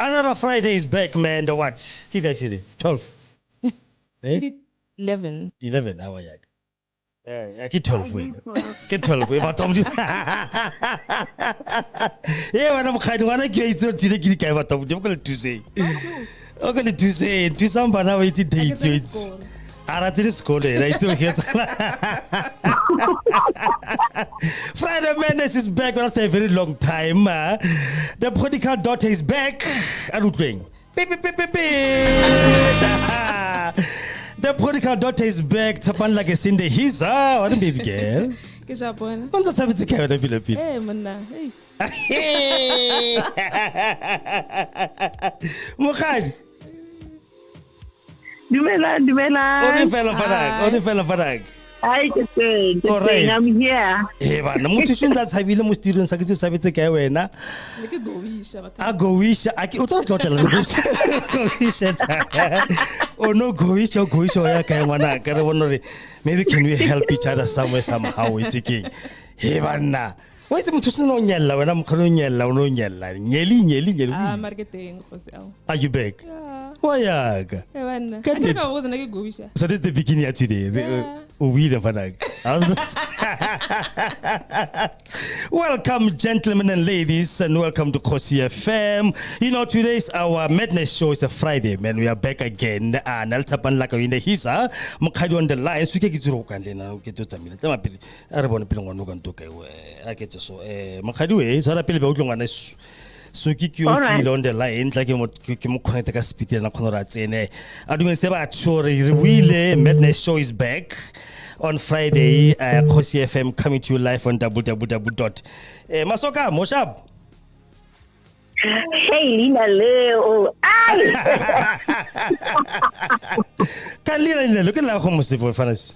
Another Friday is back, man. The what? Did actually 12. Eh? 11. 11. How are you? Get 12 way. Get 12 way. But I'm yeah, when I'm kind of want to get to the guy, what I'm going to say. I'm going to say to somebody how it is. Aratiri school, right? Friday Madness is back after a very long time. The prodigal daughter is back. The prodigal daughter is back. Tshepang like a Cindy. He's what a baby girl. What's up with the camera, Philippine? Hey, manna. Hey. Mokgadi. Dumelang. Ori fela farag. Hi, good. I'm here. Eh bana motho se ntse tshabile mo stirong sa ke tse tshabetse kae wena Ke go wisha batho. a go wisha a ke o tla tlotlela go wisha o no go wisha ya kae ngwana ka re bona re maybe can we help each other somewhere somehow it's okay he bana wa itse motho se no nyella wena mo khano nyella o no nyella nyeli Marketing go se ao. are you back Yeah. wa yaga Hey manna. Ka Ka nnete. ka go tsena ke go wisha. so this is the beginning of today welcome gentlemen and ladies and welcome to Kosi FM. You know today's our madness show is a Friday, man. We are back again. Tshepang like in the hisa Mokgadi on the line suki ke tsuro ka lena ke to tsamile tla mapele a re bone pele ngwana ka ntoka a ke tso Mokgadi we tsara pele ba utlo ngwana suki ke o tlile on the line tla ke mo connect ka speed na khona ra tsene a dumele se ba tsore re wile madness show is back on Friday. Kosi FM coming to you live on www. Masoka Moshab. Hey, Lina Leo. Can Lina look at la homo for fanas?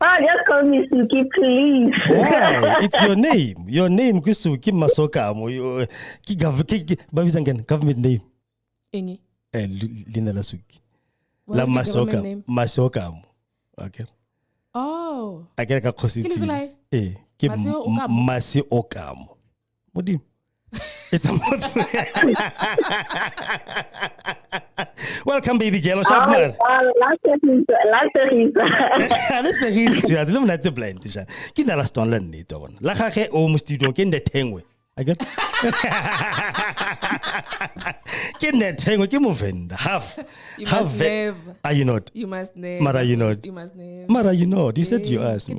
Oh, just call me Suki, please. Why? It's your name. Your name Kusuki Masoka. Ki government name. Engi. Lina la Suki. What La is the government Masoka. name? Masoka. Okay. Oh. I get a Kosi. Masio Okamo. Masi Okamo. What do you? It's a mouthful. Welcome, baby girl. What's up, man? Last That's a history. I don't like the blind. Kina la stone lan ni to. La ga ge o mo studio ke nde thengwe. Again. Ke nde thengwe ke mo venda. Half. You must never. Are you not? You must never. Mara, you not. You must never. Mara, you know. You said you asked me.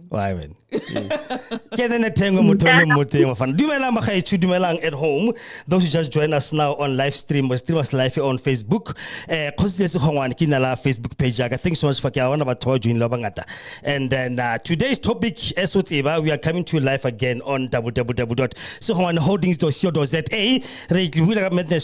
Why man? Ke then thengwe mo thole mo teng fa. Dumela magaetsho dumelang at home. Those who just join us now on live stream, we stream us live on Facebook. Khosile se khongwane ke na la Facebook page ya ka. Thanks so much for ka wana batho ba join la bangata. And then today's topic esotseba we are coming to you live again on www.soholdings.co.za. Re bula ka madness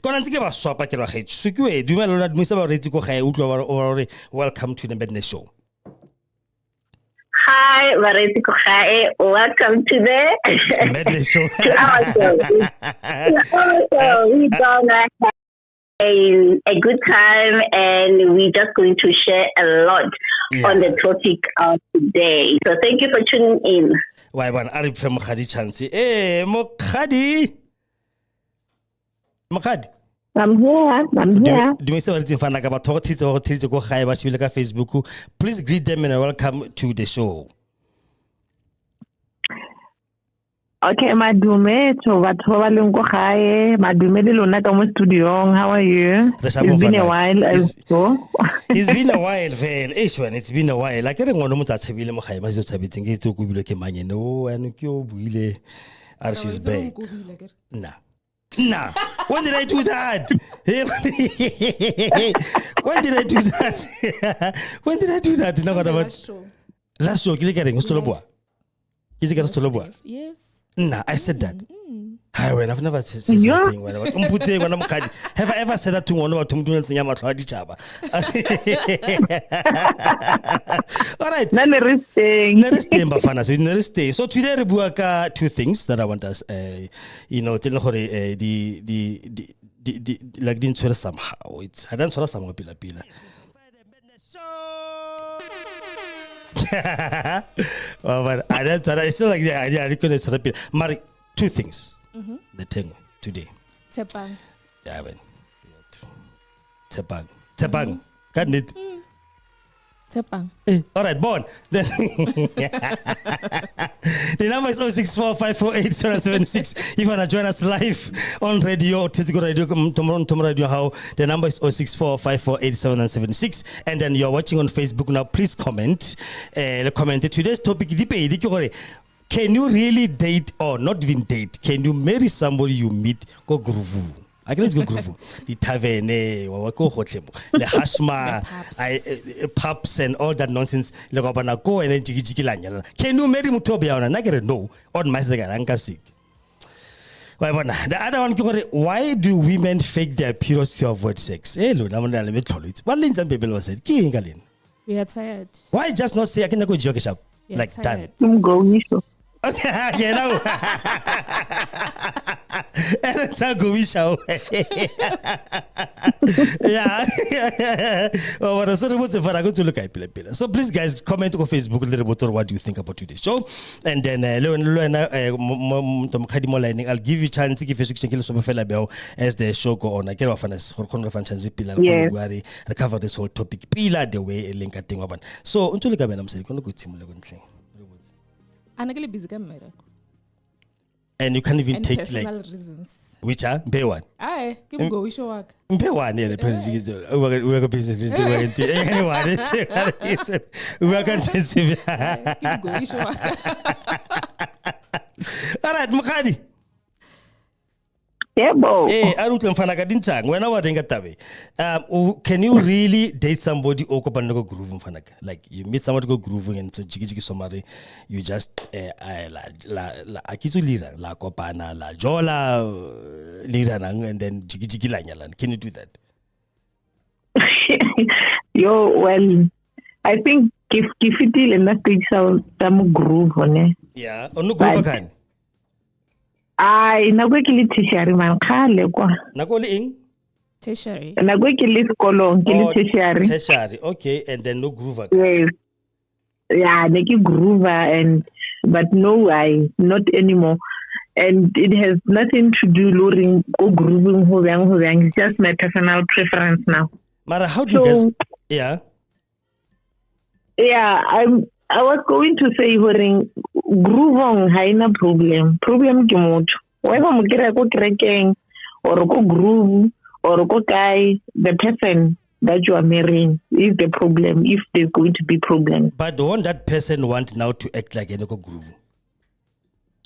kona ntse ke ba swapa ke la gaetsho se ke we dumela lona dumisa ba retsi go ga e utlwa ba welcome to the madness show. Hi, Vareti Kochae. Welcome to the Madness show. to our show. We're gonna have a good time, and we're just going to share a lot on the topic of today. So thank you for tuning in. Why one Ari phe Mokgadi chance. Mokgadi. I'm here. Do me say what it's fun like about talk to go high ba shibile ka Facebook. Please greet them and welcome to the show. Okay, madume, so batho ba leng go gae, madume le lona ka mo studio. How are you? It's been a while. It's been a while, vel. It's been a while. Like re ngwana mo tsa tshabile mo gae ma se tshabetseng ke tso go bile ke manye no ane ke o buile she's back. Nah. When did I do that? When did I do that? When did I do that? Last show, kile kering stoloboa. Kile kering stoloboa. Yes. Nah, I said that. Hi, when I've never said something. Have I ever said that to one of them? All right. So today we work two things that I want us, tell like didn't somehow. It's I don't somehow pila. Well, but it's still like the idea. I couldn't sort of Mari, two things. The thing today. Tshepang. Yeah, man. Tshepang. Can't it? Tshepang. All right, born. Then the number is 064548776. If you want to join us live on radio, Tizgo Radio, Tom Radio, how the number is 064548776. And then you're watching on Facebook now. Please comment. Comment today's topic. Can you really date or not even date? Can you marry somebody you meet? Go groove. I can let's go groove. The tavern, the hashma, pubs and all that nonsense. Go and then can you marry Mutobia on a no on my sick? The other one, why do women fake their periods to avoid sex? Hello, what Lynn and people was said, We are tired. why just not say I can go joke shop? We are Like done. tired. Okay, you know. And it's a good show. Yeah. Oh, what a sort of what's if I go to look at Pila. So please, guys, comment on Facebook a little bit or what do you think about today's show. And then I'll give you a chance if you can as the show go on. I get off on us recover this whole topic. Pila the way a link at thing. So until you come I'm saying, go team. I'm not busy camera. And you can't even And take personal like reasons. which are pay one. Aye, keep go. We show work. Pay one, yeah, the business. We are continuing. Keep go. We show work. All right, Mokgadi. Yeah, bo. Hey, when I was can you really date somebody or go grooving? Like you meet somebody go grooving and so jiggy somebody, you just la akisu lira la kopana la jola lira and then jiggy la nyalan. Can you do that? Yo, well, I think if it is in that stage, some groove on it. Yeah, or no groove can. Ai nako ke le tertiary man khale kwa Nako le ing? Tertiary. nako ke le sekolong ke le tertiary. Tertiary, okay, and then no groover. Yes. Yeah, like groover but no, I not anymore. And it has nothing to do luring or grooving ho yang. It's just my personal preference now. Mara, how do you guys? Yeah. Yeah, I was going to say horing groovong haina problem. Problem ke motho. Whether mo kira go kerekeng or go groove or go guy, the person that you are marrying is the problem if there's going to be problem. But don't that person want now to act like a groove?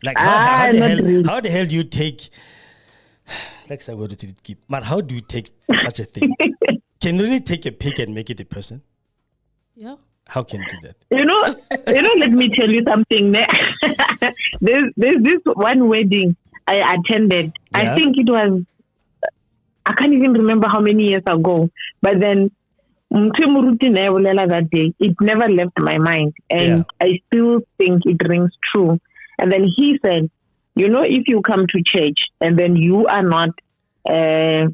Like how the hell do you take like I go to keep but how do you take such a thing? Can you really take a pic and make it a person? Yeah. How can you do that? You know, let me tell you something. There's this one wedding I attended. Yeah. I think it was, I can't even remember how many years ago. But then, that day, it never left my mind. And I still think it rings true. And then he said, you know, if you come to church and then you are not a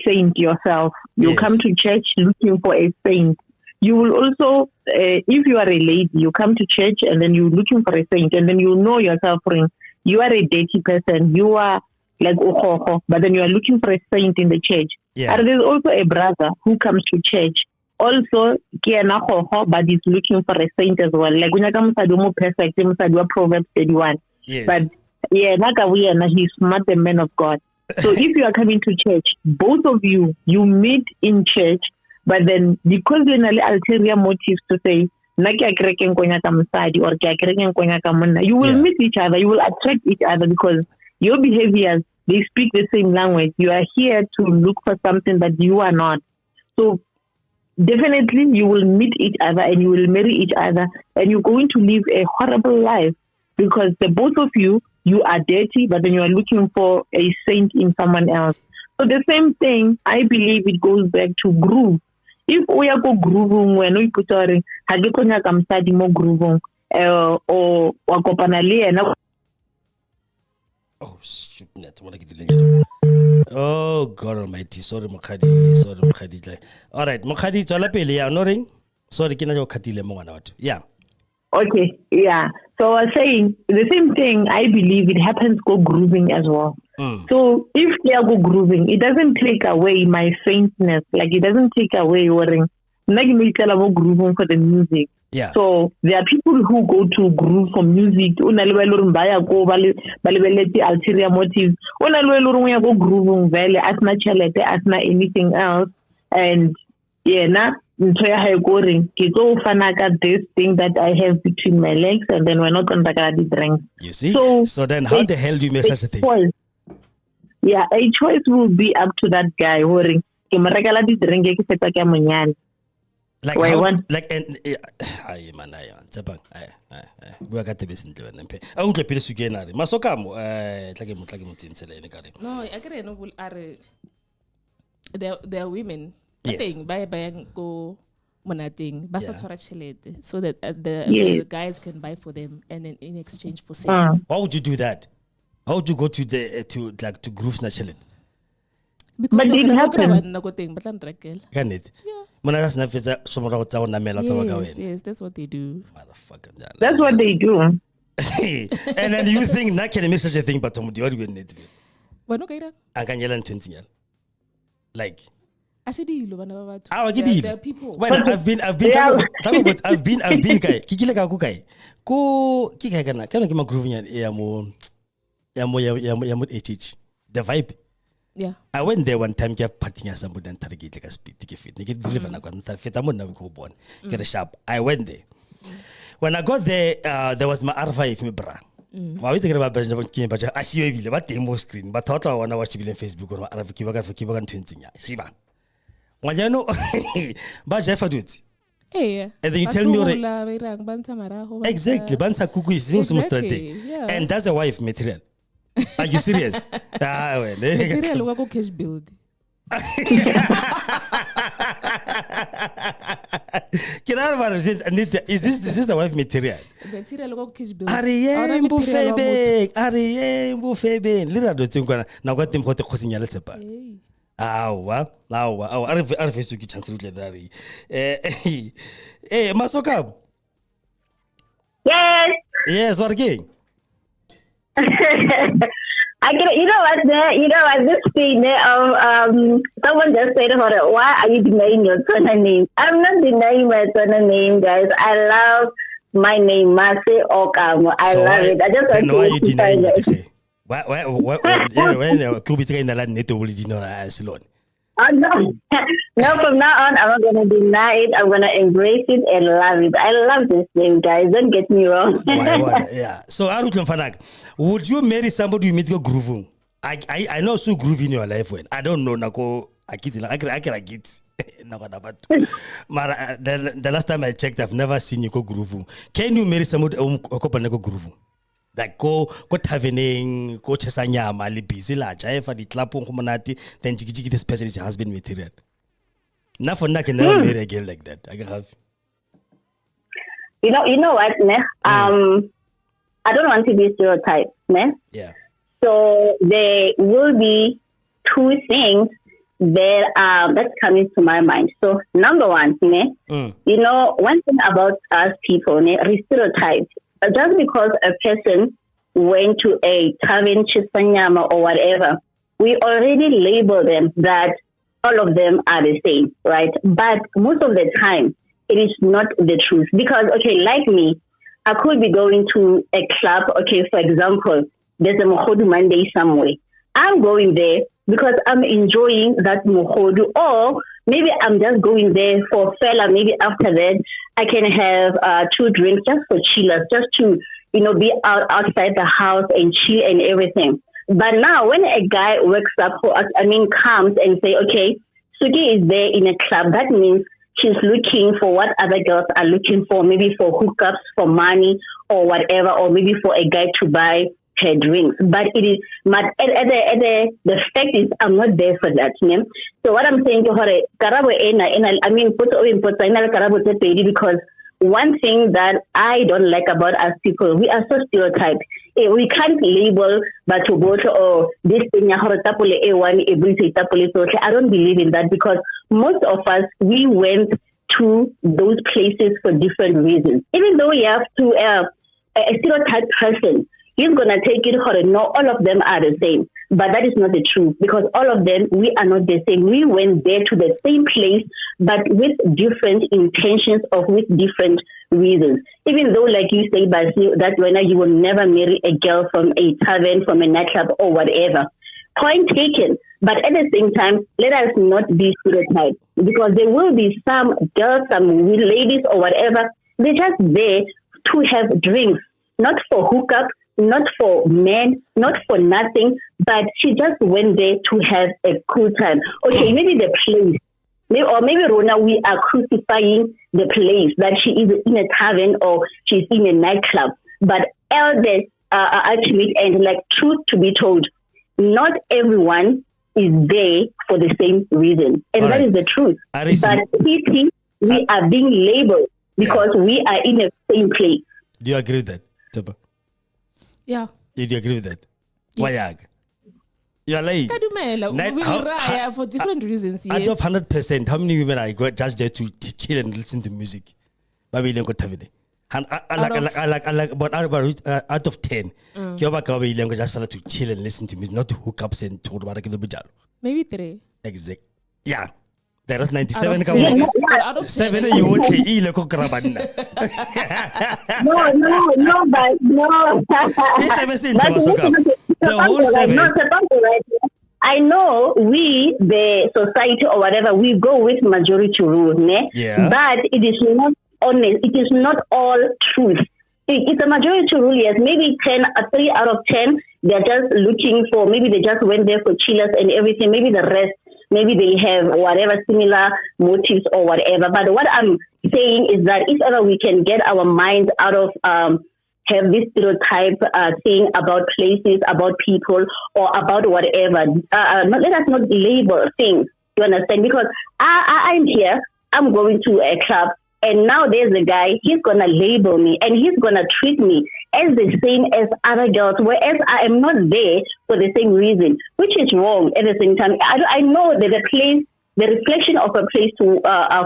saint yourself, you come to church looking for a saint. You will also, if you are a lady, you come to church and then you're looking for a saint and then you know yourself, you are a dirty person, you are like but then you are looking for a saint in the church. Yeah. And there's also a brother who comes to church, also, but he's looking for a saint as well. Like when you come to perfect, Proverbs 31. Yes. But yeah, he's not the man of God. So if you are coming to church, both of you meet in church. But then, because there are ulterior motives to say, you will meet each other, you will attract each other because your behaviors, they speak the same language. You are here to look for something that you are not. So, definitely, you will meet each other and you will marry each other and you're going to live a horrible life because the both of you are dirty, but then you are looking for a saint in someone else. So, the same thing, I believe it goes back to groove. If we are go grooving when we put our hagekonya kamsadi mo grooving or wakopana and oh shoot net oh God Almighty, sorry Mokgadi. All right, Mokgadi, tswela pele ya no ring Sorry, kina jo khatile mo ngwana batho. Yeah. Okay, yeah. So I was saying the same thing. I believe it happens go grooving as well. So if they are go grooving, it doesn't take away my faintness. Like it doesn't take away worrying. Like me tell about grooving for the music. Yeah. So there are people who go to groove for music. Unalwelurun baya go balibeleti ulterior motives. Unalwelurun ya go grooving vele asna chalete asna anything else. And yeah, na ntoya hay goring. Kito fanaka this thing that I have between my legs, and then we're not going to get the drink. You see? So then how a- the hell do you make such a thing? choice. Yeah, a choice will be up to that guy. Worrying. Ke mo rekela di drink ke fetsa ke monyane. Like Why how, one? like and ay man ay Tshepang ay bua ka tebe sentle wena mpe a utlwe pele suki ena re masokamo tlake mo tsintsela ene kare No, I can't know are there are women. I Yes. think by go monating, basta tshwara tšhelete, so that the Yes. guys can buy for them, and then in exchange for sex. why would you do that? How would you go to the to groove snatch challenge? Because But it happened. Can it? Yeah. Mona that's not fetsa somora go tsa ona mela tsa ba ka Yes, wena. yes, that's what they do. Motherfucker. That's what they do. And then you think na can make such a thing but mudi wa di net. Bueno, kaira. Akanyela ntwentsinyana. Like Asidilo bana ba batho. Ah, There are people. When I've been I've been guy. Kikile ka ku kai. Ko ki kai kana ke ma groove nyana ya mo HH. The vibe. Yeah. I went there one time ke partying ya somebody and target like a speed ke fit. Ke deliver na kwa ntafeta mo na ko bona. Ke sharp. I went there. When I got there, there was my R5 me bra. Wa itse ke ba ba ke ba a shiwe bile ba teng mo screen. Ba thotla wana wa shibile Facebook or R5 ke ba ka ntwentsinya. Shiba. Ngwanyano ba jefa dutse. Hey. And then you tell me already. exactly bansa kuku is things Exactly, yeah. and that's a wife material. Are you serious? Well, Material wa go cash build. Is this the wife material? Material wa go cash build. Ariye mbufebe lira do tsingwana na kwa tempo te khosinya le tsepa. Awa are face to ki chance le dari. Masoka. Yes. Yes, what again? I get you know what this thing of someone just said why are you denying your surname? I'm not denying my surname, guys. I love my name, Mase Okamo. I love it. I just want why are you to denying it? Why club is in the land neto will deny Salon. Oh, no. No, from now on, I'm not going to deny it. I'm going to embrace it and love it. I love this name, guys. Don't get me wrong. Yeah. So, Arutlan Fanak, would you marry somebody you meet go groove? I know so groove in your life when I don't know Nako Akizila. I can get the last time I checked, I've never seen you go groove. Can you marry somebody who go groove? Like go tavening, go chesanyama, li busy la jaifa di tlapong kumonati, then jiki this person is your husband material. Now for now, can never marry a girl like that. I can have. You know what, ne? I don't want to be stereotyped, ne? Yeah. So there will be two things that that's coming to my mind. So number one, ne? You know, one thing about us people, ne, is stereotyped. Just because a person went to a tavern, chisanyama, or whatever, we already label them that all of them are the same, right? But most of the time, it is not the truth. Because, okay, like me, I could be going to a club, okay, for example, there's a Mokgadi Monday somewhere. I'm going there because I'm enjoying that Mokgadi, or maybe I'm just going there for fella. Maybe after that, I can have 2 drinks just for chillers, just to, you know, be outside the house and chill and everything. But now when a guy wakes up for us, comes and say, okay, Suki is there in a club, that means she's looking for what other girls are looking for, maybe for hookups, for money or whatever, or maybe for a guy to buy her drinks. But it is, the fact is, I'm not there for that. Yeah? So what I'm saying to her, because one thing that I don't like about us people, we are so stereotyped. We can't label but to go to this thing. I don't believe in that, because most of us, we went to those places for different reasons. Even though you have to a stereotype person, he's gonna take it for no, all of them are the same. But that is not the truth, because all of them, we are not the same. We went there to the same place, but with different intentions or with different reasons. Even though, like you say, Basil, that when you will never marry a girl from a tavern, from a nightclub or whatever. Point taken. But at the same time, let us not be stereotyped, because there will be some girls, some ladies or whatever, they're just there to have drinks, not for hookup, not for men, not for nothing, but she just went there to have a cool time. Okay, maybe the place, or maybe Rona, we are crucifying the place that she is in a tavern or she's in a nightclub. But elders actually, and like truth to be told, not everyone is there for the same reason. And that is the truth. But we are being labeled because we are in the same place. Do you agree with that, Tshepang? Yeah. Do you agree with that? Yes. You're like, for different reasons. Out Yes. of 100%, how many women are just there to chill and listen to music? But out of 10, just for to chill and listen to music, not to hook up and talk about it. Maybe 3. Exactly. Yeah. There is 97. Out of 7 10. you won't say No, but no. The whole 7. I know we, the society or whatever, we go with majority rule, ne? Yeah. But it is not honest. It is not all truth. It's a majority rule, yes. Maybe 3 out of 10, they're just looking for, maybe they just went there for chillers and everything. Maybe the rest, maybe they have whatever similar motives or whatever. But what I'm saying is that if ever we can get our minds out of have this stereotype thing about places, about people, or about whatever, let us not label things, you understand? Because I'm here, I'm going to a club, and now there's a guy, he's going to label me, and he's going to treat me as the same as other girls, whereas I am not there for the same reason, which is wrong at the same time. I know that the reflection of a place to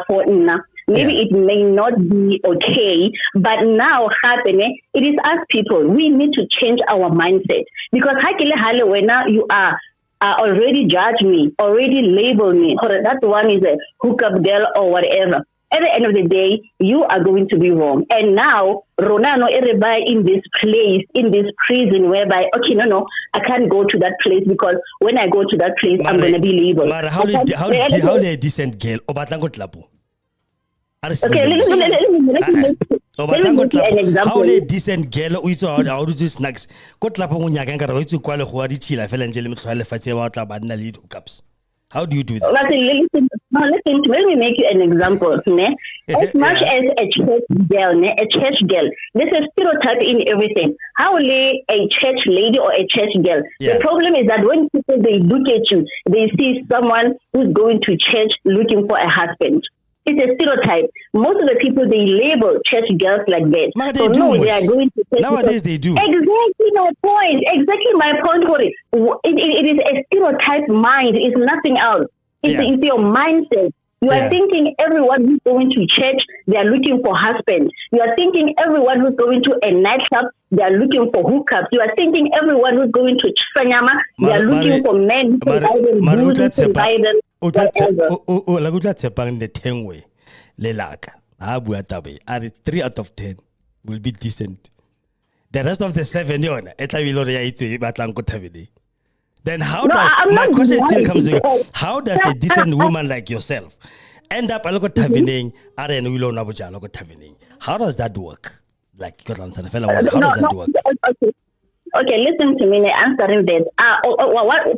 for Nna, maybe it may not be okay, but now happening, it is us people. We need to change our mindset, because when you are already judge me, already label me, or that one is a hookup girl or whatever. At the end of the day, you are going to be wrong. And now, Ronano, everybody in this place, in this prison, whereby, okay, no, I can't go to that place, because when I go to that place, I'm going to be labeled. How a decent girl? Okay, let me give you an example. How a decent girl? We saw how to do snacks. How do you do that? Listen, let me make you an example. As much as a church girl, there's a stereotype in everything. How a church lady or a church girl? Yeah. The problem is that when people, they look at you, they see someone who's going to church looking for a husband. It's a stereotype. Most of the people, they label church girls like that. They are going to church. Nowadays they do. Exactly my point. Exactly my point for it. It is a stereotype mind. It's nothing else. It's your mindset. You are thinking everyone who's going to church, they are looking for husbands. You are thinking everyone who's going to a nightclub, they are looking for hookups. You are thinking everyone who's going to Chanyama, they are looking for men who provide them, booze who provide them, whatever. Tshepang the 10 way, lelaka. Are 3 out of 10 will be decent. The rest of the 7, then how does my question still comes to you, how does a decent woman like yourself end up how does that work? Like, how does that work? Okay, listen to me answering that.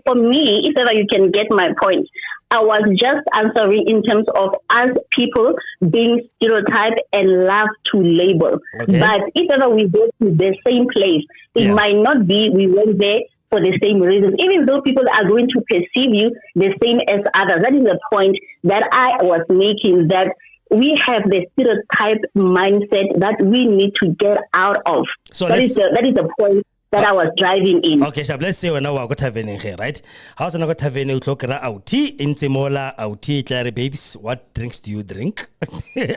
For me, if ever you can get my point, I was just answering in terms of us people being stereotyped and love to label. Okay. But if ever we go to the same place, it might not be we went there for the same reasons, even though people are going to perceive you the same as others. That is the point that I was making, that we have the stereotype mindset that we need to get out of. So that is the point that I was driving in. Okay, Shab, let's say when I got taverning here, right? How's I got taverning? Look at outi in Timola, outi, Clary babes. What drinks do you drink? Okay.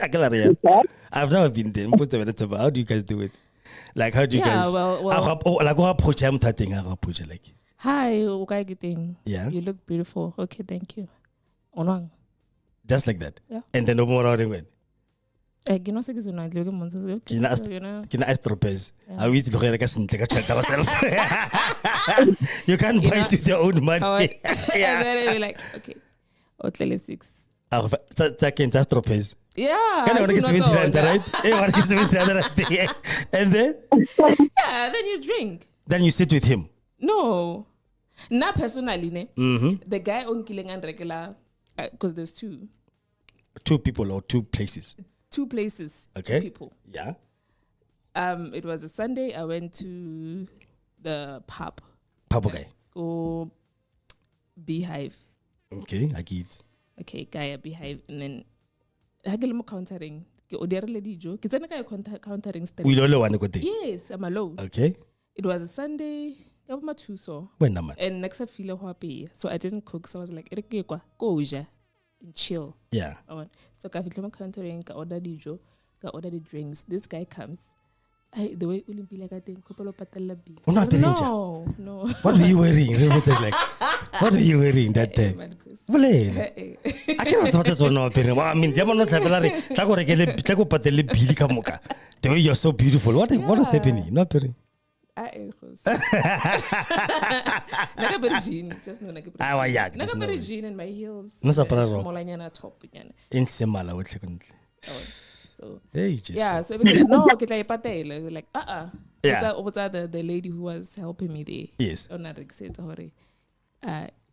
I've never been there. How do you guys do it? Like, how do you guys? well, like, how approach I'm starting? How approach like? Hi, okay, good thing. Yeah. You look beautiful. Okay, thank you. Onwang. Just like that. Yeah. And then no more routing when. Kino se ke sona le ke montsha se. Kina astropes. I wish to hear a sense yourself. You can't buy it with your own money. And then I'll be like, okay, Otlele 6. Second astropes. Yeah. Can I want to get 700, right? I want to get 700. And then? Yeah, then you drink. Then you sit with him. No. Na personally, ne, Mm-hmm. the guy on killing and regular, because there's two. Two people or two places. Two places. Okay. Two people. Yeah. It was a Sunday. I went to the pub. Pub guy. Or Beehive. Okay, I get it. Okay, guy Beehive. And then I get more countering. Countering still. We don't know one good day. Yes, I'm alone. Okay. It was a Sunday. When naman? And next I feel happy. So I didn't cook. So I was like, go and chill. Yeah. So I feel countering, I order the joe, I order the drinks. This guy comes. The way like I think couple of patella be. No. What were you wearing? What were you wearing that day? I cannot thought this one no appearing. I mean, Yama not have Tago Pateli Billy Kamuka. The way you're so beautiful. What is happening? Not appearing. Just no Nagabergine and my heels. No sapara Small top. In Semala, what So hey, yeah, so no, okay, like Yeah. What's the lady who was helping me there? Yes. On that said,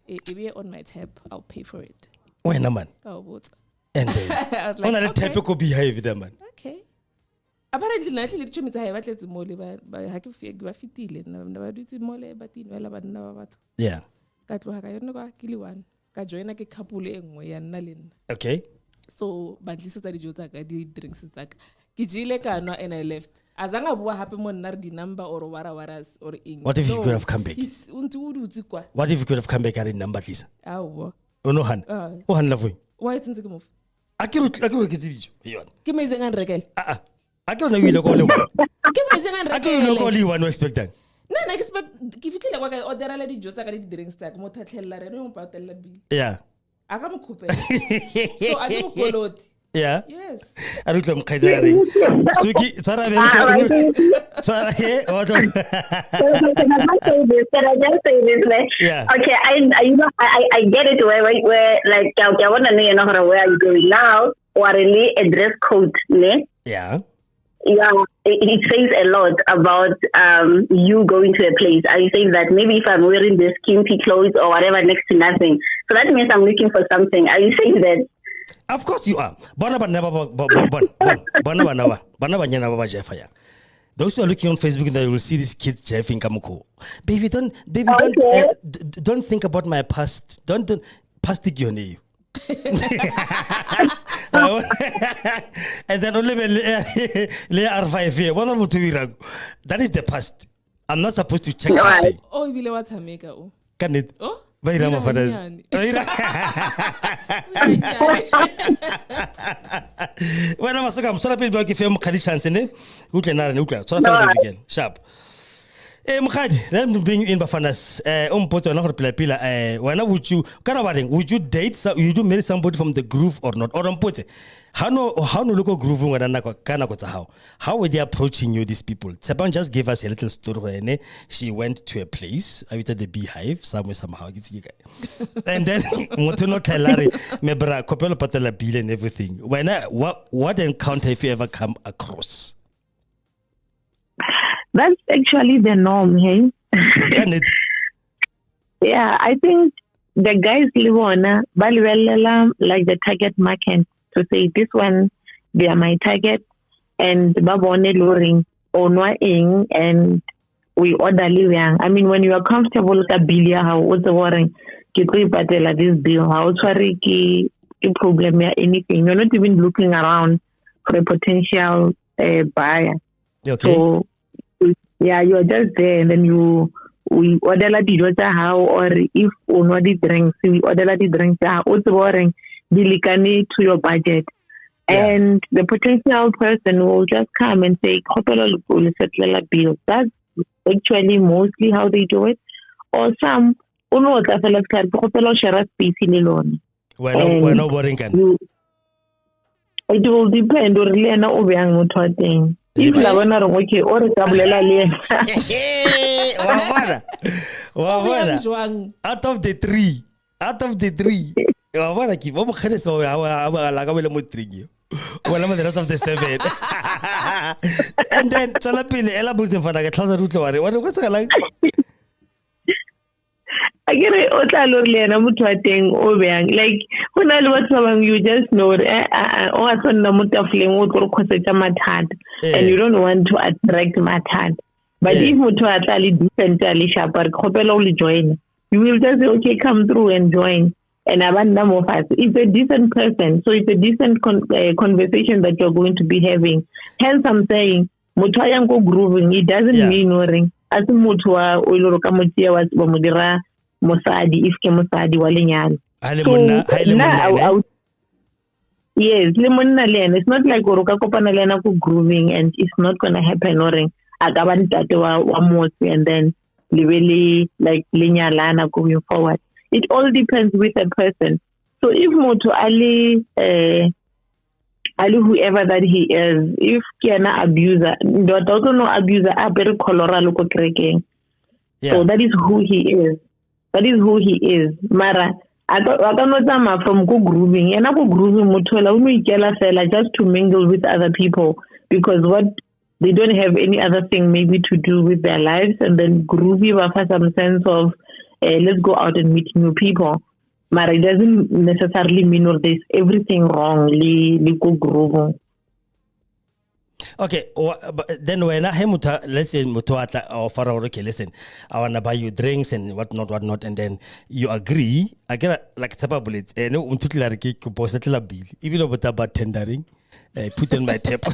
if you're on my tab, I'll pay for it. When a man. Oh, what? And then I was like, on a typical behavior, man. Okay. Apparently, naturally, the chumita have let mole, but I can feel graffiti. Never do it mole, but in Vela, Yeah. Katloha, no, kill one. Kajoin like a couple and Nalin. Okay. So, but this is a joke. I did drinks. It's like Kijile no, and I left. As I what happened on the number or waras or ing. What if you could have come back? What if you could have come back at a number, Lisa? Oh, no, Han. Oh, Han, love you. Why it's in the move? I can't get you. Give me the regel. I don't know. You look only one. Give me the regel. I can't look only one. Expect that. No, I expect if you kill a worker or there are lady just like drinks like Motatella, I don't about the bill. Yeah. I come coupe. So I don't follow it. Yeah. Yes. I don't know. Suki, sorry, sorry. What? Can I just say this? Like, Yeah. Okay, I get it where like I want to know where are you going now or really a dress code, ne? Yeah. Yeah, it says a lot about you going to a place. Are you saying that maybe if I'm wearing the skimpy clothes or whatever next to nothing, so that means I'm looking for something. Are you saying that? Of course you are. Those who are looking on Facebook, they will see these kids jeffing Kamuko. Baby, don't think about my past. Don't plastic your name. And then only R5 here. That is the past. I'm not supposed to check that thing. Oh, you will what Jamaica. Can it? Oh, Very my fathers. When I was like, I'm sorry, people give you a chance in it. Who can again? Sharp. Mokgadi, let me bring in Bafanas. Would you date? Would you marry somebody from the groove or not? Or how no local groove how were they approaching you? These people. Tshepang just gave us a little story where she went to a place. I went to the Beehive somehow. And then Motono Telari, Mebra, Kopelo Patela Bill and everything. What encounter have you ever come across? That's actually the norm, hey? Yeah, I think the guys live on like the target market to say this one, they are my target, and Babone luring or noing, and we order living. I mean, when you are comfortable with a bill, how what's the worrying? This bill, how sorry, problem or anything. You're not even looking around for a potential buyer. Okay. So, Yeah, you are just there, and then we order la dijo tsa hao, or if o nwa di drinks, we order la di drinks tsa hao. O tsebe hore di lekane to your budget. Yeah. And the potential person will just come and say, "Khopelo le setlela bills." That's actually mostly how they do it. Or some, uno tla fela ka khopelo share space le lona. We're not boring can. It will depend on le ena o beang motho wa teng. If la bona re okay o re ka bolela le ena. Out of the three. Wa bona ki bo mokgedisa wa la ka bele mo three. Well, the rest of the 7. And then Chalapile ela bulletin for like a thousand root lorry. What's like? I get it. Like when I was someone, you just know and you don't want to attract matad. But if you actually decent join, you will just say, okay, come through and join. And abandon of us. It's a decent person, so it's a decent conversation that you're going to be having. Hence, I'm saying, Mutwayango grooving. It doesn't mean nothing. As Mutwa Uloroka Mutia was Mudira Mosadi, Ifke Mosadi Walinyan. Yes, Lemon Nalen. It's not like Oroka Kopanalena grooving, and it's not gonna happen. Noring Agaban Tatawa Wamosi, and then really like linear lana going forward. It all depends with a person. So if Moto Ali, whoever that he is, if Kiana abuser, don't know abuser, a very colora local cracking. So that is who he is. Mara, I don't know from go grooving. And I go grooving Motola, only fella just to mingle with other people because they don't have any other thing maybe to do with their lives, and then groovy will have some sense of let's go out and meet new people. But it doesn't necessarily mean or there's everything wrong. Go groove. Okay, but then when let's say Mutuata or Pharaoh, okay, listen, I wanna buy you drinks and whatnot, and then you agree. I get like tapa bullets. No, untutlariki kuposetla bill. Even about tendering. Put on my tape.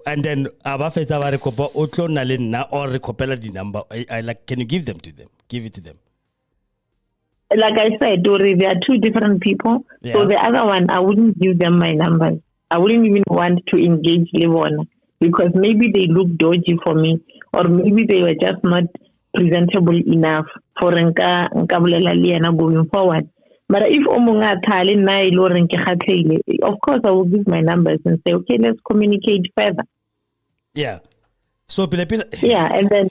And then abafetsa ba re kopa o tlo na le nna or re kopela di number. I like, can you give it to them? Like I said, Dori, there are two different people. Yeah. So the other one, I wouldn't give them my numbers. I wouldn't even want to engage Levon because maybe they look dodgy for me, or maybe they were just not presentable enough for nka bulela le ena going forward. But if Omunga Tali Nai Loren Khatele, of course I will give my numbers and say, okay, let's communicate further. Yeah. So yeah, and then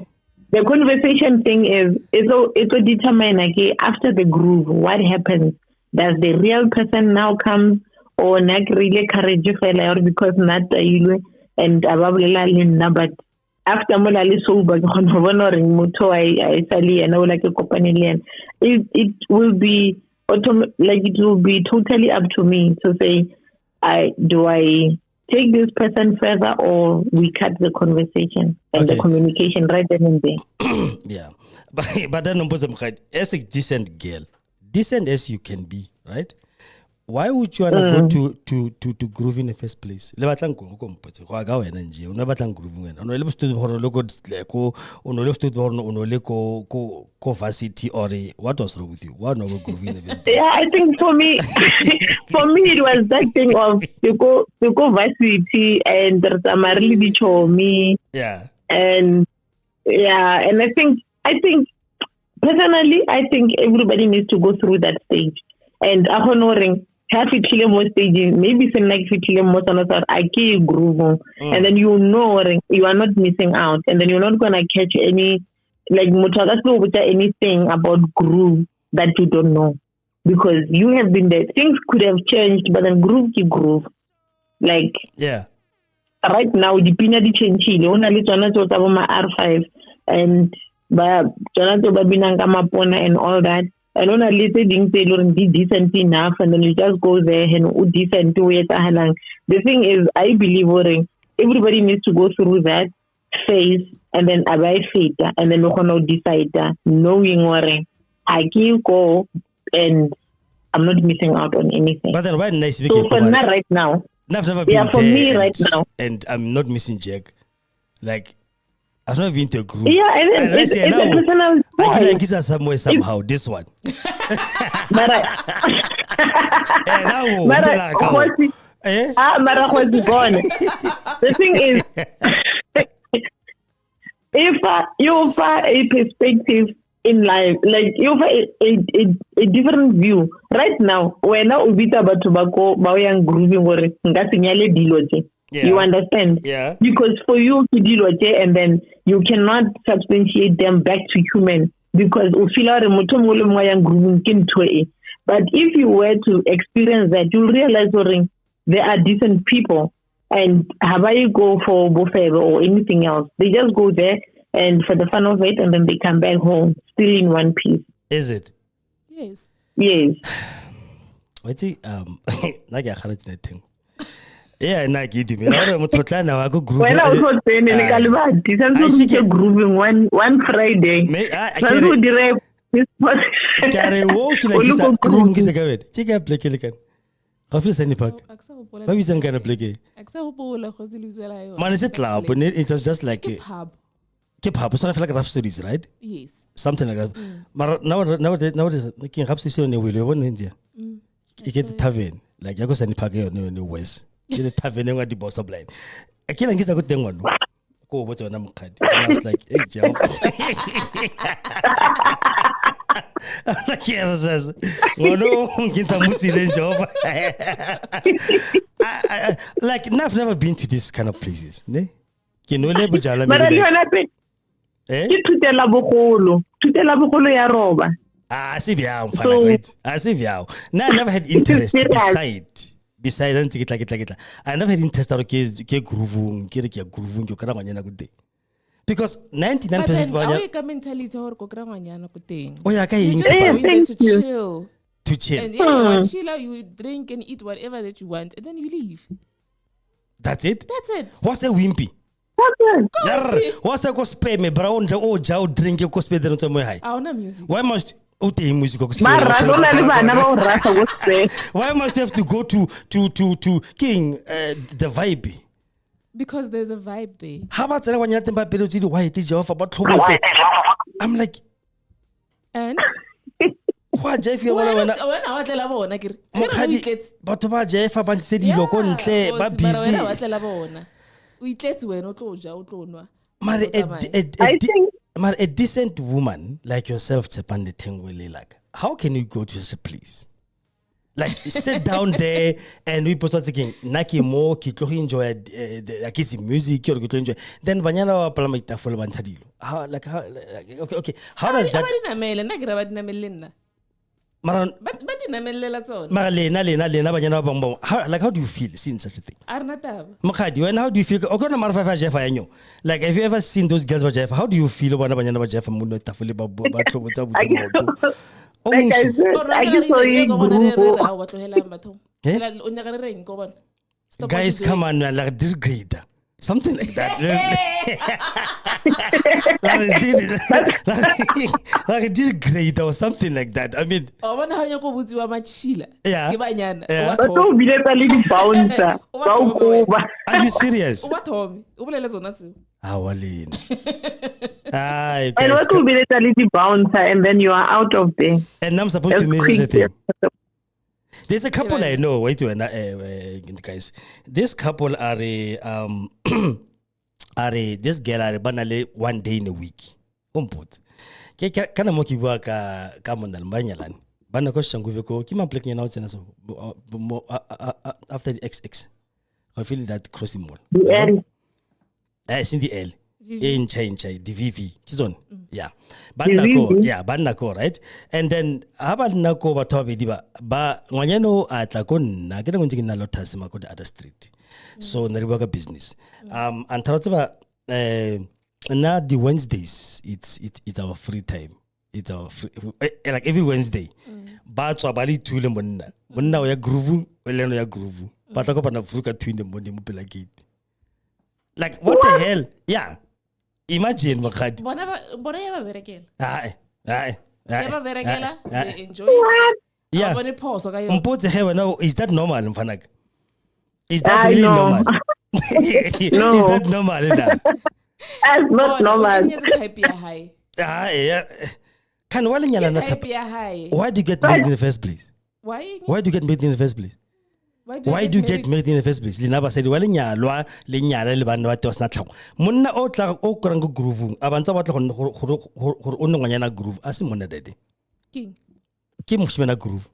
the conversation thing is it's a determine okay, after the groove, what happens? Does the real person now come or not really courage fella or because not and abablela but after Molali sober honoring Muto I sali and like a company it will be it will be totally up to me to say, do I take this person further or we cut the conversation and the communication right then and there. Yeah, but then as a decent girl, decent as you can be, right? Why would you wanna go to groove in the first place? Le batlang go mpotse go ga wena nje una batlang groove wena ono le bostudi hore lo go ko ono le bostudi hore ono le ko varsity or what was wrong with you? Why no go groove in the first place? Yeah, I think for me it was that thing of to go varsity and there's a really dicho me. Yeah. And I think personally I think everybody needs to go through that stage. And honoring half it more staging, maybe some like it more I keep groove, and then you know you are not missing out, and then you're not gonna catch any like anything about groove that you don't know because you have been there. Things could have changed, but then groove keep groove. Like right now, the pinadi change only to my R5 and and all that. And on a little thing, say, be decent enough, and then you just go there and decent to it. The thing is, I believe everybody needs to go through that phase, and then arrive later, and then we'll decide knowing what I can go, and I'm not missing out on anything. But then, why nice so for now, right now, I've never been for me right now, and I'm not missing Jack. Like, I've never been to a groove. Yeah, and Unless it's a personal I choice. feel like it's somewhere somehow. This one. But the thing is, if you find a perspective in life, like you find a different view. Right now, when I ubita about tobacco, baoyang grooving or ngasinyale diloje. You understand? Yeah. Because for you to deal with it, and then you cannot substantiate them back to human because but if you were to experience that, you'll realize there are decent people, and how you go for buffet or anything else, they just go there and for the fun of it, and then they come back home still in one piece. Is it? Yes. Yes. What's it? Like I heard that thing. Yeah, na ke di mera re motho tla na wa go groove. When I was not saying any kalibati, some grooving one Friday. Some who direct this position. Kare wo ke la kisa groove ke se ka bed. Ke ka play ke le kan. Ga feel sani park. Ba bitsa kana play ke. Aksa go pola go se luzela yo. Man, is it club? It was just like a pub. Ke pub. So I feel like rap stories, right? Yes. Something like that. But now ke rap stories ne wile bona ndia. Ke get the tavern. Like ya go sani park yo ne west. Ke the tavern ngwa di boss of line. Akela ngisa go teng ngono. Ko botsa na Mokgadi. I was like, "Hey, Joe." Like yes, ngono ngitsa mutsile Jehova. Like I've never been to these kind of places, ne? Ke no le bojala me. But you na pe. Ke thutela bogolo ya roba. Se bia mfana wait. Se bia. I never had interest beside ntse ke tla. I never had interest ke groovung, ke ka ngwanyana go teng. Because 99% ba ya ka mentality hore go kra ngwanyana go teng. O ya ka eng to chill. To chill. And you chill out, you drink and eat whatever that you want, and then you leave. That's it? That's it. What's a wimpy? What's the gospel me brown o ja drink go spend no tsomo high. Awuna music. Why must music go spend? Why must you have to go to King the vibe? Because there's a vibe there. How about when you're talking about why it is your about I'm like, and what Jeff you want to but ba Jeff ba ntse dilo ko ntle ba busy. A decent woman like yourself, Tshepang, lelaka. How can you go to such a place? Like sit down there and we start thinking, Naki mo ki tlo enjoy the music or ki enjoy. Then banyana wa pala maitafolo ba ntshadilo. How okay. How does that? Maran but inamelela tsona. Mara lena banyana ba bang. How do you feel seeing such a thing? Mokgadi, when how do you feel? Okay, na mara fa Jeff ayanyo. Like have you ever seen those girls ba Jeff? How do you feel about banyana ba Jeff mo no tafole ba tlo botsa botsa? Like I said, I just saw you guys, come on, like this grade. Something like that. like this grade or something like that. I mean, yeah. Are you serious? And what will be the little bouncer, and then you are out of there. And I'm supposed to mean the thing. There's a couple I know. Wait, guys. This couple are this girl are banale 1 day in a week. Umput. Kana moki bua ka monal banyalan. Bana ko shanguve ko kima plek nyana utse so after the XX. I feel that crossing mall. The L. It's in the L. In chai DVV kizon yeah banna ko right, and then abanna ko batho ba diba ba ngwanyano atla ko nna ke ngwe ntse na lotas ma ko the other street so na re bua ka business and tharatsa na the Wednesdays it's our free time, it's our free, like every Wednesday ba tswa ba le thule monna o ya groove le no ya groove ba tla ko bana fuka 2 in the morning mo pela gate, like what the hell. Yeah, imagine Mokgadi. Bona ya ba berekela. Ai. They enjoy it. Yeah. Bona pause ka yo. Mpotse he wena, is that normal mfanaka? Is that really normal? No. Is that normal na? That's not normal. Type ya high. Can why Type ya high. Why do you get married in the first place? Why? Why do you get married in the first place? Why do you get married in the first place? Lina ba said wale nyalwa le nyala le bana ba te wasna tlhago. Monna o tla o korang go groove. Abantsa ba tla go o nngwanyana groove. Asi monna dede. King. Ke moshimena groove.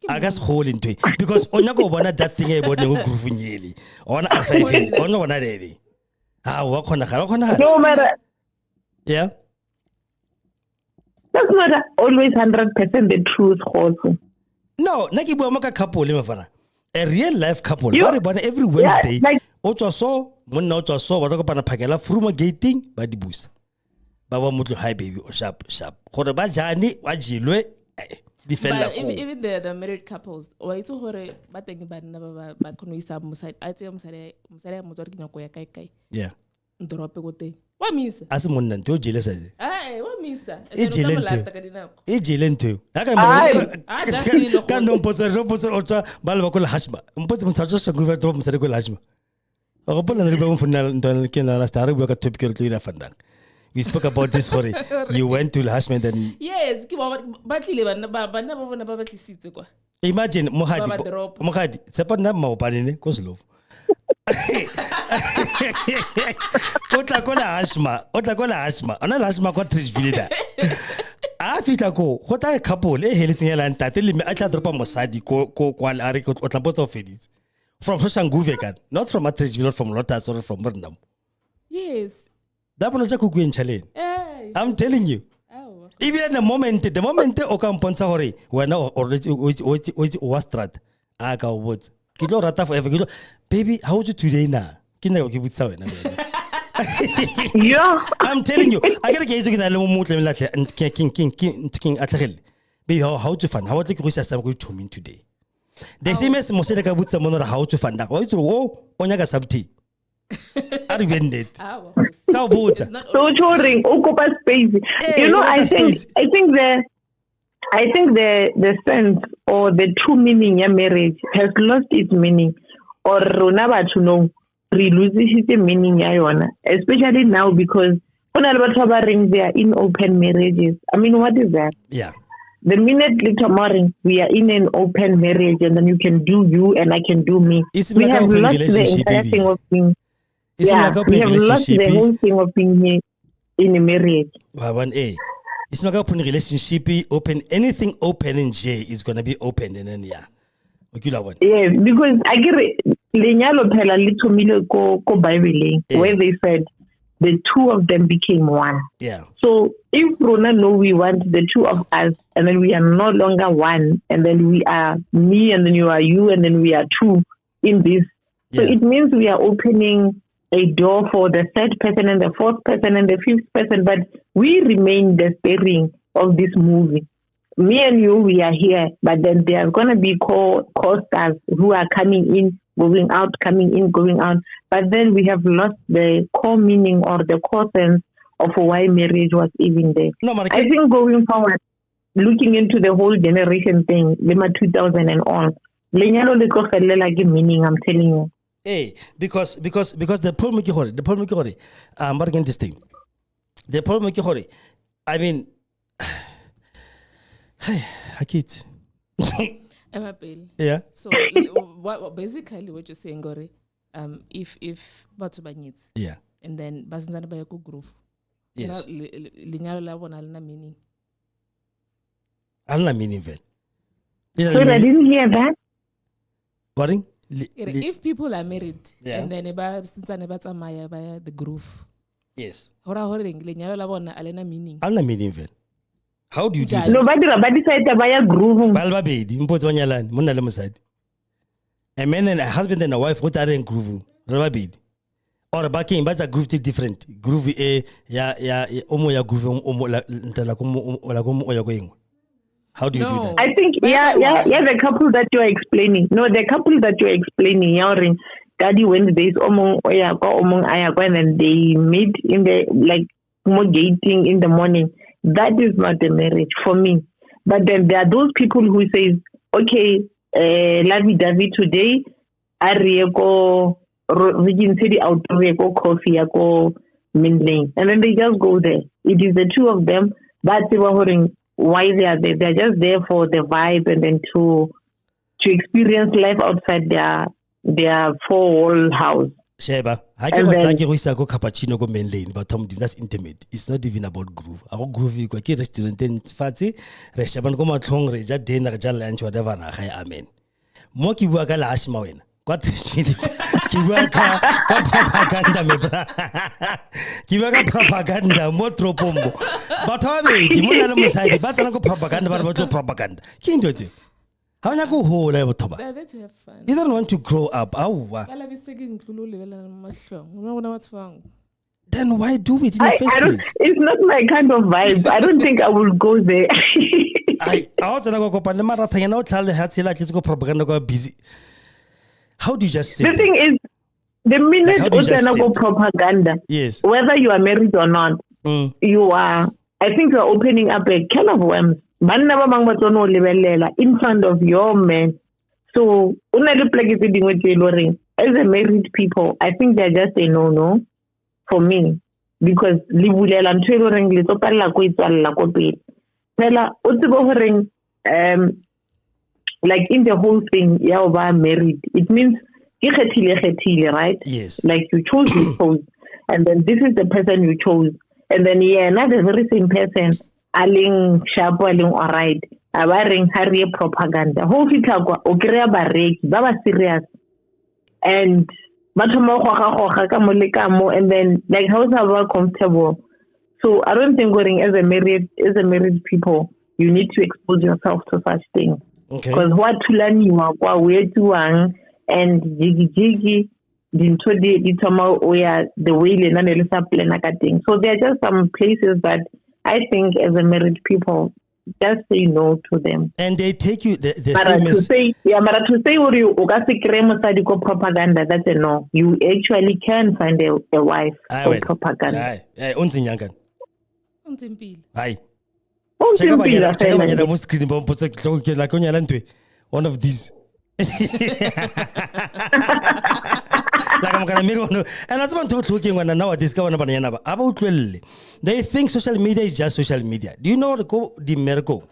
I guess hole into it because onya go bona that thing e bona go groove nyeli. Ona R5 ona bona dede. Wa khona. No matter. Yeah. That's not always 100% the truth also. No, naki bua maka couple le mafana. A real life couple. Ba re bona every Wednesday. O tswa so, monna o tswa so, ba tlo kopana phakela fruma gating ba di busa. Ba ba motlo hi baby o sharp. Gore ba jani wa jilwe di fella ko. Even the married couples, o itse gore ba teng ba nna ba khono isa mosadi. A tse mosadi ya motswadi ke nyako ya kai. Yeah. Ndorope go teng. Wa misa. Asi monna nto jele sa. Wa misa. E jele nto. Ka no mpotsa o tswa ba le ba ko la hashma. Mpotsa mothatso sa go va tro mosadi ko la hashma. O go bona re ba mo funa ntwana ke na la star go ka topic re tlo ira fandang. We spoke about this story. You went to Hashman then. Yes, ke ba tlile bana ba bona ba tlisitse kwa. Imagine Mokgadi, tsepa nna maopane ne ko Slovo. O tla ko la Hashma. Ona la Hashma kwa Trishville da. A fitla ko go tla couple e heletseng ya ntate le me a tla dropa mosadi ko kwa la re o tla mpotsa o feditse. From Soshanguve kan, not from Trishville, from Lotus or from Burnham. Yes. That one just kuku challenge. I'm telling you. Oh. Even at the moment o ka mpontsha gore wena o was strat. A ka o botsa. Ke tlo rata forever. Baby, how are you today na? Ke nna ke botsa wena. Yeah. I'm telling you. I gotta get you ke na le mo motle la king atlhegele. Baby, how to fun? How to go sa go to me today? The same as mo se ka botsa mo how to fun. O itse o nya ka sabti. I vended. So touring ocupa space. You know, I think the sense or the true meaning of marriage has lost its meaning, or rona to know loses its meaning especially now because they are in open marriages. I mean, what is that? Yeah. The minute little morning we are in an open marriage and then you can do you and I can do me. We have lost the entire thing of being. We have lost the whole thing of being here in a marriage. It's not open relationship, open anything open in J is gonna be open and then yeah. Yes, because I get lenyalo phela lithomile ko Bible where they said the two of them became one. Yeah. So if Rona know we want the two of us and then we are no longer one and then we are me and then you are you and then we are two in this. So it means we are opening a door for the third person and the fourth person and the fifth person, but we remain the steering of this movie. Me and you, we are here, but then there are going to be co-stars who are coming in, going out, coming in, going out. But then we have lost the core meaning or the core sense of why marriage was even there. No, I think going forward, looking into the whole generation thing, Lima 2000 and all, lenyalo le tlo felela ke meaning, I'm telling you. Hey, because the problem but again this thing. The problem I mean, I kids. Yeah. So basically what you're saying, Gore, if Batuba needs. Yeah. And then Basinzana Bayako groove. Yes. Linyalo la one alna meaning. Alna meaning vel. So I didn't hear that. What? If people are married and then the groove. Yes. Meaning. Alna meaning vel. How do you do that? Nobody said baya groove. Balba bedi mpotse banyalan monna le mosadi. A man and a husband and a wife what are in groove. Balba bedi. Or backing but a groove different. Groove ya omo ya groove omo la ntala komo ya going. How do you do that? I think the couple that you are explaining. No, the couple that you are explaining, Daddy Wednesdays omong ayakwa and then they meet in the more dating in the morning. That is not a marriage for me. But then there are those people who say, okay, lovey-dovey today, we can say the out coffee, Mindling, and then they just go there. It is the two of them. That's why they are there. They're just there for the vibe and then to experience life outside their four-wall house. Sheba, I can take you go cappuccino go main lane, but Tom, that's intimate. It's not even about groove. I go groove you go restaurant then fancy restaurant go mat long reja dinner ja lunch whatever na hi amen. Mo ki bua ka lash mawen. What is ki bua ka propaganda me bra. Ki bua ka propaganda mo tropombo. But how be di mo na mo sai ba tsana go propaganda ba bo propaganda. Ki ndo tse. How you go whole level to There to have fun. You don't want to grow up. Then why do it in the first place? It's not my kind of vibe. I don't think I will go there. How do you just say the thing is, the minute you go propaganda, yes, whether you are married or not, you are, I think you're opening up a can of worms. In front of your man. So, as a married people, I think they're just a no for me. Because like in the whole thing, you're married. It means right? Yes. Like you chose, and then this is the person you chose. And then not the very same person. Aling sharp aling alright abaring harry propaganda ho fitla kwa o krea bareki ba ba serious and batho mo goga ka moleka mo and then like how is about comfortable. So I don't think going as a married people you need to expose yourself to such things because what tulaniwa kwa wetuang and jigi dinto di toma oya the way le na le sa plana ka teng. So there are just some places that I think as a married people, just say no to them. And they take you the same as... to say you propaganda, that's a no. You actually can find a wife for propaganda. One of these. Like I'm gonna make one, and that's what I'm talking when now discover about they think social media is just social media. Do you know what go the miracle?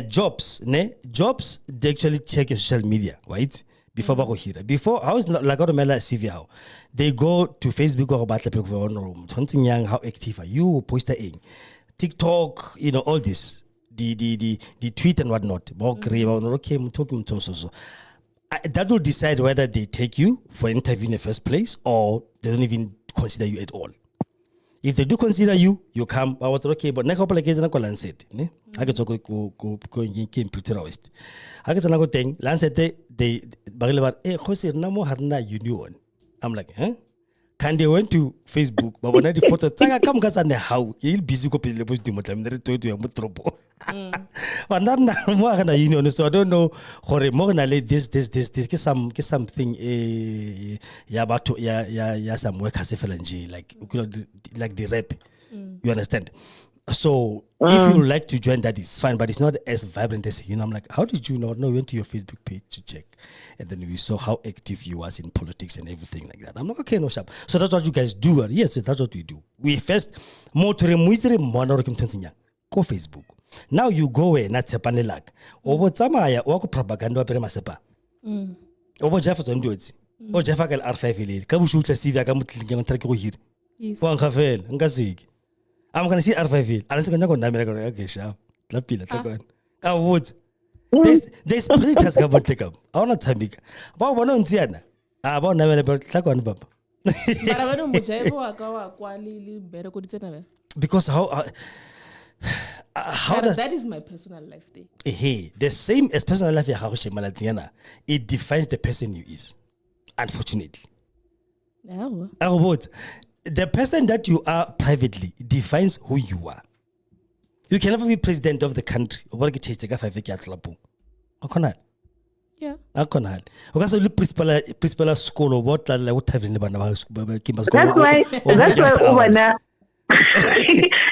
Jobs, jobs they actually check your social media, right? Before bako here. Before I was like out of my CV how they go to Facebook or about the room, young, how active are you? Post in TikTok, all this, the tweet and whatnot. Okay, I'm talking to so. That will decide whether they take you for an interview in the first place or they don't even consider you at all. If they do consider you, you come. I was okay, but next couple of cases, I Lancet. I get to go in Putra West. I get another thing. Lancet, they Bagalabar, Jose Namo Harna Union. I'm like, huh? Can they went to Facebook, but when I the photo, come Gazan how he'll busy copy the post to you Mutropo. But not now, union, so I don't know how more than this, get something, some work as a phalange, like the rep. You understand? So if you like to join that, it's fine, but it's not as vibrant as I'm like, how did you not know? We went to your Facebook page to check, and then we saw how active you was in politics and everything like that. I'm like, okay, no sharp. So that's what you guys do. Yes, that's what we do. We first go Facebook. Now you go where not Tshepang lelaka. Obo tsamaya o go propaganda wa pere masepa. Obo Jefferson do it. O Jeffa ka R5 ile. Ka bushutla CV ka motlinga ntra ke go hira. Wa ngafela nka seke. I'm going to see R5. I don't think I'm going to okay, sharp. La pila, take on. I would. This spirit has come to take up. I want to tell you. About one on Tiana. About never about take on Bob. Because how does that is my personal life thing. Hey, the same as personal life how Malatiana. It defines the person you is. Unfortunately. Oh. What? The person that you are privately defines who you are. You can never be president of the country. Yeah. That's why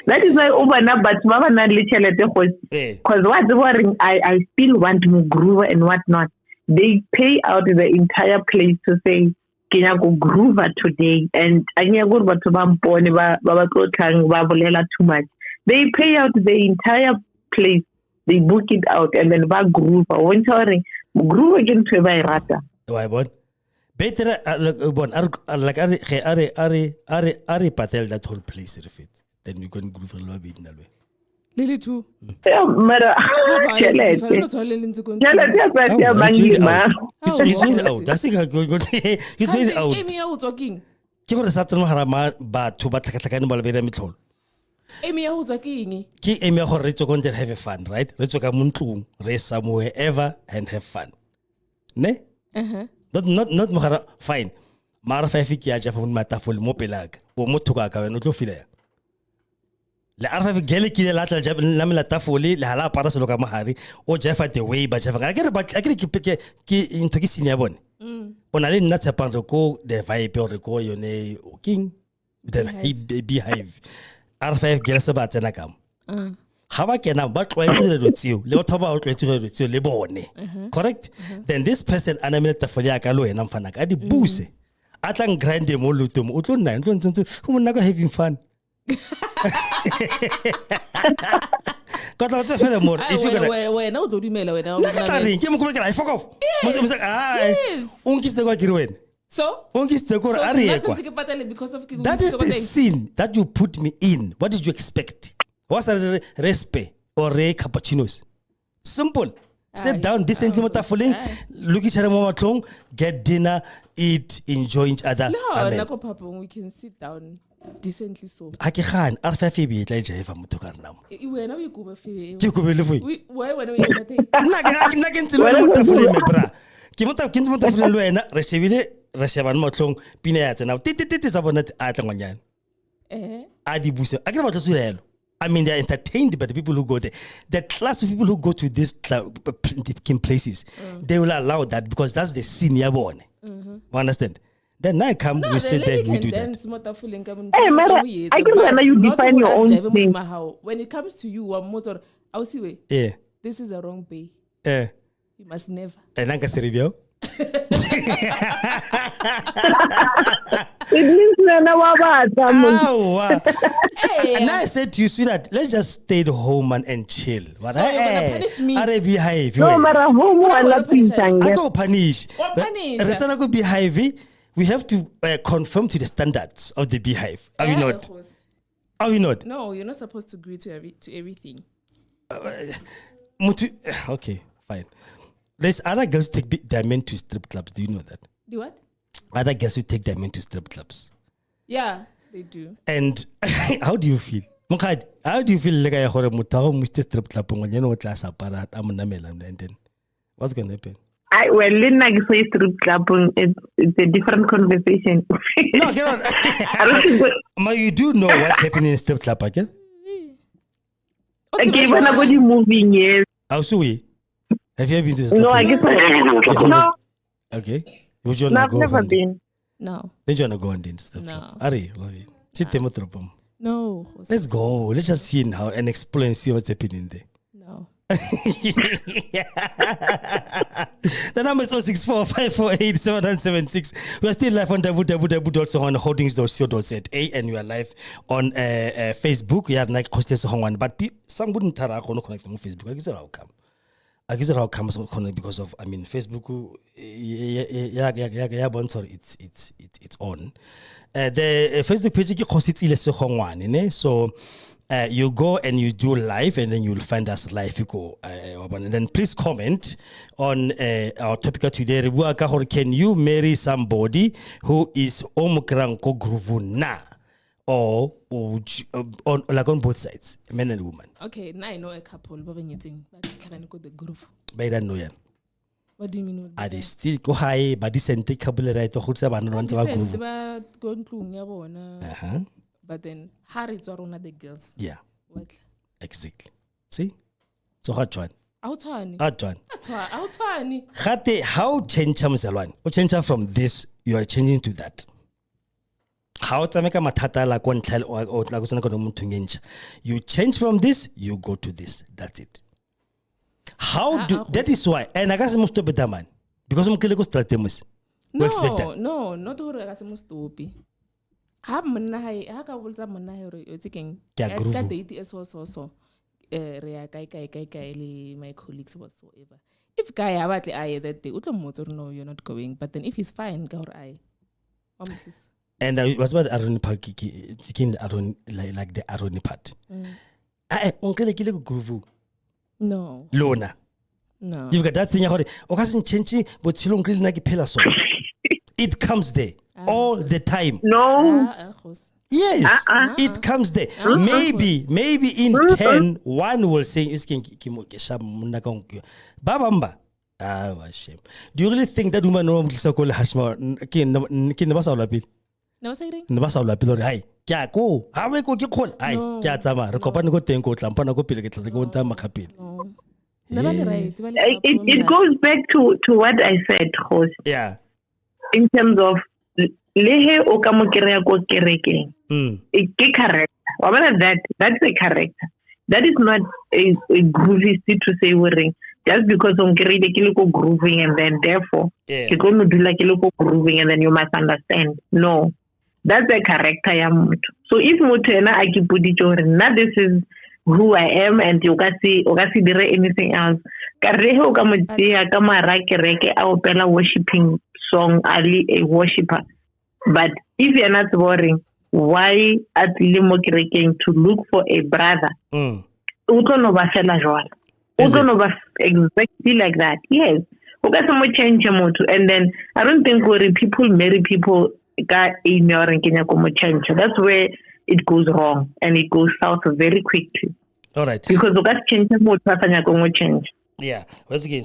that is why Ubana, but Mama not literally because what's worrying, I still want to groove and whatnot. They pay out the entire place to say ke nya go groove today, and anya go batho ba mpone ba tlotlang ba bolela too much. They pay out the entire place, they book it out, and then ba groove. When sorry, groove again to ba irata. Why bon? Better bon like are patel that whole place if it. Then you can groove a little bit in that way. Lily too. Yeah, mara. He's very out. That's it. Good. He's very out. Amy, how talking? Ke gore sa tsena harama batho ba tlhakatlhakane ba le bere mitlholo. Amy, how talking? Ke eme ya gore re tswe go have fun, right? Re tswe ka montlong, re somewhere ever and have fun. Ne? Not mogara fine. Mara fa fiki ya ja fa matafole mo pelaka. O motho ka ka wena o tlo fila ya. Le arfa gele ki la tla jab la mela tafole le hala para selo ka mahari o jefa the way ba jefa ka ke ke into ke sinya bone. Ona le nna Tshepang re ko the vibe re ko yone king the beehive. Arfa gele se ba tsena kam. Ha ba kena ba tlwaetse le tseo le batho ba o tlwaetse le tseo le bone. Correct? Then this person ana mela tafole ya ka lo ena mfana ka di buse. Atlang grind mo lutum o tlo nna ntlo ho monna ka having fun. Got out of more. Is you gonna? Wait, no, do you mean wait? Fuck off. So? Because of that is the scene that you put me in. What did you expect? What's a respe or re cappuccinos? Simple. Sit down, decently, look each other, get dinner, eat, enjoy each other. No, Papa, we can sit down decently so. Ake khan arfa fibi tla jaiva motho ka rena mo. Wena o ikuba fibi. Ke go bele foi. Why wena o yena teng? Nna ke ntse le motafole me bra. Ke motafole le wena re shebile re shebana motlong pina ya tsena. Titi sa bona a tla ngonyana. A di buse. A ke ba tlo tsela yelo. I mean, they're entertained by the people who go there. The class of people who go to these places, they will allow that because that's the senior one. You understand? Then now come, we sit there, we do that. Hey, Mara, I can know you define your own thing. When it comes to you, I'll see way. Yeah. This is a wrong bay. Yeah. You must never. And I'm going It means and I said to you, sweetheart, let's just stay at home and chill. But so you're gonna punish me? I behave. No matter home or I go punish. What punish? I go behave. We have to conform to the standards of the beehive. Are we not? Are we not? No, you're not supposed to agree to everything. Okay, fine. There's other girls who take their men to strip clubs. Do you know that? Do what? Other girls who take their men to strip clubs. Yeah, they do. And how do you feel? Mokgadi, how do you feel like I heard a mutaho muste strip club ngonyana o tla sa para amunamela and then what's going to happen? Well, like say strip club, it's a different conversation. No, get on. But you do know what's happening in strip club, okay? Okay, when I go to moving, yes. How so we? Have you ever been to the strip club? No, I guess no. Okay. No, I've never been. No. Then you want to go on the strip club? Are love it. No. Let's go. Let's just see how and explore and see what's happening there. No. The number is 064-548-776. We are still live on www.holdings.co.za and we are live on Facebook. We are like hostess on but some wouldn't connect on Facebook. I guess how come. Because of Facebook. It's on. The Facebook page so. You go and you do live and then you'll find us live. You go, and then please comment on our topic today. Can you marry somebody who is omukranko gruvuna or like on both sides, men and women? Okay, now I know a couple. But the groove. But I don't know yet. What do you mean? Are they still go high? But this and take couple right to hold about groove. But then, Harry are one of the girls. Yeah. What? Exactly. See? So, hot one. Out one. How change one? Or change from this, you are changing to that. How to make a matata like one child or like you change from this, you go to this. That's it. How do that is why, and I guess most of the man because I'm killing strategies. We expect that. No, not hore ka se mo stopi. Ha monna hae, ha ka boltsa monna hae hore o tsekeng. Ke a groove. Ka date e so. Re ya kai le my colleagues whatsoever. If guy ha batle aye that day, o tlo mmotsa hore no, you're not going. But then if he's fine, ka hore aye. And what's about the Aroni part? Like the Aroni part. Uncle, kill groove. No. Lona. No. You've got that thing. But you don't it comes there all the time. No. Yes, it comes there. Maybe in 10, one will say, Babamba. Shame. Do you really think that woman knows call Hashma? No, say Hi, Kyako, how we go get call? I, Kyatama, Recopan go tenko, Lampana go pill, get the one time a capil. It goes back to what I said, Jose. Yeah. In terms of lehe o ka mo kereya ko kerekeng. Ke correct. That's a character. That is not a groovy to say wearing. Just because on kereke ke le ko grooving and then therefore ke go no dula ke le ko grooving and then you must understand. No. That's a character ya motho. So if motho ena a ke puditse hore na this is who I am and you ka se dire anything else. Ka re o ka mo tseya ka mara kereke a opela worshiping song ali a worshipper. But if you're not boring, why at limo kerekeng to look for a brother? Utono ba fela jwala. Utono ba exactly like that. Yes. Okay, so much change moto, and then I don't think people marry people ka ignorant kenya ko change. That's where it goes wrong and it goes south very quickly. All right. Because okay, change moto afanya ko change. Yeah, once again,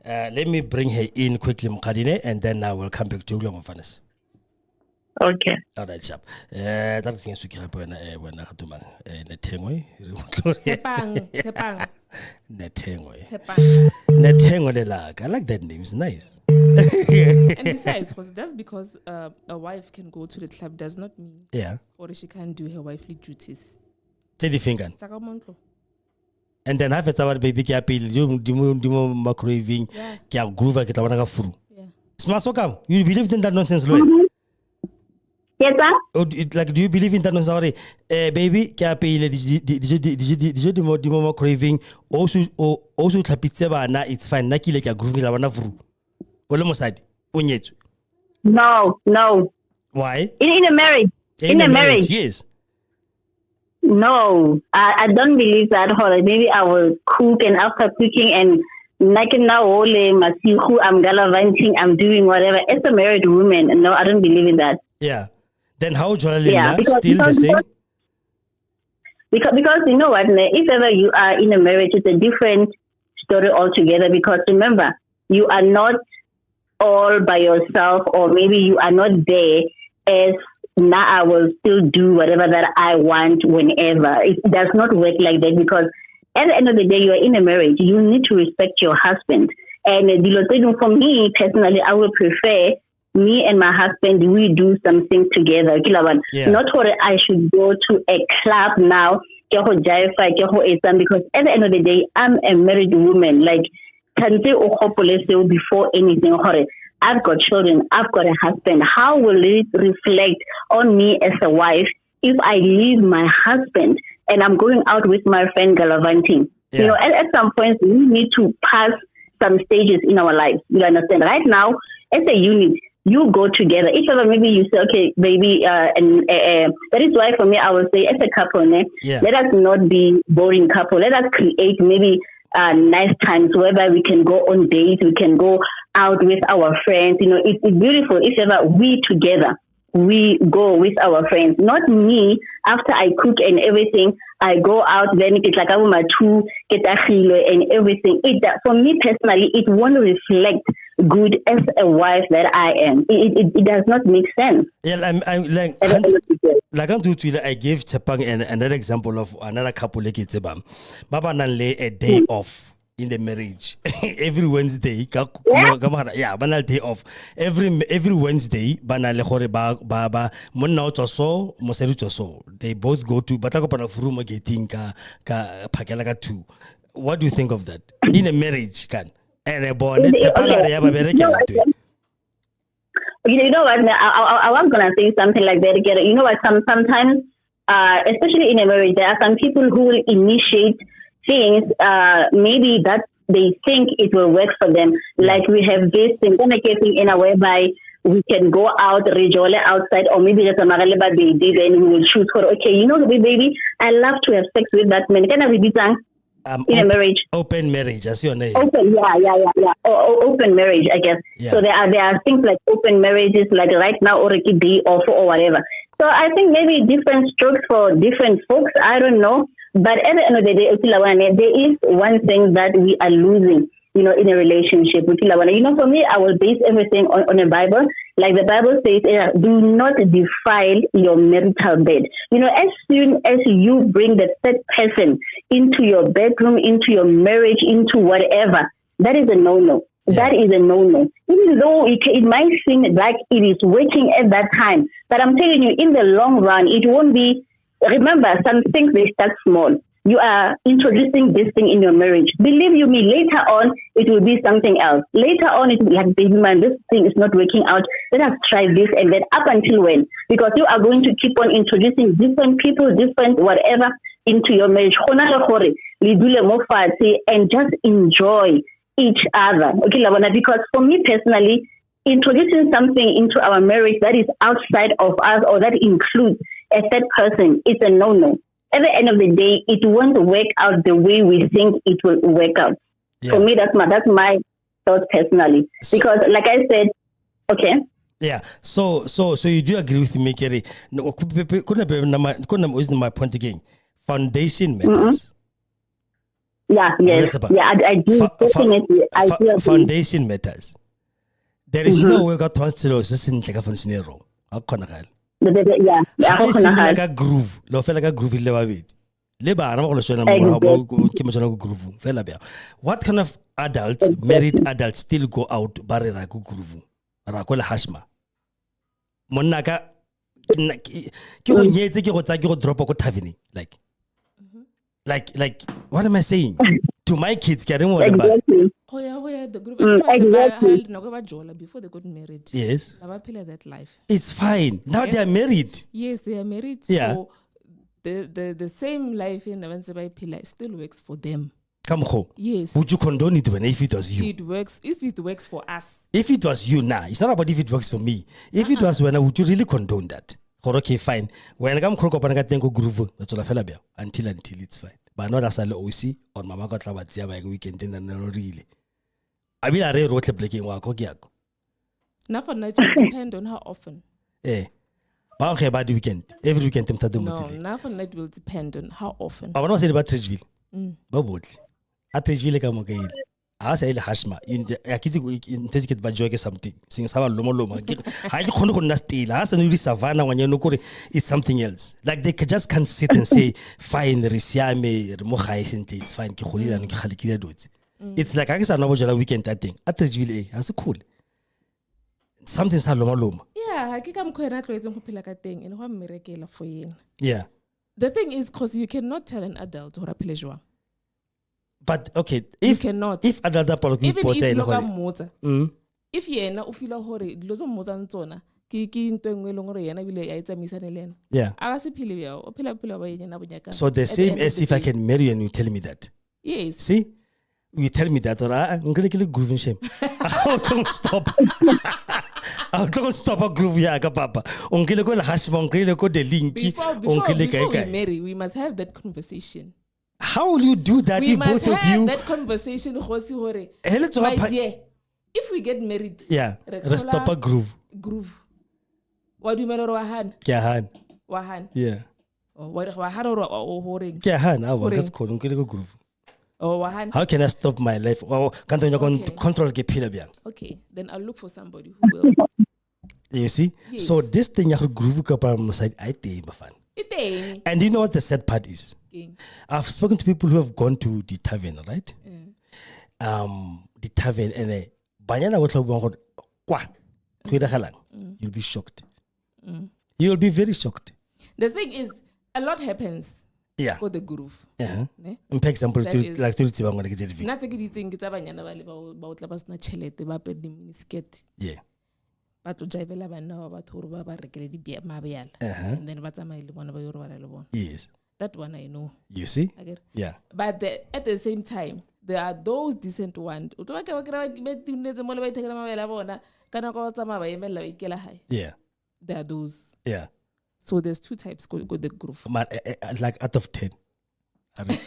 let me bring her in quickly, Mokgadine, and then I will come back to you, Mofanes. Okay. All right, sharp. That's the suki when I do man. Netengwe. Tshepang. Netengwe lelaka. I like that name. It's nice. And besides, just because a wife can go to the club does not mean or she can't do her wifely duties. Teddy finger. And then half a baby capil, you ma craving, kia groove, get a one furu. Smasokam, you believe in that nonsense, Lloyd? Yes, sir. Oh, like, do you believe in that nonsense? Baby, capil, did you more craving? Also, tapitseba, na it's fine. Naki like a groove, la one furu. Olomoside, unyet. No. Why? In a marriage. In a marriage. Yes. No, I don't believe that. Maybe I will cook, and after cooking and like now who I'm gallivanting, I'm doing whatever. As a married woman, no, I don't believe in that. Yeah. Then how still the same? Because you know what, if ever you are in a marriage, it's a different story altogether. Because remember, you are not all by yourself, or maybe you are not there as now I will still do whatever that I want whenever. It does not work like that, because at the end of the day, you are in a marriage. You need to respect your husband. And for me personally, I would prefer me and my husband, we do something together. Not what I should go to a club now, because at the end of the day, I'm a married woman. Like, before anything, I've got children, I've got a husband. How will it reflect on me as a wife if I leave my husband and I'm going out with my friend gallivanting? You know, at some point, we need to pass some stages in our lives. You understand? Right now, as a unit, you go together. If ever maybe you say, okay, baby, that is why for me, I would say as a couple, let us not be boring couple. Let us create maybe nice times whereby we can go on dates, we can go out with our friends. You know, it's beautiful if ever we together, we go with our friends. Not me, after I cook and everything, I go out, then it's like I want my two, get and everything. For me personally, it won't reflect good as a wife that I am. It does not make sense. Yeah, I'm like I gave Tshepang another example of another couple like Tshepang. Baba nanle a day off in the marriage every Wednesday. Banal day off every Wednesday. Banal hore ba monna so moseru so. They both go to batako pana furuma getting ka pakela ka two. What do you think of that in a marriage? Can And born it's a You know what? I was gonna say something like that again. You know what? Sometimes, especially in a marriage, there are some people who will initiate things. Maybe that they think it will work for them. Like we have this thing in a whereby we can go out, rejole outside, or maybe there's a magaleba baby, then we will choose for okay. You know, baby, I love to have sex with that man. Can I be in a marriage? Open marriage, as your name. Open, yeah. Open marriage, I guess. Yeah. So there are things like open marriages, like right now, or it could be off or whatever. So I think maybe different strokes for different folks. I don't know. But at the end of the day, there is one thing that we are losing, you know, in a relationship. You know, for me, I will base everything on the Bible. Like the Bible says, do not defile your marital bed. You know, as soon as you bring the third person into your bedroom, into your marriage, into whatever, that is a no-no. Yeah. That is a no-no. Even though it might seem like it is working at that time, but I'm telling you, in the long run, it won't be. Remember, some things, they start small. You are introducing this thing in your marriage. Believe you me, later on, it will be something else. Later on, it will be like, baby man, this thing is not working out. Let us try this and then up until when? Because you are going to keep on introducing different people, different whatever into your marriage. And just enjoy each other. Okay, because for me personally, introducing something into our marriage that is outside of us or that includes a third person, it's a no-no. At the end of the day, it won't work out the way we think it will work out. Yeah. For me, that's my thought personally. Because, like I said, okay. Yeah. So you do agree with me, Kerry? No, couldn't my point again. Foundation matters. Mm-hmm. Yeah. I do definitely. Foundation matters. There is no way God wants to know this in like a function wrong. How can I? Yeah. Like a groove. Lo fela ka groove le ba bedi. Le bana ba go shona mo ke mo go groove. Fela bia. What kind of adults, married adults, still go out ba re ra go groove? Ra go le hashma. Monna ka ke go nyetse ke go tsa ke go drop go tavern like what am I saying? To my kids, ke reng wona ba. The group Exactly. before they got married. Yes. That life. It's fine. Now they are married. Yes, they are married. Yeah. So the same life in Avanseba Pila still works for them. Come home. Yes. Would you condone it when if it was you? It works if it works for us. If it was you, nah. It's not about if it works for me. If it was when, would you really condone that? Okay, fine. When I come groove, that's all I feel about until it's fine. But not as I OC or Mama got like weekend and not really. I mean, I wrote a breaking work. Now for night will depend on how often. But okay, about the weekend. Every weekend, now for night will depend on how often. I want to say about Trishville. But at Trishville, come okay. I say Hashma. In the Akizi by joy something. Sing Sava Lomoloma. I don't understand. I say Savannah when you know it's something else. Like they just can't sit and say, fine, Risiame, Mohai, it's fine, Kihulila and Kalikira dudes. It's like I guess I'm not weekend that thing. At Trishville, that's cool. Something's Loma. Yeah, I am quite not waiting for like a thing in one miracle for you. Yeah. The thing is, because you cannot tell an adult or a pleasure. But okay, you cannot. If adult even if you look at motor, if you na ufila hore, lozo motor ntona, ki into ngwe longore yana bile ya itsa misane lena. Yeah. Agasi phile bia, o phila ba yena bonyaka. So the same as if I can marry you and you tell me that. Yes. See? You tell me that, or I'm going to kill a groove and shame. I don't stop. I don't stop a groove, yeah, papa. Uncle go hashma, uncle go the linky. Before we marry, we must have that conversation. How will you do that if both of you? We must have that conversation, my dear. If we get married, yeah, let's stop a groove. Groove. What do you mean, Wahan? Kyahan. Wahan. Yeah. Wahan or Horing? Kyahan, I was called Uncle go groove. Oh, how can I stop my life? Oh, can't you control the pillar? Okay, then I'll look for somebody who will. You see? Yes. So this thing you have groove up side, I think fun. And you know what the sad part is? I've spoken to people who have gone to the tavern, right? The tavern and you'll be shocked. You'll be very shocked. The thing is, a lot happens. Yeah. for the groove. Uh-huh. Ne? For example, That is- like to tseba ngwana ke tse dife? Nna tse ke di itseng ke tsa banyana ba le ba o tla ba sena tšhelete ba apere di-miniskirt Yeah. ba tlo jaivela banna ba batho gore ba ba rekele mabeala Uh-huh. and then ba tsamaye le bona ba yo robala le bona. Yes. That one I know. You see? I get. Yeah. But at the same time, there are those decent ones. O tlo ba ke ba kry-a ba itunetse mo le ba ithekela mabele a bona ka nako ba tsamaya ba emelela ba ikela hae. Yeah. There are those. Yeah. So there's two types go the groove. But like out of 10. I mean,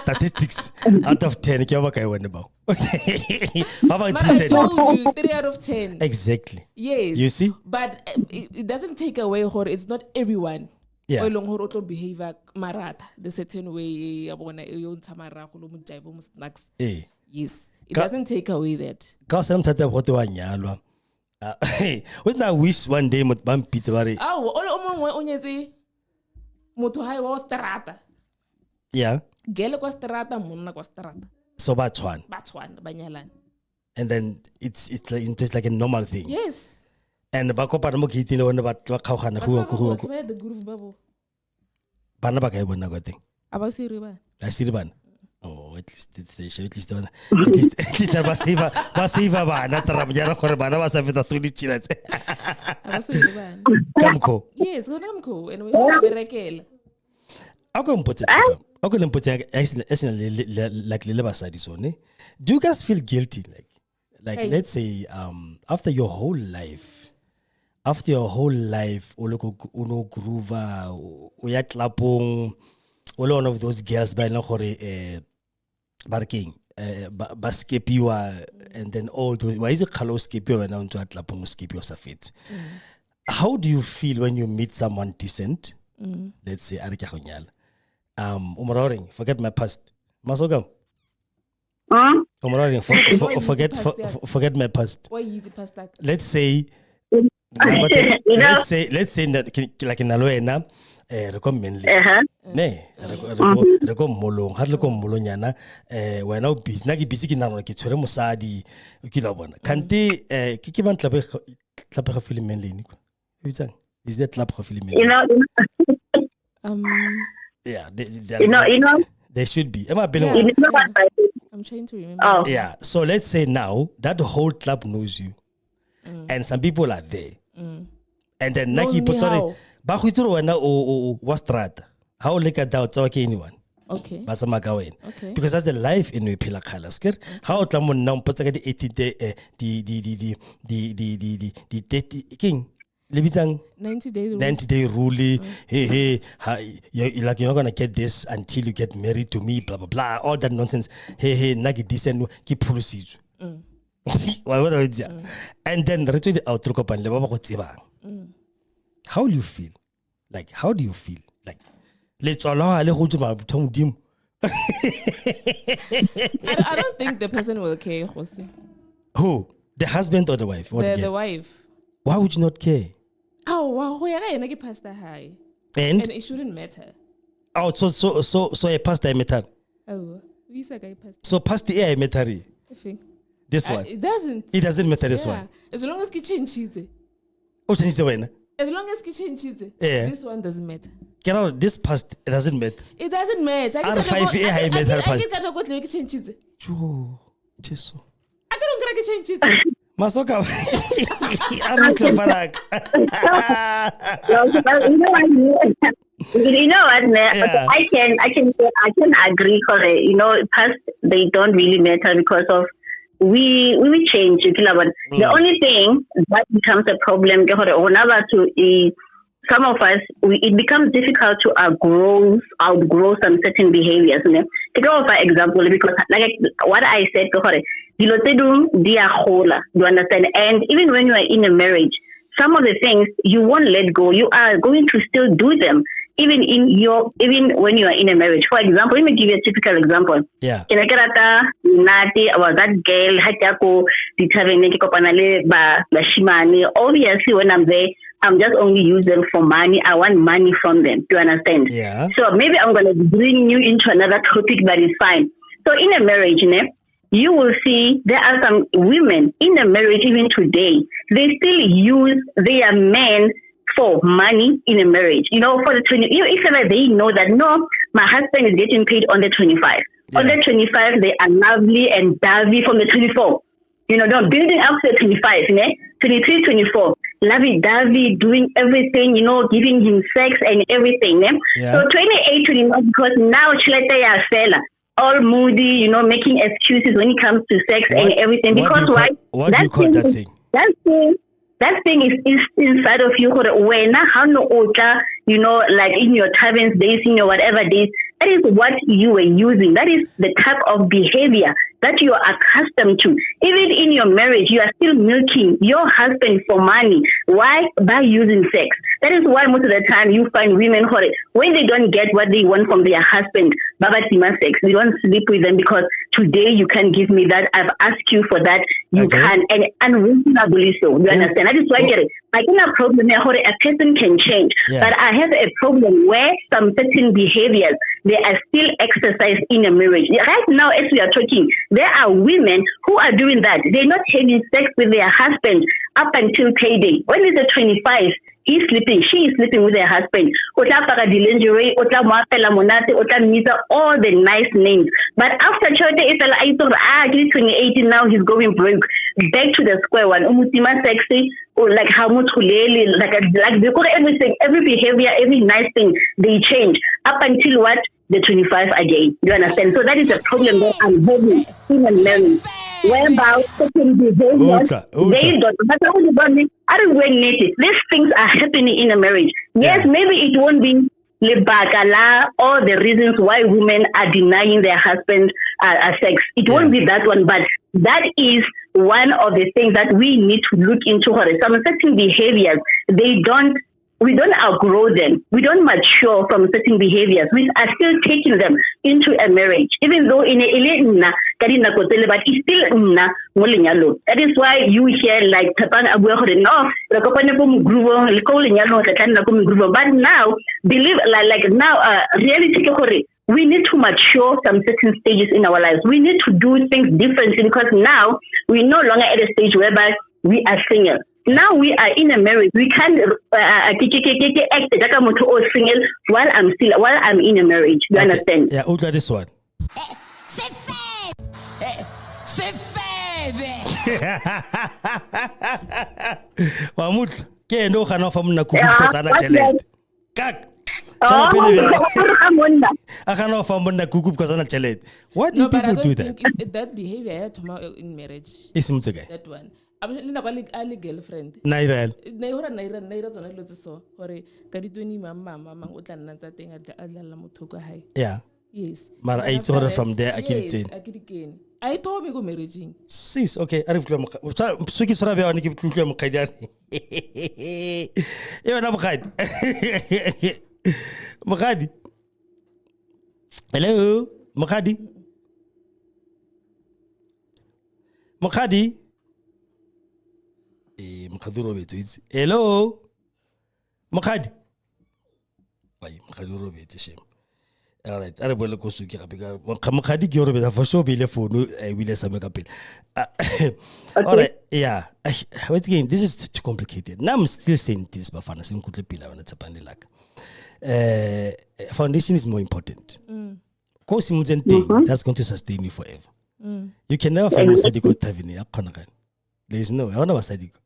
statistics out of 10 ke ba ka wena ba. Okay. Baba But I decent. told you 3 out of 10. Exactly. Yes. You see? But it doesn't take away or it's not everyone. Yeah. O long hore o tlo behave marata the certain way ya bona e yo ntsha marago lo mo jive mo snacks. Eh. Yes. It doesn't take away that. Ka se mthata go te wa nyalwa. Wasn't I wish one day mot bam pizza bare. Aw, o mongwe o nyetse motho hae wa strata. Yeah. Gele kwa strata monna kwa strata. So ba tshwana. Ba tshwana ba nyalana. And then it's like a normal thing. Yes. And ba kopana mo gate le bona ba kgaogana go The groove babo. bana ba ka e bona go teng. Aba siri ba. I see the bana. Oh, at least bana. At least ba save bana tara bjana gore bana ba sa feta 3 chilats. Aba siri ba. Kamko. Yes, go namko and we berekela. Ako mpotse tsaba. Ako le mpotse like le basadi so ne. Do you guys feel guilty like Hey. let's say after your whole life o le go uno groover o ya tlapong o le one of those girls ba ena gore barking ba skepiwa and then all those why is it khalo skepiwa wena o ntse a tlapong o skepiwa sa fit. How do you feel when you meet someone decent? Let's say are ke go nyala umroring forget my past masoka umroring forget my past. Why easy pasta? Let's say let's say like in alwena re ko menle ne re ko molong ha re ko molonyana wena o busy na ke busy ke nana ke tshwere mosadi ke la bona kante ke ban tlape ga film menle ni kwa bitsang is that tlape ga film menle yeah they should be am I being I'm trying to remember. Oh. yeah so let's say now that the whole club knows you and some people are there and then Knows naki me potore how? ba go itse wena o wa strata ha o leka doubt tsa ke anyone Okay. ba sa maka wena Okay. because that's the life in we phela khala sker ha o tla mo nna mpotsa ka di 80 di 30 king le bitsang 90 days. 90-day rule hey you're like you're not gonna get this until you get married to me blah blah blah all that nonsense hey nagi decent ki pholositswe wa bona re tsa and then re tswe di outro kopane le ba ba go tsebang how will you feel like how do you feel like le tswala le go tsoma bothong dimo I don't think the person will care, Jose. who the husband or the wife or The girl? wife. Why would you not care Oh, wow. Ho ya ga ena ke pasta high. and And it shouldn't matter. oh so a pastor meter Oh, visa guy pasta. so pastor a meter I think. this one It doesn't. it doesn't matter this Yeah. one As long as ke change it. o tshwanetse wena As long as ke change it. Yeah. This one doesn't matter. get out this past it doesn't matter It doesn't matter. R5 e high metal past. I don't go to change it. jo teso I don't get change it. masoka a re tloparaka You know what? Yeah. I can agree because past they don't really matter because of we change. The only thing that becomes a problem some of us it becomes difficult to outgrow some certain behaviors. Take for example because like what I said you understand, and even when you are in a marriage, some of the things you won't let go. You are going to still do them, even when you are in a marriage. For example, let me give you a typical example. yeah Ke ne ke rata Nati about that girl hatako dithabeng ke kopana le bashimane. Obviously when I'm there I'm just only use them for money. I want money from them. Do you understand? yeah So maybe I'm going to bring you into another topic, but it's fine. So in a marriage, you will see there are some women in a marriage even today. They still use their men for money in a marriage. For the 20, if ever they know that, no, my husband is getting paid on the 25. Yeah. On the 25, they are lovely and dovey from the 24. They're building up to the 25, 23, 24. Lovey-dovey, doing everything, giving him sex and everything. Yeah. So 28, 29, because now Chilete ya fella, all moody, making excuses when it comes to sex and everything. Because why? What do you call that thing? That thing is inside of you. When like in your taverns days, in your whatever days, that is what you were using. That is the type of behavior that you are accustomed to. Even in your marriage, you are still milking your husband for money. Why? By using sex. That is why most of the time you find women when they don't get what they want from their husband, Baba Tima sex, they don't sleep with them because today you can give me that. I've asked you for that. You can. And unreasonably so. You understand? That is why I think a problem a person can change. Yeah. But I have a problem where some certain behaviors, they are still exercised in a marriage. Right now, as we are talking, there are women who are doing that. They're not having sex with their husband up until payday. When it's the 25, he's sleeping, she is sleeping with her husband. Ota paka di lingerie, ota moapela monate, ota misa, all the nice names. But after chote, if I thought, 2018, now he's going broke. Back to the square one. Umutima sexy, or like how much like they call everything, every behavior, every nice thing, they change. Up until what? The 25 again. You understand? So that is a problem that I'm having in a marriage. Whereby certain behaviors, they don't. But I don't need it. These things are happening in a marriage. Yes, maybe it won't be lebakala or the reasons why women are denying their husband sex. It won't be that one, but that is one of the things that we need to look into. Some certain behaviors, we don't outgrow them. We don't mature from certain behaviors. We are still taking them into a marriage, even though in a but it's still that is why you hear like Tshepang but now believe like now reality we need to mature some certain stages in our lives. We need to do things differently because now we're no longer at a stage whereby we are single. Now we are in a marriage. We can't act single while I'm in a marriage. You understand? Yeah, look at this one. Mamut, ke no khana fa monna kuku because ana chelete. Kak. What do people do that? That behavior in marriage. Is that one. I'm girlfriend. Naira zona dilo tse so hore ka ditweni mama o tla nna tsa teng a dlala mothoko hae. Yeah. Yes. Mara I told her from there akiditseni. I told me go marriage. Sis, okay. Arif kula suki sura be wani ke tlutla Mokgadi. Yona Mokgadi. Mokgadi. Hello, Mokgadi. Mokgadi. Mokgadi Robert. Hello. Mokgadi. Why Mokgadi Robert shame. All right, I will go to Kirabika. Mokgadi ke Robert for sure be le phone I will some kapel. All right, yeah. What's again? This is too complicated. Now I'm still saying this but fana simkutle pila wana Tshepang lelaka. Foundation is more important. Course that's going to sustain you forever. You can never find a sadiko tavini. There is no. I don't know what sadiko.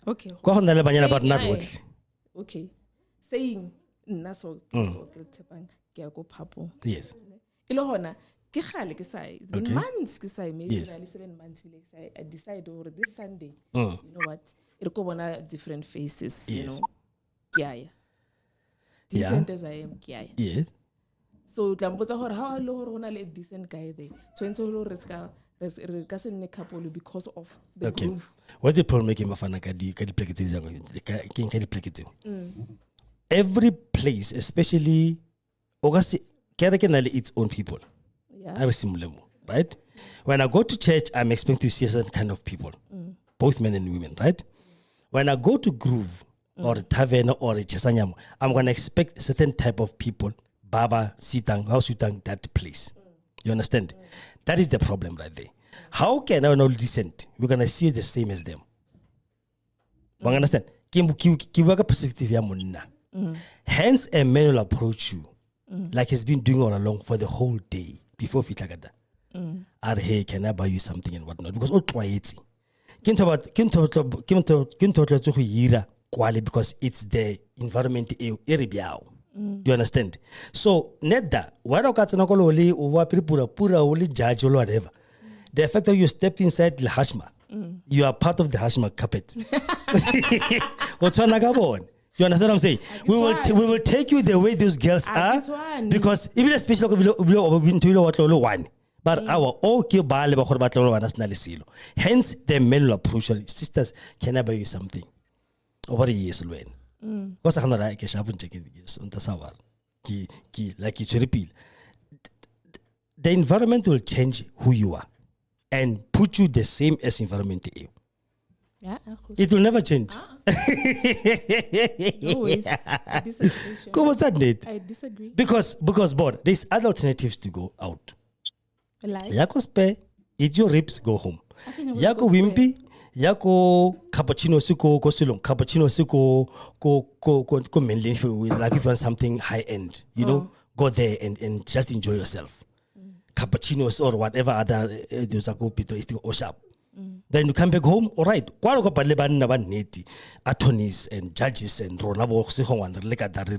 Okay. Okay. Saying naso Tshepang ke go papo. Yes. Ilo hona ke khale ke sai. It's been months ke sai maybe Yes. 7 months I decide over this Sunday. You know what? It go bona different faces, you know. Kiaya. Decent as I am, kiaya. Yes. So tlamboza hore how lo hore hona le decent guy there. So entse lo riska ne couple because of the groove. What the problem making mafana ka di pleketse every place, especially August Kerekenale its own people. Yeah. Right? When I go to church, I'm expecting to see a certain kind of people. Both men and women, right? When I go to groove or tavern or a chesanyamo, I'm gonna expect a certain type of people. Baba, Sitang, how Sutang, that place. You understand? That is the problem right there. How can I know decent? We're gonna see the same as them. You understand? ke bua ka perspective ya monna. Hence a man will approach you like he's been doing all along for the whole day before fitla ka da. Hey, can I buy you something and whatnot? Because all tlwaetse. Ke ntho tlo go ira kwale because it's the environment e re biao. Do you understand? So nedda why o ka tsena go le o wa pura o le judge or whatever. The fact that you stepped inside the hashma, you are part of the hashma carpet. What's on Nagabon? You understand what I'm saying? We will take you the way those girls are because even especially one. But our okay bale ba gore ba tlo bana sna le silo. Hence the men will approach your sisters, can I buy you something? Over yes lwen. What's a ra ke shapo ntse ke unta sawar. Ki like it's repeat. The environment will change who you are and put you the same as environment you. Yeah, it will never change. Always. I disagree. What's that, Nate? I disagree. Because board, there's other alternatives to go out. Like? Yako spare, eat your ribs, go home. Yako wimpy, yako cappuccino suko go silong, cappuccino suko go mainly like if you want something high end, you know, go there and just enjoy yourself. Cappuccinos or whatever other those are go Peter or sharp. Then you come back home, all right. Kwalo ko pale banna ba neti, attorneys and judges and ronabo se ho wan le ka da re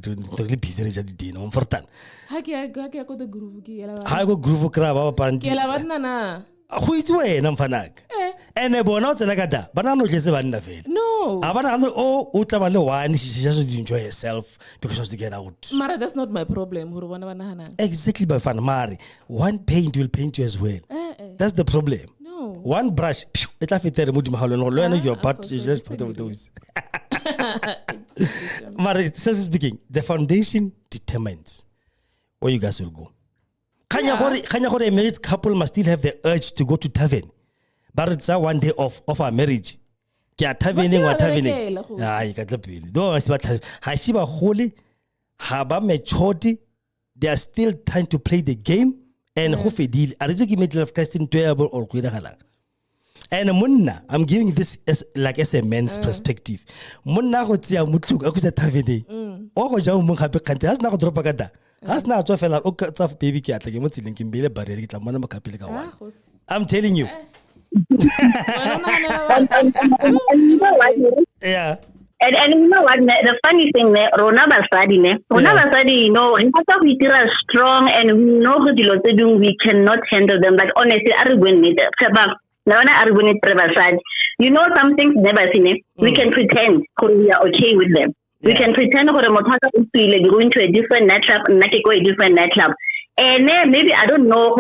busy re ja di dino mfortan. Ha ke go the groove ke ela ba. Ha go groove kra ba pa Ke ela ba nna na. Go itse wena mfanak. Ene bona o tsena ka da, bana no tletse banna fela. No. Abana o tla ba le one, she just to enjoy herself because she wants to get out. Mara, that's not my problem. Hore bona bana hana. Exactly, but fan mari, one paint will paint you as well. That's the problem. No. One brush, it la fete remove mahalo no learn your part you just put of those. Mari, seriously speaking, the foundation determines where you guys will go. Kanya gore a married couple must still have the urge to go to tavern. But it's one day of our marriage. Ke a taverning wa taverning. Ai ka tla pele. Do se ba ha se ba gole ha ba maturity. They are still trying to play the game and go fedile. Are you give me the question to able or go dagala. And munna, I'm giving this as a man's perspective. Munna go tsia mutlu go se taverning. O go ja mo gape kante has na go dropa ka da. Has na tswa fela o ka tsa baby ke atla ke mo tsileng ke mbele barele ke tla mona mo kapele ka wa. I'm telling you. And you know what? Yeah. And you know what? The funny thing, Rona Basadi, you know, we are strong and we know who we cannot handle them. But honestly, you know, some things never seen. We can pretend we are okay with them. We can pretend we're going to a different nightclub, a different nightclub. And maybe I don't know,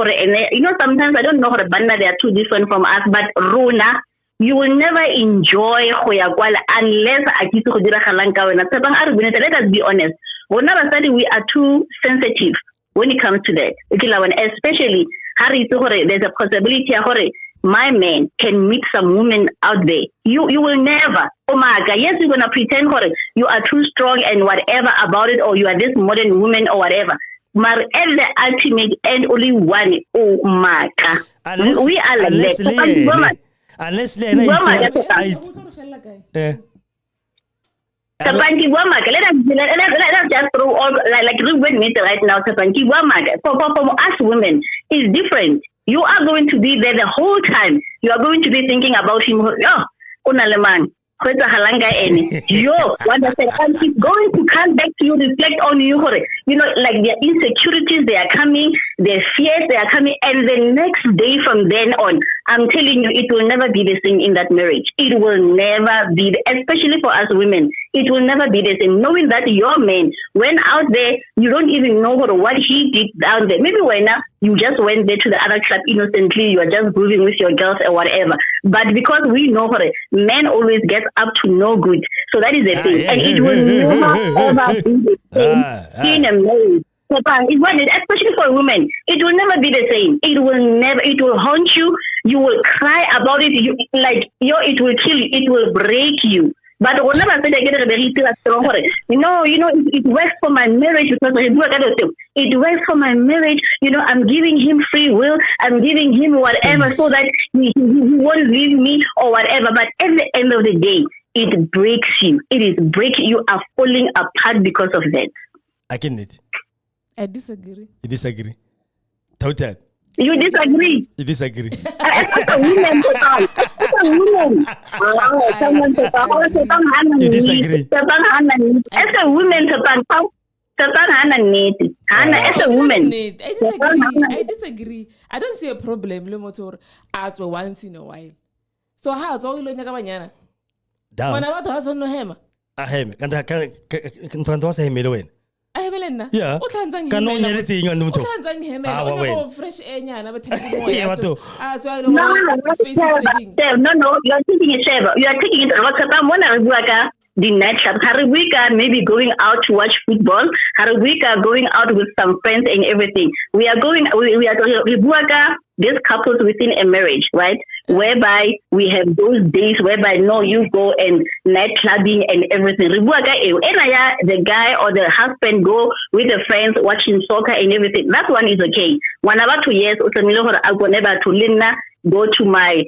you know, sometimes I don't know how the banda they are too different from us, but Rona, you will never enjoy unless I keep to let us be honest. We are too sensitive when it comes to that. Especially there's a possibility my man can meet some women out there. You will never. Oh my God, yes, you're gonna pretend you are too strong and whatever about it, or you are this modern woman or whatever. But at the ultimate and only one, oh my God. We are like that. Unless let us just throw all like meet right now. For us women, it's different. You are going to be there the whole time. You are going to be thinking about him. Oh, unaleman. Yo, what I said, and he's going to come back to you, reflect on you. You know, like their insecurities, they are coming, their fears, they are coming, and the next day from then on, I'm telling you, it will never be the same in that marriage. It will never be, especially for us women, it will never be the same. Knowing that your man went out there, you don't even know what he did down there. Maybe when you just went there to the other club innocently, you are just grooving with your girls or whatever. But because we know men always get up to no good. So that is the thing. And it will never ever be the same in a marriage. Especially for women, it will never be the same. It will haunt you. You will cry about it. It will kill you. It will break you. But whenever I say I get a very strong, it works for my marriage because it works for my marriage. You know, I'm giving him free will. I'm giving him whatever so that he won't leave me or whatever. But at the end of the day, it breaks you. It is breaking. You are falling apart because of that. I get it. I disagree. You disagree. Total. You disagree. You disagree. As a woman, as a woman. You disagree. As a woman, as a woman. I disagree. I don't see a problem. Le motor at once in a while. So how it's all you nyaka Down. when I was on no hema. I have. Can was a middle. I have Elena. Yeah. Can no nearly see you on Muto. Fresh air, never Yeah, what do? No, you're taking it, Sheva. You are taking it. The nightclub. Haribwika maybe going out to watch football. Haribwika going out with some friends and everything. We are Ribuaka, these couples within a marriage, right? Whereby we have those days whereby no, you go and night clubbing and everything. Ribuaka, the guy or the husband go with the friends watching soccer and everything. That one is okay. One about 2 years, I'll go never to Linda, go to my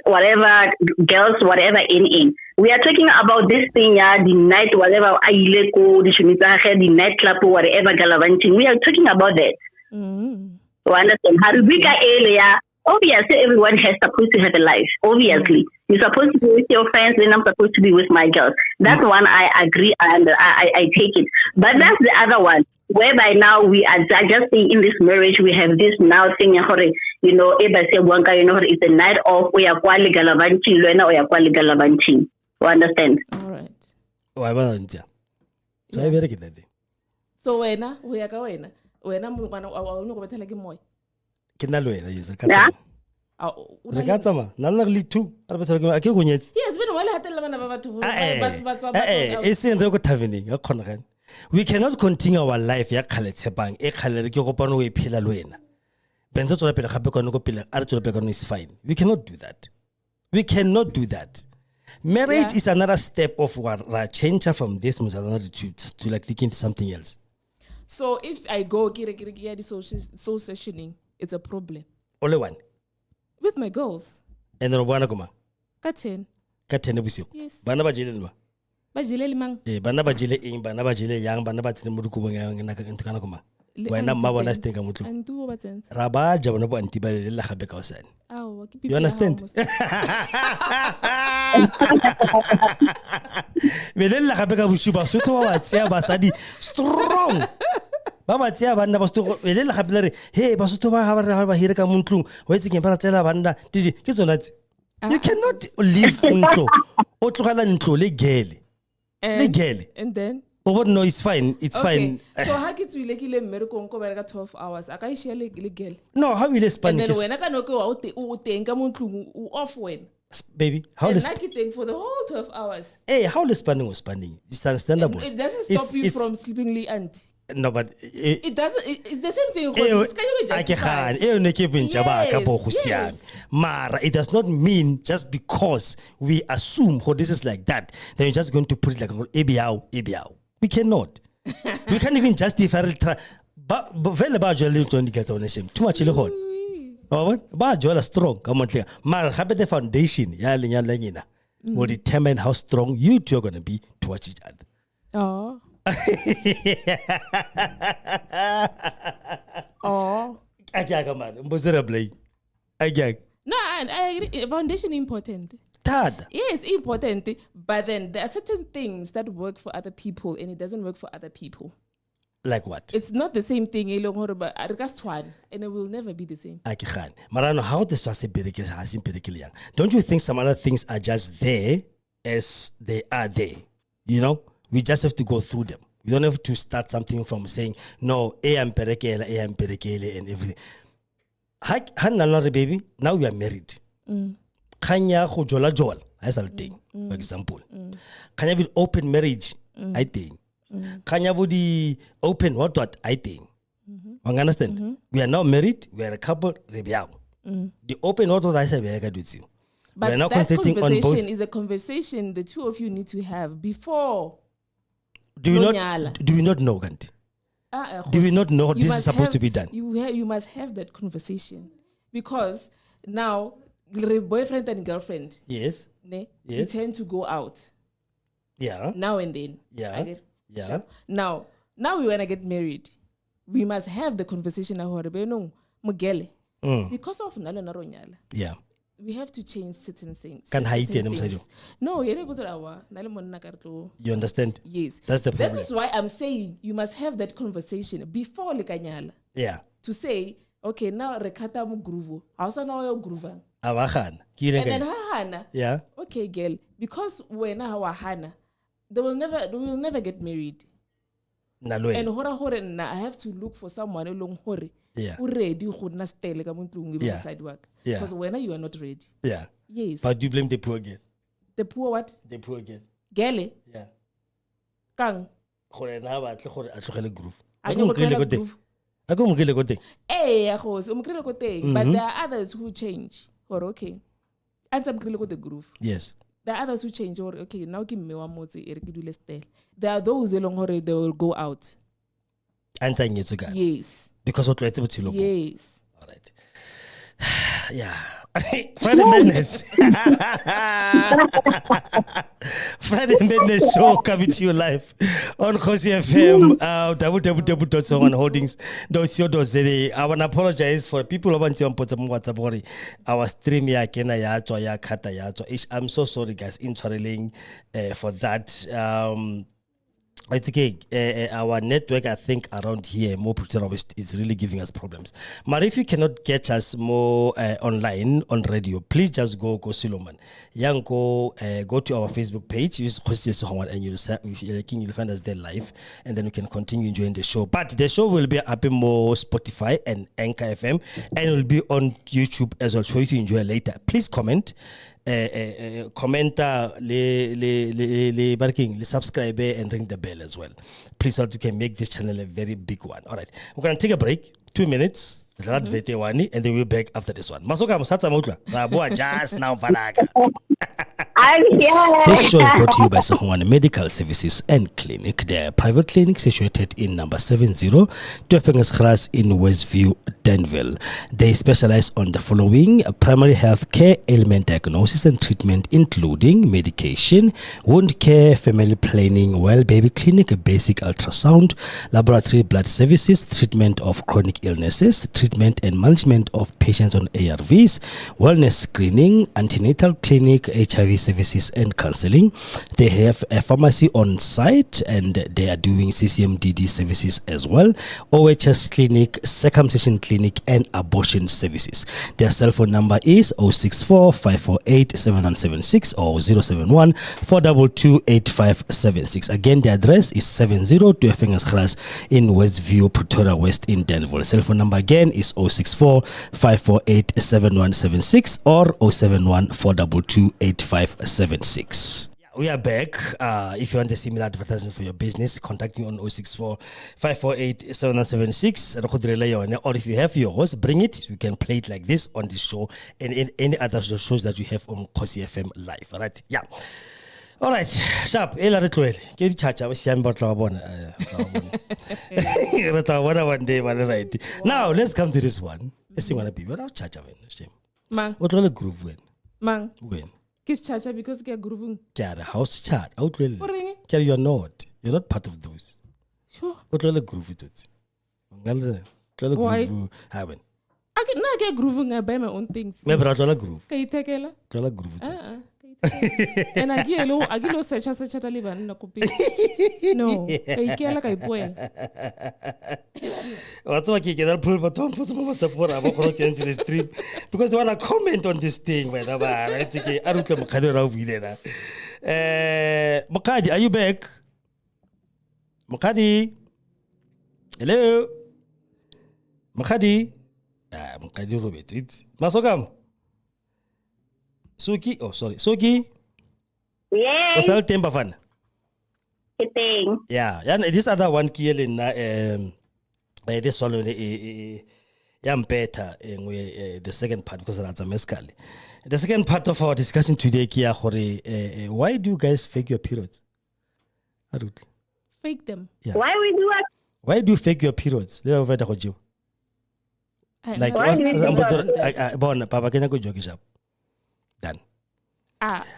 whatever girls, whatever in. We are talking about this thing, the night, whatever, the nightclub, whatever, galavanting. We are talking about that. You understand? Harubika area, obviously, everyone has supposed to have a life. Obviously. You're supposed to be with your friends, then I'm supposed to be with my girls. That one, I agree, and I take it. But that's the other one, whereby now we are just saying in this marriage, we have this now thing, you know, it's a night off, we are quali galavanting, Luena, we are quali galavanting. You understand? All right. Why wasn't it? So I very good. So we are going. When I'm going to tell you more. Kinalwena is a Yeah. Rakatsama, none two. I can't go yet. Yes, been well at It's in Rogo Tavening, a conran. We cannot continue our life, ya Tshepang, a Kalerikopano, a pillar Luena. Benzo Rapid Habekono pillar, Archipelago is fine. We cannot do that. We cannot do that. Marriage is another step of what change from this to like thinking something else. So if I go the soul sessioning, it's a problem. Only one. With my girls. And then one koma. 10. Busio. Yes. Banaba jile ma. Bajile limang. Banaba jile banaba jile yang banaba tine muruku ntakana koma. Wena mabona stinga mutlu. Antu watenz. Raba jabona bo antiba la habeka osan. You understand? Medella habeka bushuba suto wa tsia basadi strong. Baba tsia banda basto medella hablere hey basuto ba haba hire ka muntlu wa itse kempara tsela banda didi ke tsona tse. You cannot leave ntlo o tlogala ntlo le gele. Le gele. And then oh no, it's fine. It's okay. fine. So how get you like American go 12 hours? I can share like girl. No, how will spend it? And then when I can go out off when. Baby, how and is like it for the whole 12 hours. Hey, how the spending was spending? It's understandable. It doesn't stop you from sleeping late auntie. No, but it doesn't. It's the same thing. Mara, it does not mean just because we assume this is like that, then you're just going to put it like ABO. We cannot. We can't even justify it. But very bad too much ilihon. Oh, bad you strong. Come on, Mara, the foundation will determine how strong you two are going to be towards each other. Oh. Oh. No, I agree. Foundation important. Tad. Yes, important. But then there are certain things that work for other people and it doesn't work for other people. Like what? It's not the same thing. And it will never be the same. Marano, how this was a don't you think some other things are just there as they are there? You know? We just have to go through them. We don't have to start something from saying, no, I am perekele and everything. Hi, baby, now we are married. Kanya ho jola jola, as I'll think, for example. Kanya be open marriage, I think. Kanya be open what, I think. You understand? We are now married, we are a couple, The open what I say, we are going to do. But that conversation is a conversation the two of you need to have before. Do we not know, Ganti? Do we not know this is supposed to be done? You must have that conversation because now boyfriend and girlfriend, Yes. ne? Yes. We tend to go out Yeah. now and then. Yeah. I get- Yeah. Sure. Now we wanna get married. We must have the conversation because of nalo naronyala. Yeah. We have to change certain things. Can hide certain them, things. No, you're able to nalo monna ka re tlo- You understand? Yes. That's the problem. That is why I'm saying you must have that conversation before lekanyala. Yeah. To say, okay, now rekata mo groove. Howsa na yo groove. Abahan. Kire And then kayo. hana. Yeah. Okay, girl. Because when I hana, they will never get married. Nalwe. And hora na I have to look for someone along hore. Yeah. Who ready who na stele ka mo ntlong Yeah. side work. Yeah. Because when you are not ready. Yeah. Yes. But do you blame the poor girl? The poor what? The poor girl. Girl. Yeah. Kang. Gore na ba tle gore a tlogele groove. A Ako nyako mo kile tlogela go teng. groove. Ako mo kile go teng. Eh, but there are others who change. Or okay. And some go the groove. Yes. There are others who change. Or okay, now give me one more style. There are those along hore they will go out. Anta nyetso ka. Yes. Because o tletse botshelo bo. Yes. All right. Yeah. Friday Madness. Friday Madness show coming to you live on Khosi FM. www.songonholdings.co.za. I want to apologize for people who want to put some WhatsApp. Our stream ya kena ya tswa ya kata ya tswa. I'm so sorry guys in for that. It's okay. Our network, I think, around here, more Pretoria West, is really giving us problems. But if you cannot catch us more online on radio, please just go Siloman. Go to our Facebook page, use Khosi Sohwan, and you'll find us there live, and then you can continue enjoying the show. But the show will be up in more Spotify and Anchor FM, and it will be on YouTube as well for you to enjoy later. Please comment. Commenter, le subscribe and ring the bell as well. Please, so that you can make this channel a very big one. All right, we're gonna take a break, 2 minutes. And then we'll be back after this one. Masoka musatsa mutla. Just now fanaka. This show is brought to you by Sohwan Medical Services and Clinic. They are a private clinic situated in number 70 Tshepang in Westview, Danville. They specialize on the following: primary health care, ailment diagnosis and treatment, including medication, wound care, family planning, well baby clinic, basic ultrasound, laboratory blood services, treatment of chronic illnesses, treatment and management of patients on ARVs, wellness screening, antenatal clinic, HIV services and counseling. They have a pharmacy on site and they are doing CCMDD services as well, OHS clinic, circumcision clinic and abortion services. Their cell phone number is 064 548 7176 or 071 422 8576. Again, the address is 70 Tshepang in Westview, Pretoria West in Danville. Cell phone number again is 064 548 7176 or 071 422 8576. We are back. If you want a similar advertisement for your business, contact me on 064 548 7176 or if you have yours, bring it. You can play it like this on this show and in any other shows that you have on Khosi FM live. All right? Yeah. All right, sharp. Ela retloele. Ke di chacha ba siame ba tla bona. Re tla bona one day ba le right. Now, let's come to this one. Let's see what I be. What about chacha when? Shame. Mang. O tlole groove when? Mang. When? Kiss chacha because ke grooving. Ke a house chat. O tlole. Ring. Ke you're not. You're not part of those. Sure. O tlole groove it. Ngalze. Tlole Why? groove. Ha when? I can not get grooving. I buy my own things. Me bra tlole groove. Ka itekela. Tlole groove it. And I get a search ta liban na kopi. No, ka ikela ka ipoela. What's what you get pull button for some of the poor into the stream because they want to comment on this thing. Right? It's okay. I don't know Mokgadi, are you back? Mokgadi? Hello? Mokgadi? Mokgadi Robert. It's Masokam. Suki? Oh, sorry. Suki? Yes. What's the temper fan? Thing. Yeah. And this other one here in this one better the second part because that's a mescal. The second part of our discussion today kia why do you guys fake your periods? Fake them. Yeah. Why we do it? Why do you fake your periods? I Like never- Why do you do that? Bon, Papa Kenya go joke shop. Done.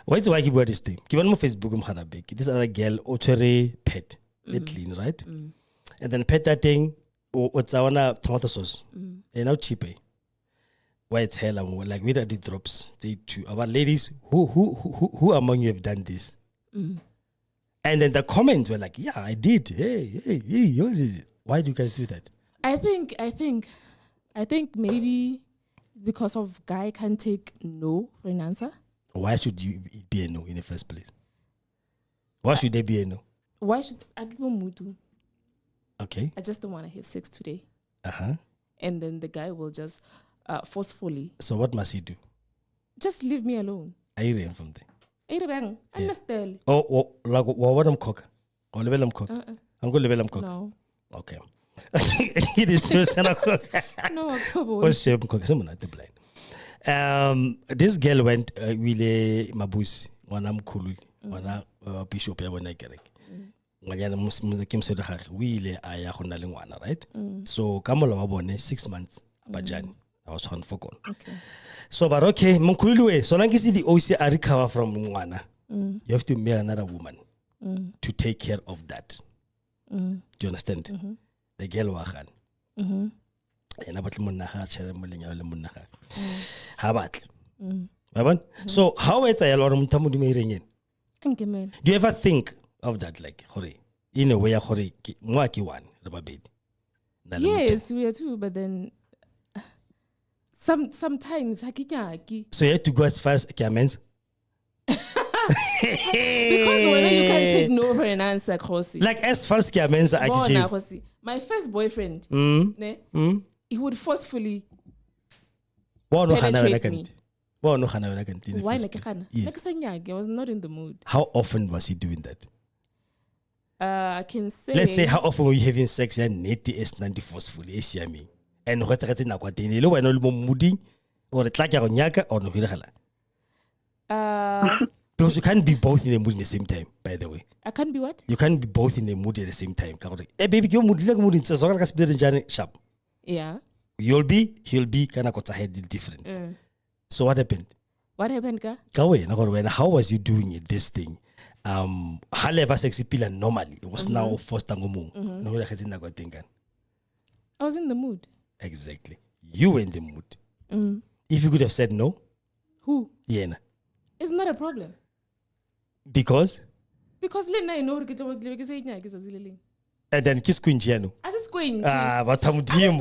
Why do I keep word this thing? Give on my Facebook, this other girl, Otere pet, clean, right? And then pet that thing, what's our tomato sauce? And now cheap. Why it's hell? Like we did the drops. They two. Our ladies, who among you have done this? And then the comments were like, yeah, I did. Hey, you did it. Why do you guys do that? I think maybe because of guy can't take no for an answer. Why should you be a no in the first place? Why should they be a no? Why should I give a mutu? Okay. I just don't want to have sex today. And then the guy will just forcefully. So what must he do? Just leave me alone. I ran from there. Understand? Oh, like what I'm cook? Or level I'm cook? I'm going to level I'm cook. No. Okay. It is still cook. No, it's trouble. What's shape cook? Someone at the blind. This girl went wile mabus wana mkhulu wana bishop ya bona kerek nganyana muslim ke msedo gage wile aya go na le ngwana, right? So ka mola wa bone 6 months abajani I was on for gone. Okay. So but okay mkhulu we so long as the OC are recover from ngwana you have to marry another woman to take care of that. Do you understand? The girl wa gan ena batla monna ga tshele molenyalo le monna ga ha batla so how it's a lot of muthamudi meireng ene. Do you ever think of that, like gore in a way gore mwa ke one re babedi? Yes, we are too, but then sometimes hakiki. So you have to go as far as Kiamens? Because when you can't take no for an answer, Khosi. Like as far as Kiamens Khosi. My first boyfriend, he would forcefully penetrate me. Why Yes. I was not in the mood. How often was he doing that? I can say. Let's say how often were you having sex and neti is 90 forcefully siami. And go tsa tsena kwa teng le wena le mo moodi or tla ke go nyaka or no hiragala. Because you can't be both in the mood at the same time, by the way. I can't be what? You can't be both in the mood at the same time. Hey baby, ke mood le mood ntse zoka ka speed njani sharp. Yeah. He'll be kana go tsa head different. So what happened? What happened, ka? How was you doing it, this thing? How level sexy pila normally? It was now forced to go. I was in the mood. Exactly. You were in the mood. If you could have said no. Who? Yena. It's not a problem. Because? Because Lena, you know, and then kiss queen Giano. As a squinch. But Tamudium.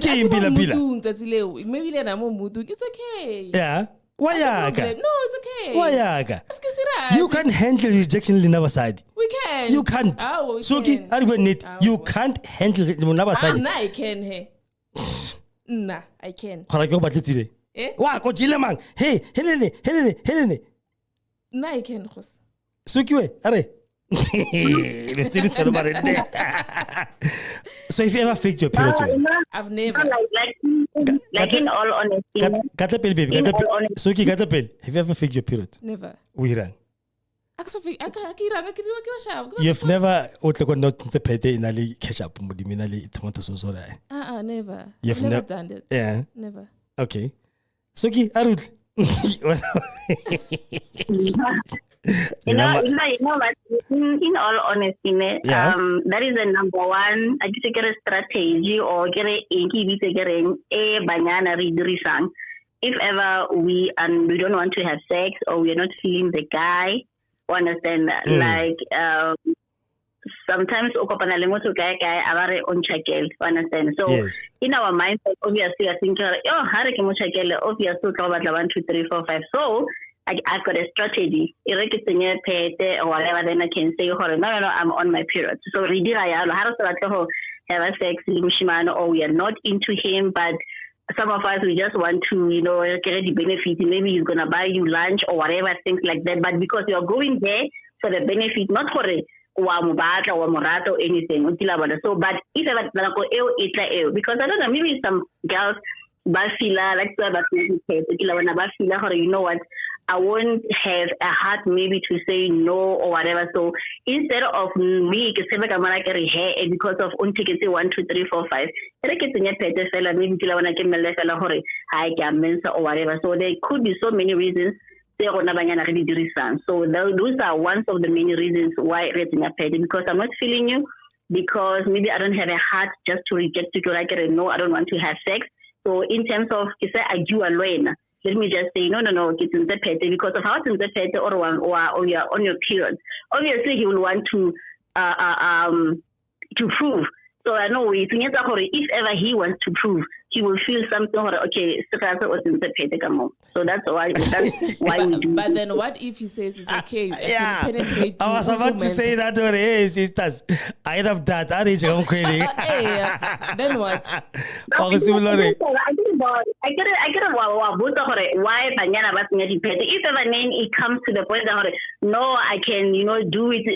Can you be bila? Maybe Lena more mood. It's okay. Yeah. Why no, it's okay. Why you can't handle rejection in our side. We can. You can't. Oh, we Suki, can. You can't handle it in our side. Nah, I can. Hey. Nah, I can. Eh? Wa ko jile mang. Hey, helene. Nah, I can. Suki we, are. So if you ever faked your period, I've never. Like in all honesty. Katapel baby, Suki Katapel. Have you ever faked your period? Never. We ran. You've never not pete inali ketchup mudiminali tomato sauce or never. You've never done it. Yeah. Never. Okay. Suki, Arul. You know what? In all honesty, that is the number one. I just get a strategy or get a banana reading. If ever we don't want to have sex or we are not feeling the guy, understand that? Like sometimes understand. So in our mindset, obviously I think obviously 1, 2, 3, 4, 5. So I've got a strategy. Or whatever, then I can say, no, I'm on my period. So have a sex, or we are not into him, but some of us, we just want to, get the benefit. Maybe he's going to buy you lunch or whatever, things like that. But because you're going there for the benefit, not for the or morato or anything. So, but if ever, because I don't know, maybe some girls, Bafila, like you know what, I won't have a heart maybe to say no or whatever. So instead of me, because of untickets 1, 2, 3, 4, 5, maybe or whatever. So there could be so many reasons. So those are one of the many reasons why rating a pet, because I'm not feeling you, because maybe I don't have a heart just to reject you, to like no, I don't want to have sex. So in terms of I do alone, let me just say no, it's in the pet, because of how it's in the pet or you're on your period. Obviously he will want to prove. So I know if ever he wants to prove, he will feel something okay, so that's why we do. But then what if he says it's okay? Yeah, I was about to say that already, sisters. I have that. I reach home quickly. Then what? I get why banyana ba tsenya dipete. If ever then it comes to the point that no, I can do it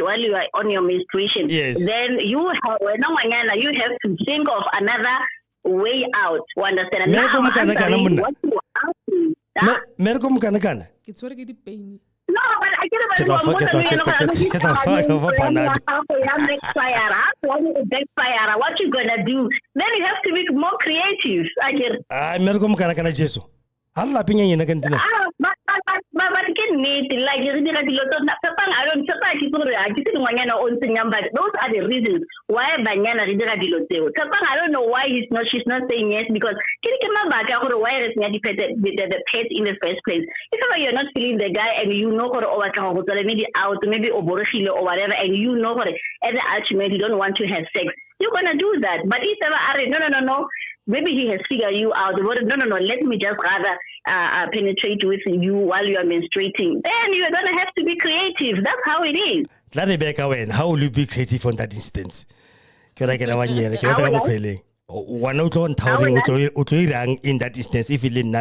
while you are on your menstruation. Yes. Then you have to think of another way out. You understand? It's already pain. No, but I get what you gonna do? Then you have to be more creative. I get. But get me like I don't but those are the reasons why Banyana I don't know why she's not saying yes, because why is the pet in the first place? If ever you're not feeling the guy and maybe out, maybe or whatever, and at the ultimate you don't want to have sex, you're gonna do that. But if ever no, maybe he has figured you out. No, let me just rather penetrate with you while you are menstruating. Then you're going to have to be creative. That's how it is. Rebecca, how will you be creative on that instance? In that instance, if you learn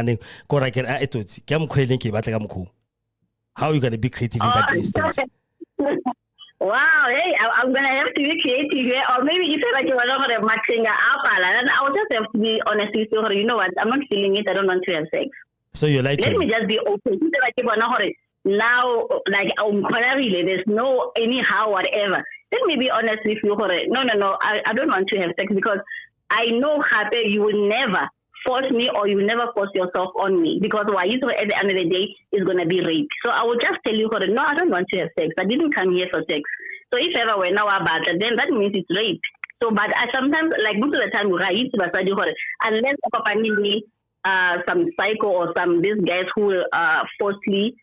how are you going to be creative in that instance? Wow, hey, I'm going to have to be creative here. Or maybe if you were over the matching I will just have to be honest with you. You know what? I'm not feeling it. I don't want to have sex. So you like Let me just be open. Now, like, there's no anyhow, whatever. Let me be honest with you. No, I don't want to have sex, because I know, Happy, you will never force me, or you never force yourself on me, because why you at the end of the day is going to be rape. So I will just tell you, no, I don't want to have sex. I didn't come here for sex. So if ever we're now about it, then that means it's rape. So, but I sometimes, like most of the time, unless some psycho or these guys who will forcefully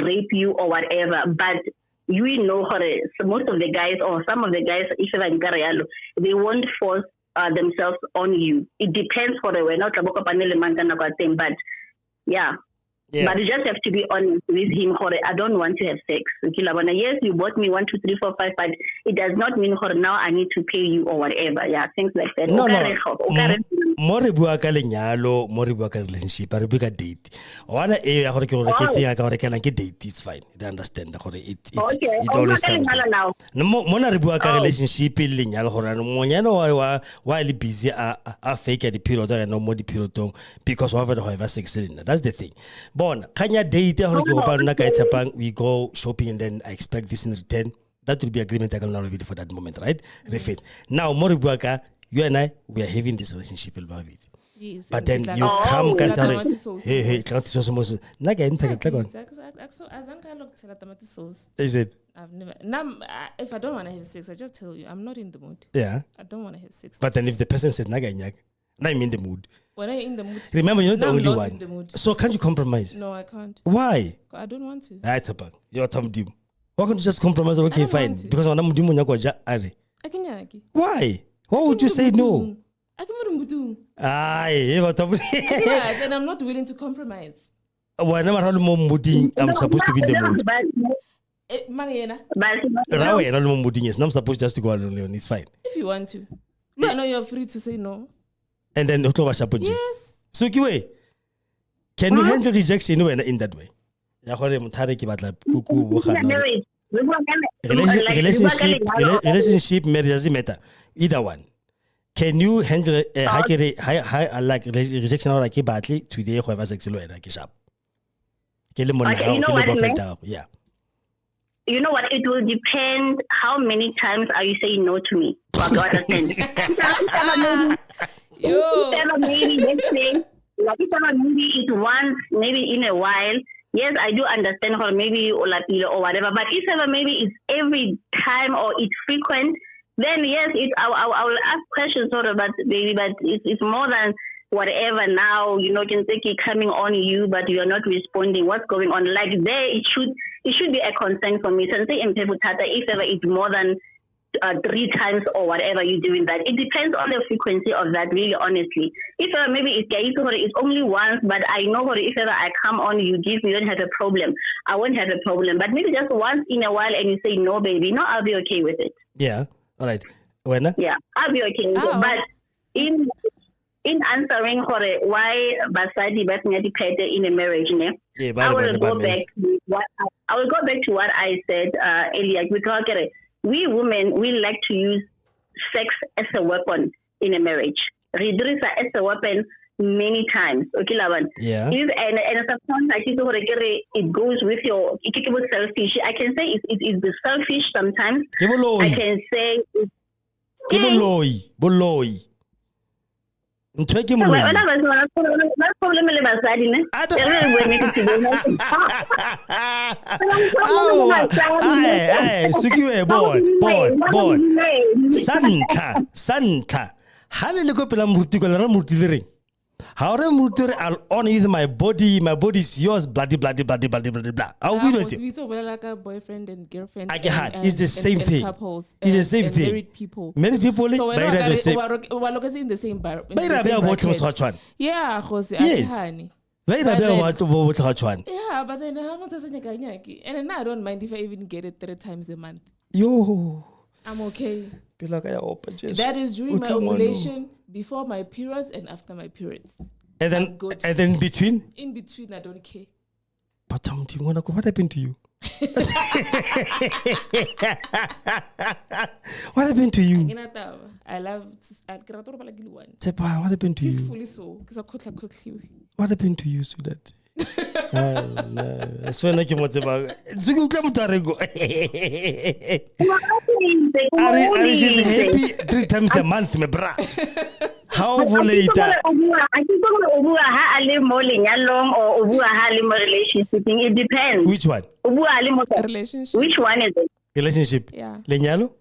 rape you or whatever, but most of the guys, or some of the guys, if ever they won't force themselves on you. It depends for the way, not but yeah. But you just have to be honest with him. I don't want to have sex. Yes, you bought me 1, 2, 3, 4, 5, 5. It does not mean now I need to pay you or whatever. Yeah, things like that. No. More relationship, a date. Date, it's fine. I understand. It always comes. No, relationship while busy a fake at the period and no more the period because of the sex. That's the thing. Bon, Kanya date Tshepang, we go shopping and then I expect this in return. That will be agreement I can now for that moment, right? Refit. Now, Moribuaka, you and I, we are having this relationship. Yes, but then you come, hey, is it? I've never. Now, if I don't want to have sex, I just tell you, I'm not in the mood. Yeah. I don't want to have sex. But then if the person says, I'm in the mood. When I'm in the mood. Remember, you're not the only not one. In the mood. So can't you compromise? No, I can't. Why? I don't want to. That's a bug. You're Tom Dim. Why can't you just compromise? Okay, fine. Because I'm Why? Why would you say no? Then I'm not willing to compromise. Whenever I'm supposed to be in the mood. I'm supposed just to go alone. It's fine. If you want to. I know you're free to say no. And then yes. Suki, can you handle rejection in that way? Relationship, marriage doesn't matter. Either one. Can you handle like rejection or like badly today whoever sex sharp? you know what, Yeah. You know what? It will depend how many times are you saying no to me. So I understand. Maybe, let's say, like if maybe it's once, maybe in a while. Yes, I do understand her maybe or whatever. But if ever maybe it's every time or it's frequent, then yes, I will ask questions sort of, but baby, but it's more than whatever now, can take it coming on you, but you're not responding. What's going on? Like there, it should be a concern for me. So say in if ever it's more than 3 times or whatever you're doing that. It depends on the frequency of that, really, honestly. If maybe it's only once, but I know if ever I come on, you don't have a problem. I won't have a problem. But maybe just once in a while and you say, no, baby, no, I'll be okay with it. Yeah. All right. When? Yeah, I'll be okay with it. But in answering for why basadi basingadi in a marriage, I will go back to what I said earlier. We women, we like to use sex as a weapon in a marriage. Ridrisa as a weapon many times. Okay, Lavan. Yeah. And sometimes it goes with your selfish. I can say it's the selfish sometimes. I can say it's Ntweke mo. Suki we bon. Santa. Halele ko pela muruti ko la muruti le reng. How re muruti re I'll honor you my body is yours bloody. How we do it? We talk like a boyfriend and girlfriend. It's the same thing. Couples, it's the same thing. Married people. So we're in the same bar. Yeah, Jose. Yes. Yeah, but then and I don't mind if I even get it 3 times a month. Yo. I'm okay. That is during my ovulation, before my periods, and after my periods. And then in between? In between, I don't care. But what happened to you? What happened to you? I love Tshepang, what happened to you? Peacefully so. What happened to you, Sudat? I swear like you want to Are you happy 3 times a month, my bra? How later? It depends. Which one? Relationship. Which one is it? Relationship. Yeah. Lenyalo?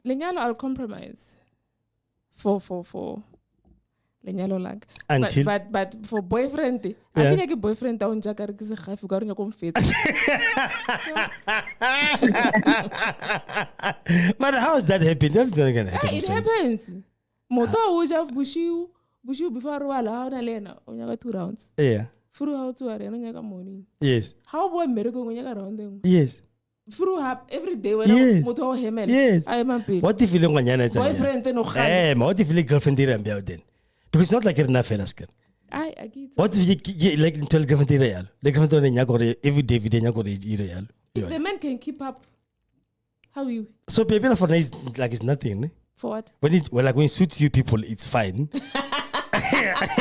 Lenyalo, I'll compromise. For lenyalo lag. Until? But for boyfriend, I think a boyfriend down Jakar is a half got your confit. But how is that happen? That's not gonna happen. It happens. Moto uja bushiu before wala na lena onyaga 2 rounds. Yeah. Furu how to are onyaga morning. Yes. How boy merego onyaga round them. Yes. Furu have every day when moto hemen. Yes. I am happy. What if you don't want to boyfriend no khale? What if you girlfriend then? Because it's not like you're not fellas. I get it. What if you like tell girlfriend real? Like girlfriend every day real. If the man can keep up, how you? So people for is like it's nothing. For what? When it suits you people, it's fine.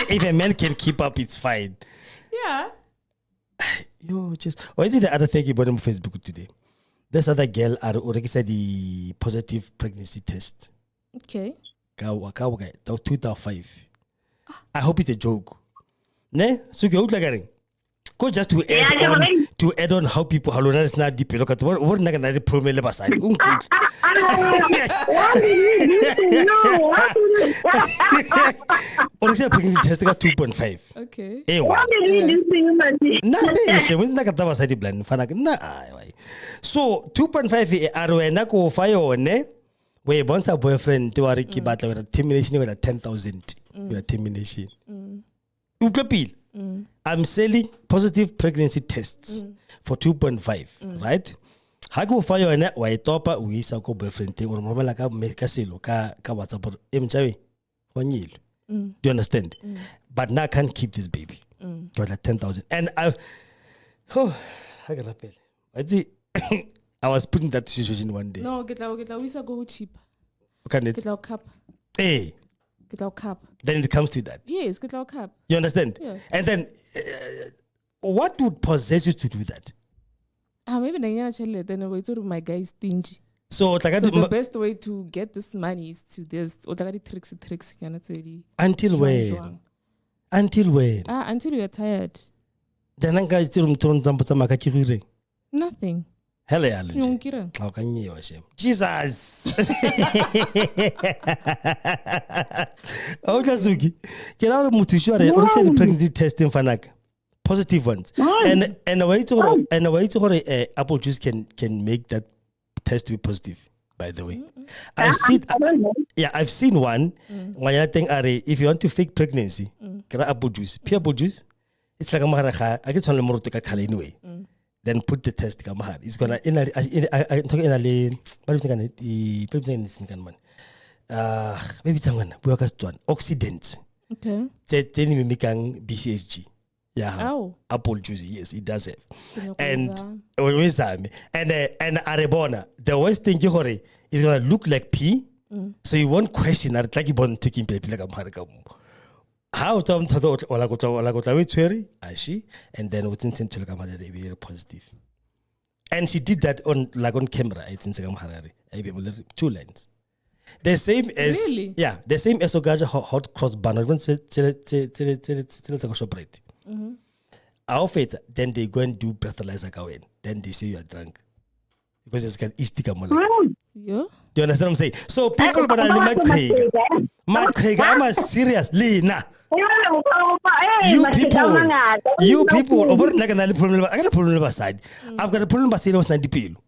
If a man can keep up, it's fine. Yeah. Why is it the other thing about on Facebook today? This other girl already said the positive pregnancy test. Okay. 2005. I hope it's a joke. Ne? So you look like go just to add on how people how is not deep. Look at what na kana problem le basadi. Or is pregnancy test got 2.5. Okay. What did you do to you, Mati? Nah, she was not kata basadi plan. So 2.5 arwe ko fayo ne. We once a boyfriend to our battle termination with a 10,000 with termination. Uklapil. I'm selling positive pregnancy tests for 2.5, right? Hago fire and that way topa we sako boyfriend thing or normally like make a silo ka WhatsApp mchawi 1 year. Do you understand? But now I can't keep this baby. Got like 10,000. And I got I was put in that situation one day. No, get we go cheap. Can it? Get our cup. Hey. Get our cup. Then it comes to that. Yes, get our cup. You understand? Yeah. And then what would possess you to do that? Maybe then wait till my guy is stingy. So the best way to get this money is to this tricks until when? Until when? Until you're tired. Then I got Nothing. Hello, how can you shame? Jesus. Oh, Suki. Get out of Mutushore. Look at the pregnancy testing fanak. Positive ones. And a way to apple juice can make that test to be positive. By the way, I've seen one. When I think, if you want to fake pregnancy, get apple juice, pure apple juice. It's like a maharaja. I get only more to a anyway. Then put the test kamahar. It's gonna I'm talking in a maybe someone oxidants. Okay. Then we make BCSG. Yeah. Oh. Apple juice, yes, it does have. And Arebona, the worst thing is gonna look like pee. So you won't question that like you born taking paper like a how Tom thought or Ashi, and then within Central very positive. And she did that on camera. It's in Instagram Harari. 2 lines. The same as the same as Ogaja hot cross banner. Then they go and do breathalyzer. Then they say you are drunk because it's got istika molecule. Yeah. Do you understand what I'm saying? So people, but I'm serious, Lina. You people, I got a problem side. I've got a problem by serious 90 people.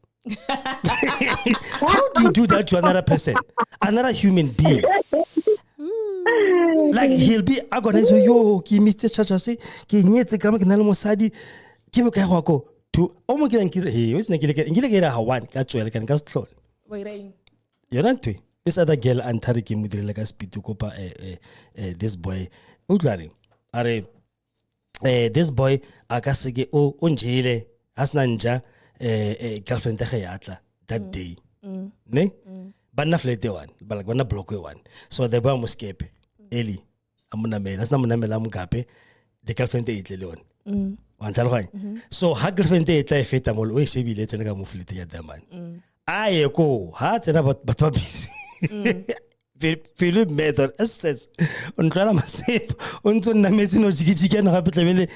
How do you do that to another person, another human being? Like he'll be agonized. Yo, ki Mr. Chacha say, ki nyetse kama kinalo mosadi, ki mo kaya wako to omo kila nkira. Hey, what's nakila kira hawan kachwele kan kastlol. You're not to this other girl and Tariki mudri like a speed to copa this boy. Utlari, are this boy akasege o unjile asnanja girlfriend atla that day. Ne? Banna flete one, but banna block one. So the boy must escape. Eli, amuna me. That's not munamela mugape. The girlfriend eat leon. So her girlfriend eat like feta mol. We she be letting her move flete ya daman. I go heart and about batwabis. Philip method assess. Untrala masip. Unto namezino jiki no happen.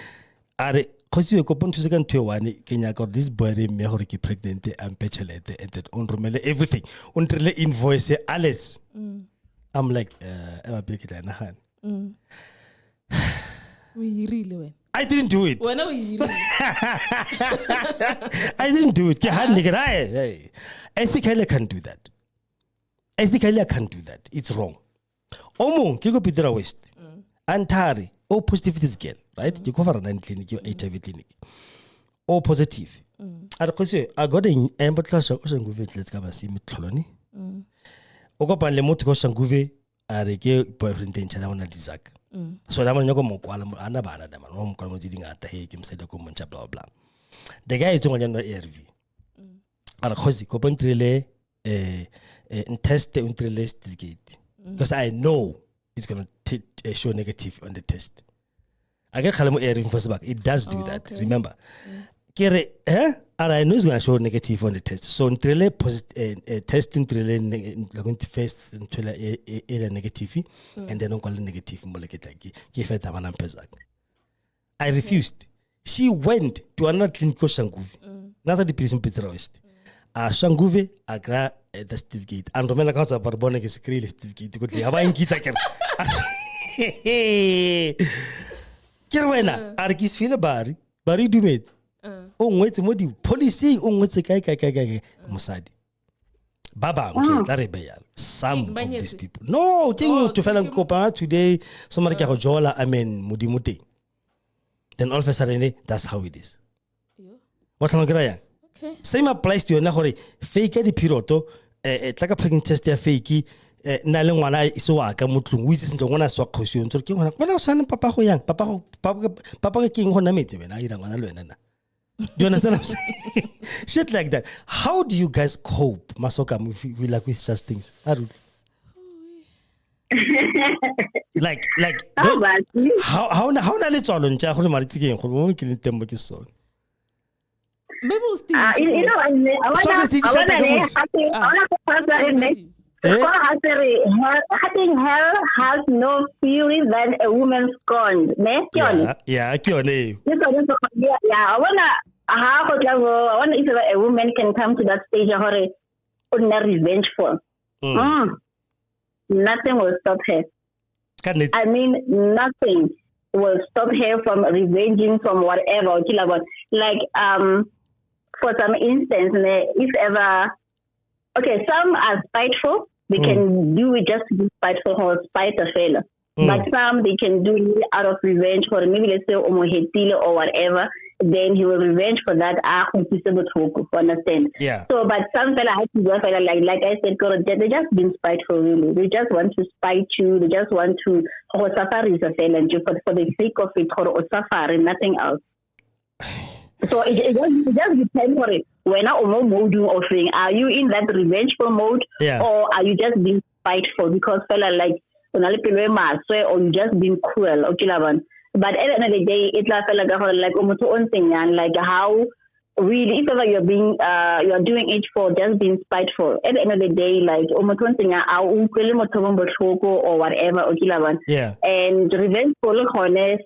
Are because you go on to second to one. Kenya got this boy mehoriki pregnant and petulant and that unromele everything. Until invoice Alice. I'm like, I'm break it in a hand. We really went. I didn't do it. When are we really? I didn't do it. Ethically, I can't do that. Ethically, I can't do that. It's wrong. Omo, Kiko Peter West. Antari, O positive this girl, right? You go for an clinic, you HIV clinic. O positive. I got an amber class of Ocean Gouvet, let's come and see me colony. Ogopan le moto ko shanguve areke boyfriend in China on a dizak. So I'm going to go anabana them and home colonizing at the Hague said the common blah blah. The guy is doing an ARV. Arhosi copentrele test the untrele certificate. Because I know it's going to show negative on the test. I get Kalamo ARV first back. It does do that. Okay. Remember. And I know it's going to show negative on the test. So, testing going to face until a negative, and then call negative. I refused. She went to another clinic called Shanguve. Not the prison Peter West. Shanguve, I got the certificate. And Romela Casa Barbonic is a certificate. Good. How about Kisaker? Kerwena, Arkis Filabari, Bari Dumet. Wait, modi policy what's a kai Musadi. Baba, some of these people. No, to Felan Copa today, somebody Jola, I mean Mudimuti. Then all of a sudden, that's how it is. What am I going? Okay. Same applies to your Nahori. Fake the piroto, like a pregnant test, fakey. Nalang so I come to which is one as what question to kill when I was son Papa Hoyang, Papa King Honamate when I don't want to learn. Do you understand what I'm saying? Shit like that. How do you guys cope, Masoka, with like with such things? like How about you? how na le tswalo ntja gore mare tsikeng gore mo ke le teng mo ke sone. Maybe we'll still. You know, I want to having hell has no fury than a woman scorned. Yeah, ke yone. Yeah, I wanna if a woman can come to that stage of revengeful. Nothing will stop her. I mean, nothing will stop her from revenging from whatever. Like, for some instance, if ever, okay, some are spiteful. They can do it just to be spiteful or spite a fella. But some, they can do it out of revenge for maybe, let's say, omohetile or whatever. Then he will revenge for that. Understand? Yeah. So, but some fella has to go, like I said, they just been spiteful, really. They just want to spite you. They just want to, for the sake of it, or safari, nothing else. So it just depends on it. When are you in that revengeful mode, or are you just being spiteful because fella like or you just being cruel? Okay, but at the end of the day, it's like how really if ever you're doing it for just being spiteful. At the end of the day, like or whatever. Okay, yeah. And revengeful,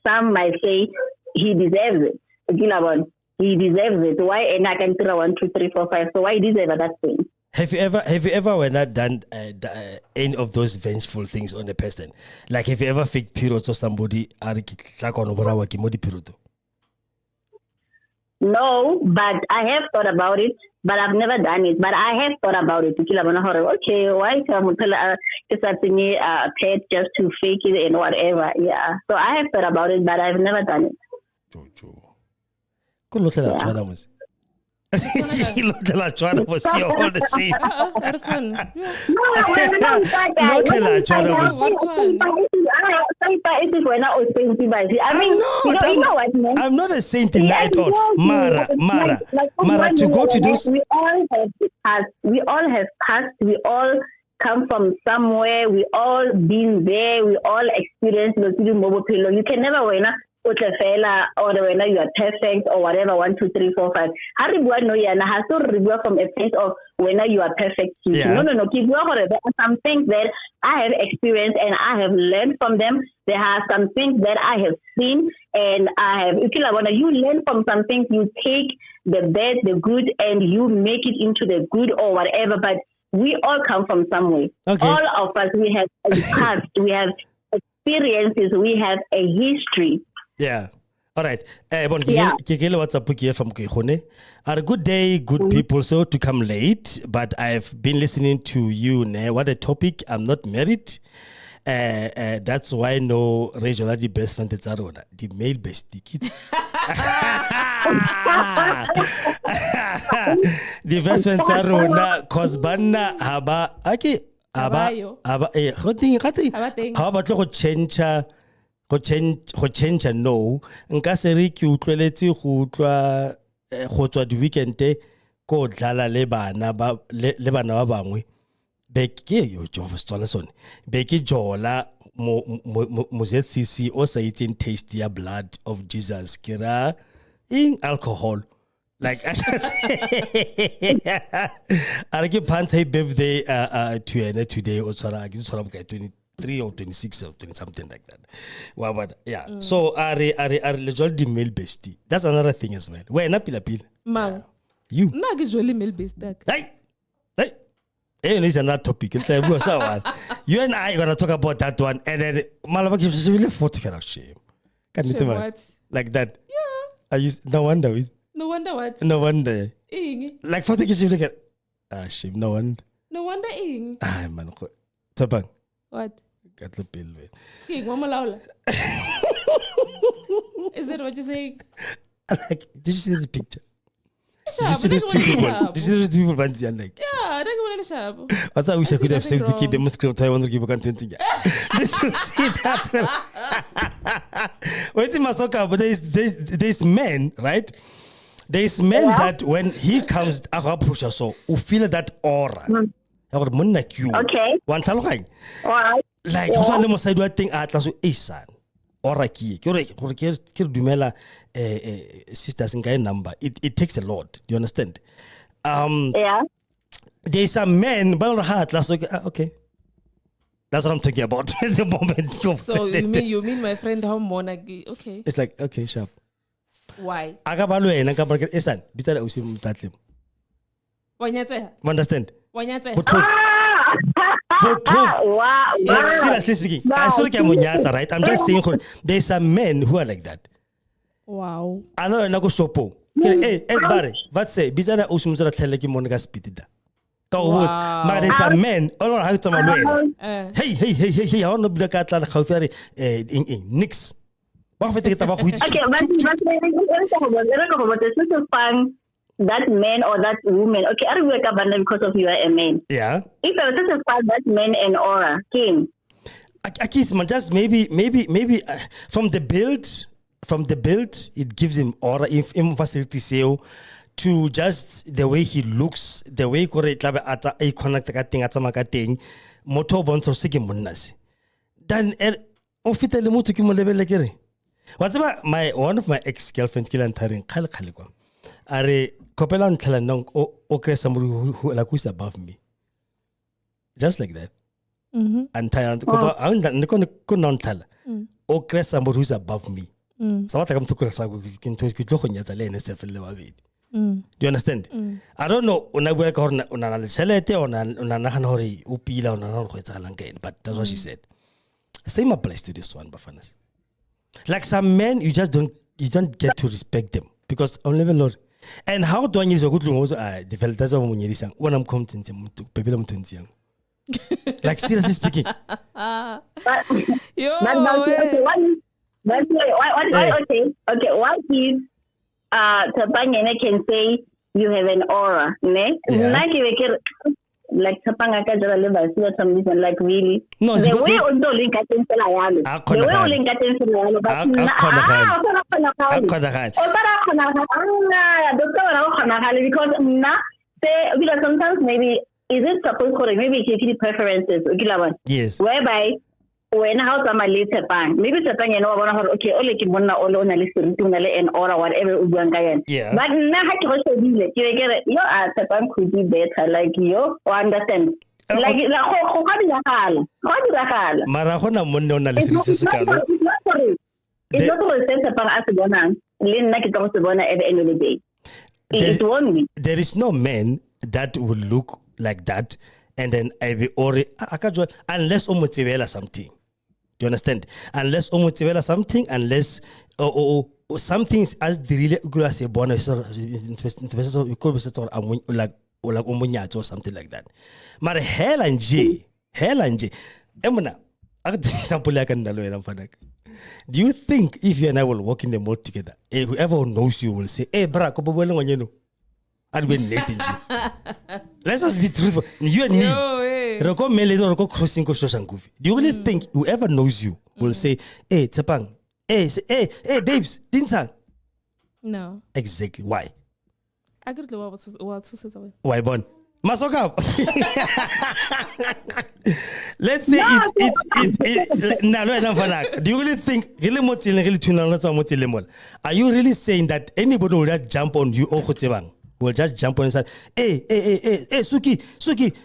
some might say he deserves it. Okay, he deserves it. Why? And I can tell 1, 2, 3, 4, 5. So why deserve that thing? Have you ever when not done any of those vengeful things on a person? Like have you ever faked periods or somebody? No, but I have thought about it. But I've never done it. But I have thought about it. Okay, why should I pet just to fake it and whatever? Yeah. So I have thought about it, but I've never done it. All the same. I'm not a saint in that at all. Mara, to go to those. We all have passed. We all come from somewhere. We all been there. We all experienced you can never win. Or whether you are perfect or whatever, 1, 2, 3, 4, 5. Has to review from a place of whether you are perfect. Yeah. No. There are some things that I have experienced and I have learned from them. There are some things that I have seen and I have. You learn from some things, you take the bad, the good, and you make it into the good or whatever. But we all come from somewhere. Okay. All of us, we have a past, we have experiences, we have a history. Yeah. All right. WhatsApp here from Kehone. A good day, good people. So to come late, but I've been listening to you. What a topic. I'm not married. That's why no regional the best friend is Arona. The male bestie. The best friend Arona cause banna haba go change no nka se re ke utlweletse go utlwa go tswa di weekend go dlala le bana ba bangwe be ke yo Jehova tswana sone be ke jola mo ZCC o sa itseng taste ya blood of Jesus ke ra in alcohol like are ke panta birthday to ene today o tsara ke tsara ka 23 or 26 or 20 something like that. Wow, but yeah. So are the male bestie. That's another thing as well. Where na pila. Man. You. Na usually male bestie. Hey. It's another topic. It's like you and I are gonna talk about that one, and then Malabaki is really photo shame. Can you what? Like that? Yeah. No wonder. No wonder what? No wonder. Like photo like shame. No wonder. No wonder. Man. Tshepang. What? Got the bill. Is that what you're saying? Like, did you see the picture? Did you see those two people? Did you see those two people? Like, yeah, I don't want to shop. That's I wish I could have saved the kid. They must script. I want to give a content. Did you see that? Wait, Masoka, but there's men, right? There's men that when he comes, so who feel that aura. ya gore monna ke yo Okay. wa ntlhaloganya All right. like go swa le mosadi wa teng a tla so son ora ke gore ke re dumela sisters nka number it takes a lot, do you understand? Yeah. There's a man but heart last okay, that's what I'm talking about. The moment So you mean my friend how monagi? Okay. it's like okay, sharp. Why? Aga ba lwena ka ba esan bitsa la usi mtatlemo. Wanyatseha? Understand? Wanyatseha? Wow. Like seriously speaking, I saw like monyatsa, right? I'm just saying there's some men who are like that. Wow. I know na go shopo. Hey, esbare, what say? Bitsa la usi mzara tlhele ke mona ka speed da. Ka o botse. Ma there's some men, all right, ha tsama lwena. Hey, I want to be ka tla gaufi re nix. Ba go fete ke taba go itse. Okay, but this is fun. That man or that woman, okay, I don't work up because of you are a man. Yeah. If I was to find that man and aura, King. I guess man, just maybe from the build, it gives him aura. If facility sale to just the way he looks, the way kore tlabe ata a connect ka ting atsa maka ting, moto bontsho se ke monnasi. Then o fitele motho ke mo lebele kere. What's about one of my ex-girlfriends ke la nthareng khale kwa. Are kopela ntlhala nong o kre somebody who like who's above me. Just like that. And kopa ko ntlhala. O kre somebody who's above me. So what I'm talking about ke tlo go nyatsa le ene sefelle ba bedi. Do you understand? I don't know una bua ka hore una le chelete ona nagana hore o pila ona go etsalang ka ene, but that's what she said. Same applies to this one, Bafanas. Like some men, you don't get to respect them because on level Lord. And how do I use a good thing also develop that's what when I'm coming to people I'm 20 young. Like seriously speaking. Why? Okay. What if Tshepang can say you have an aura, ne? Like Tshepang ka jara le ba se some reason like really. No, the way on do link at insela yalo. The way on link at insela yalo but because because sometimes maybe is it supposed to maybe it's preferences yes, whereby when how some later bang maybe Tshepang okay ole ke monna ole ona le seriti ona le en or whatever u buang ka yena yeah, but nna ha ke go shebile ke get yo Tshepang could be better like you understand like la go ga diragala mara gona monna ona le se se kalo. It's not for Tshepang as bonang le nna ke tlo se bona at the end of the day. It won't be. There is no man that will look like that and then I be unless omotsebela something. Do you understand? Unless omotsebela something, unless something as the really good say bonus like omunyatso or something like that. But hell and J. Emuna, I got example like do you think if you and I will walk in the mall together, whoever knows you will say, hey, bra, I'd be late in let's just be truthful. You and me. Do you really think whoever knows you will say, hey, Tshepang, hey, babes, didn't No. Exactly. Why? I could do what to say. Why, Bon? Masoka. Let's say it's do you really think are you really saying that anybody will just jump on you or will just jump on and say, hey, suki,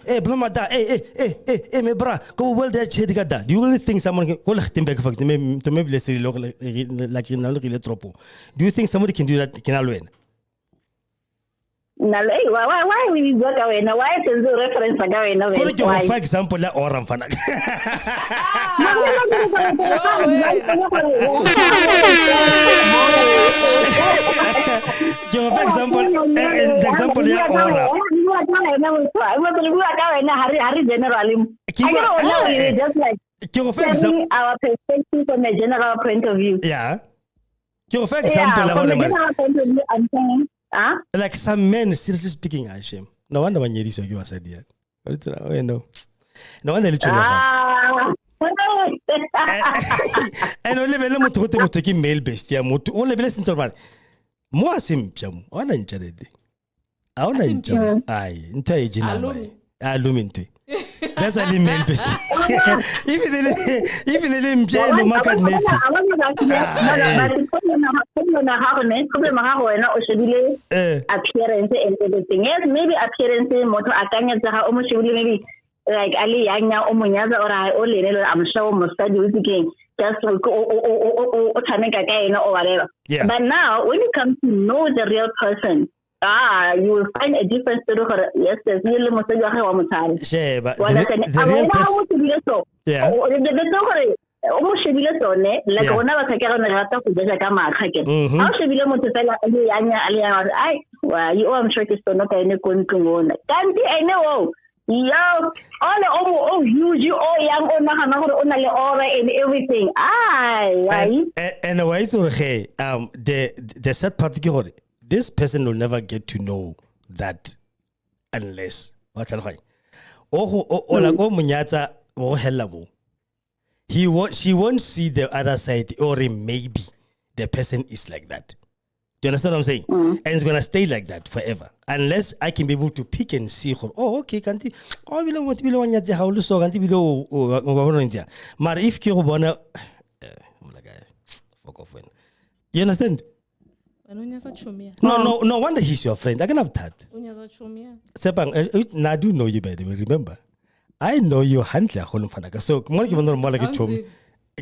hey, blamada, hey, me bra, go well there, chedgada. Do you really think someone can call him back to maybe let's say like in a tropo? Do you think somebody can do that? Can I win? Why will you go away now? Why is the reference again? For example, la oram fanak. Give for example, ya ora. Give for example, our perspective from a general point of view. Yeah. Give for example, from a general point of view, I'm saying. Like some men, seriously speaking, Hashem. No wonder when you give us idea. No wonder you and only when you to take male based, ya moto only blessing to man. Moi sim jam, on a charity. I want to jam. I entire general. I luminate. That's a male best. Even the name Jane Market net. Appearance and everything. Yes, maybe appearance moto akanya tsa almost maybe like Ali Yanya Omunyaza or I only I'm sure most study with again just or whatever. Yeah. But now when it comes to know the real person, you will find a different story for yes, there's really most of your Share, but the real person. Yeah. Almost shebile sone like ona ba tsaka re rata go ja ka makga ke ha o shebile motho fela le yanya le yana ai wa you I'm sure ke sone ka ene ko ntlong ona kanti ene wo yo all huge all young ona gana gore ona le aura and everything and why so hey the sad part ke gore this person will never get to know that unless what tell like like munyatsa o hella mo she won't see the other side, or maybe the person is like that. Do you understand what I'm saying? And it's gonna stay like that forever, unless I can be able to pick and see. Oh, okay, can't you? Oh, we don't want to be one yet. How so? Can't you be the? But if you wanna, fuck off when. You understand? No wonder he's your friend. I can have that. Tshepang, now I do know you by the way. Remember. I know you handle home fanaka. So more like a chum.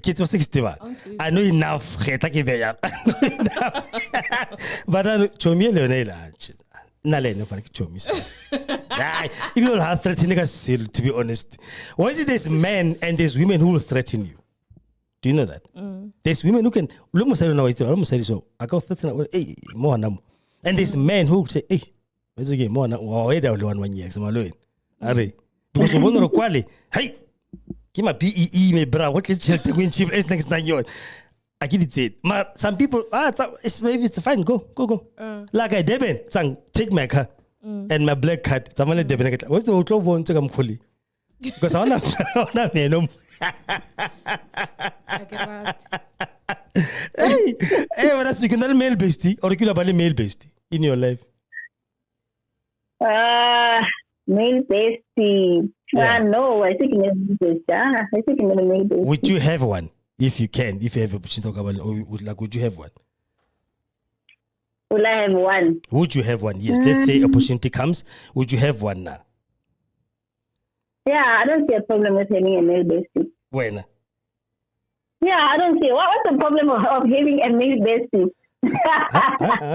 Kids of 60. I know enough. But chumia leonela. Nale no fanaki chumis. If you have threatening us still, to be honest. Why is it there's men and there's women who will threaten you? Do you know that? There's women who can almost say no, almost say so. I got threaten hey more nam. And there's men who say, hey, what's again more now? Oh, I don't want 1 year. Some alone. Are because one of quality, hey, give my PEE, my bra, what is it? Cheap next time you I get it said. Some people, maybe it's fine, go. Like I deben, sang, take my car and my black card. Someone let deben. What's the old one to come fully? Because I'm not me, no. Hey, what else you can tell male bestie or you can have male bestie in your life? Male bestie. No, I think male bestie. Would you have one if you can? If you have a opportunity to talk about, would you have one? Will I have one? Would you have one? Yes. Let's say opportunity comes. Would you have one now? Yeah, I don't see a problem with having a male bestie. When? Yeah, I don't see. What's the problem of having a male bestie?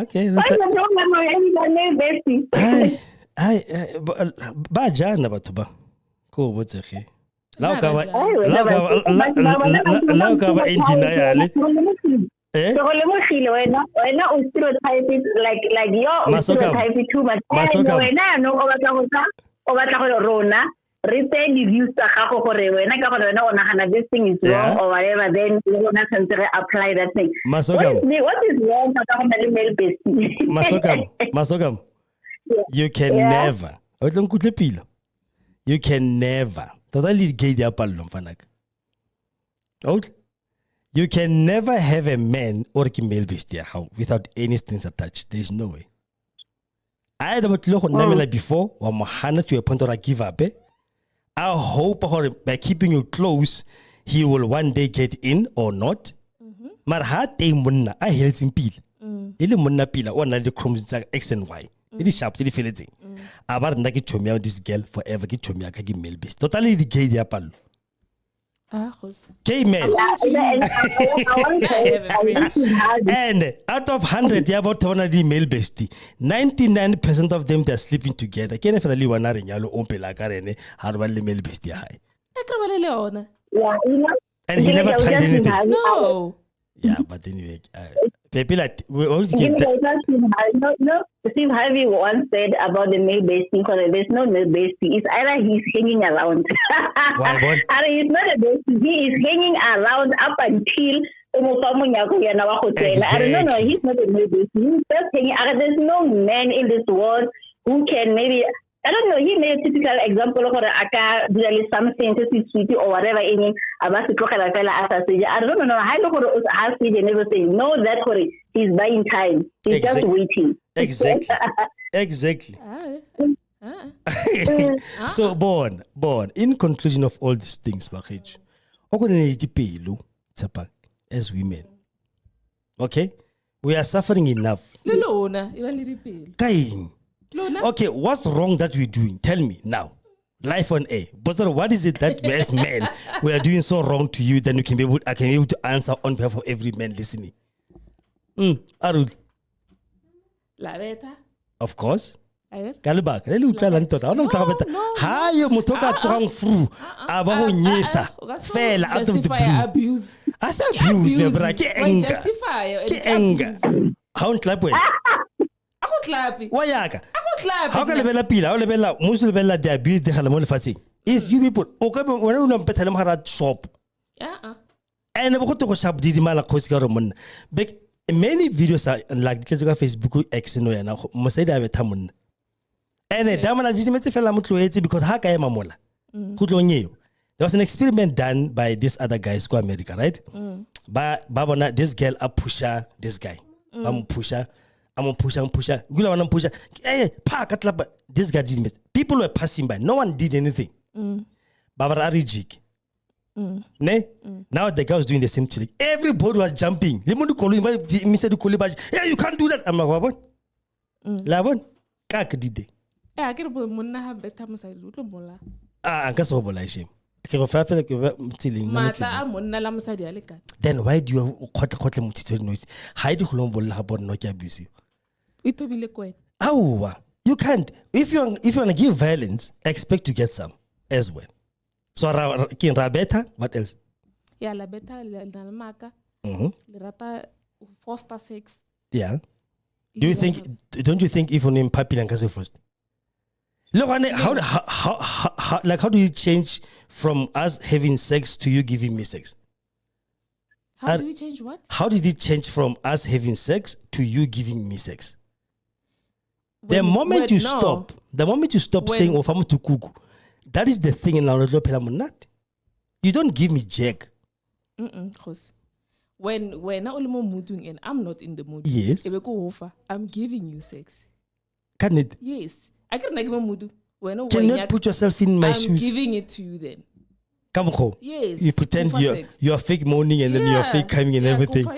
Okay. What's the problem of having a male bestie? Bajana batuba. Ko botse. Lauka ba intinayale. So wena o stereotype like your stereotype too much. Wena no o batla go rona re say the views tsa gago gore wena ka gore wena o nagana this thing is wrong or whatever, then you want to apply that thing. What is wrong about the male bestie? Masokam. You can never. You can never. Totally gay dia pallo mfanak. You can never have a man or a male bestie without any strings attached. There is no way. I had about namela before or Mahana to a point or I give up. I hope by keeping you close, he will one day get in or not. Marhate munna, I hear it in peel. Ili munna pila, one of the chromosomes X and Y. It is sharp, it is feeling. Abar naki chomia this girl forever get chomia kagi male best. Totally the gay dia pal. Gay male. And out of 100, yeah, about one of the male bestie. 99% of them they're sleeping together. Can I finally one are nyalo ompela karene harwale male bestie high. And he never tried anything. No. Yeah, but anyway, people like we always give Steve Harvey once said about the male bestie because there's no male bestie. It's either he's hanging around. Why, and he's not a bestie. He is hanging around up until exactly. I don't know. He's not a male bestie. He's just hanging around. There's no man in this world who can maybe. I don't know, he made a typical example of aka really something sweetie or whatever in about to talk about I don't know how to ask me and everything. No, that's what he's buying time. He's just waiting. Exactly. So, born. In conclusion of all these things, Bakej, as women, okay, we are suffering enough. Kain. Okay, what's wrong that we're doing? Tell me now. Life on air. But what is it that as men we are doing so wrong to you? Then I can be able to answer on behalf of every man listening. Arul. Of course. Kalibak. Really utlwa la ntota. Ona motla beta. Ha yo motho ka tswang fru. Aba go nyesa. Fela out of the blue. Abuse. Asa abuse me bra ke enga. Ke enga. Ha on clap when. Ako clapi. Wa yaka. Ako clapi. How can lebela pila? How lebela most lebela the abuse de hala mo lefatsheng. Is you people. O ka wena o mpethela mogara shop. And bo go to go shop di mala khosi ka re monna. Many videos are like the Facebook X no yana mo say da betha monna. And damana di metse fela mo tloetse because ha ka ema mola. Go tlonyeo. There was an experiment done by this other guys go America, right? Ba bona this girl a pusher this guy. I'm pusher. Gula wana pusher. Hey, pa katlapa. This guy didn't. People were passing by. No one did anything. Baba jig. Ne? Now the guy was doing the same thing. Everybody was jumping. Yeah, you can't do that. I'm like, what? Labon? Kak did. I get a mona have better masai little mola. I guess over like shame. Then why do you quite noise? Hide Colombo about not abuse you? It will be liquid. Oh, you can't. If you want to give violence, expect to get some as well. So Rabeta, what else? Yeah, la beta, la maka, rata foster sex. Yeah. Don't you think even in Papi and Casa first? Look, how do you change from us having sex to you giving me sex? How do we change what? How did it change from us having sex to you giving me sex? The moment you stop saying, oh, I'm to cook, that is the thing in our not. You don't give me jack. When I only mood and I'm not in the mood. Yes. I'm giving you sex. Can it? Yes. I can make my mood. Can you not put yourself in my shoes? I'm giving it to you then. Come on. Yes. You pretend you're fake moaning and then you're fake coming and everything. I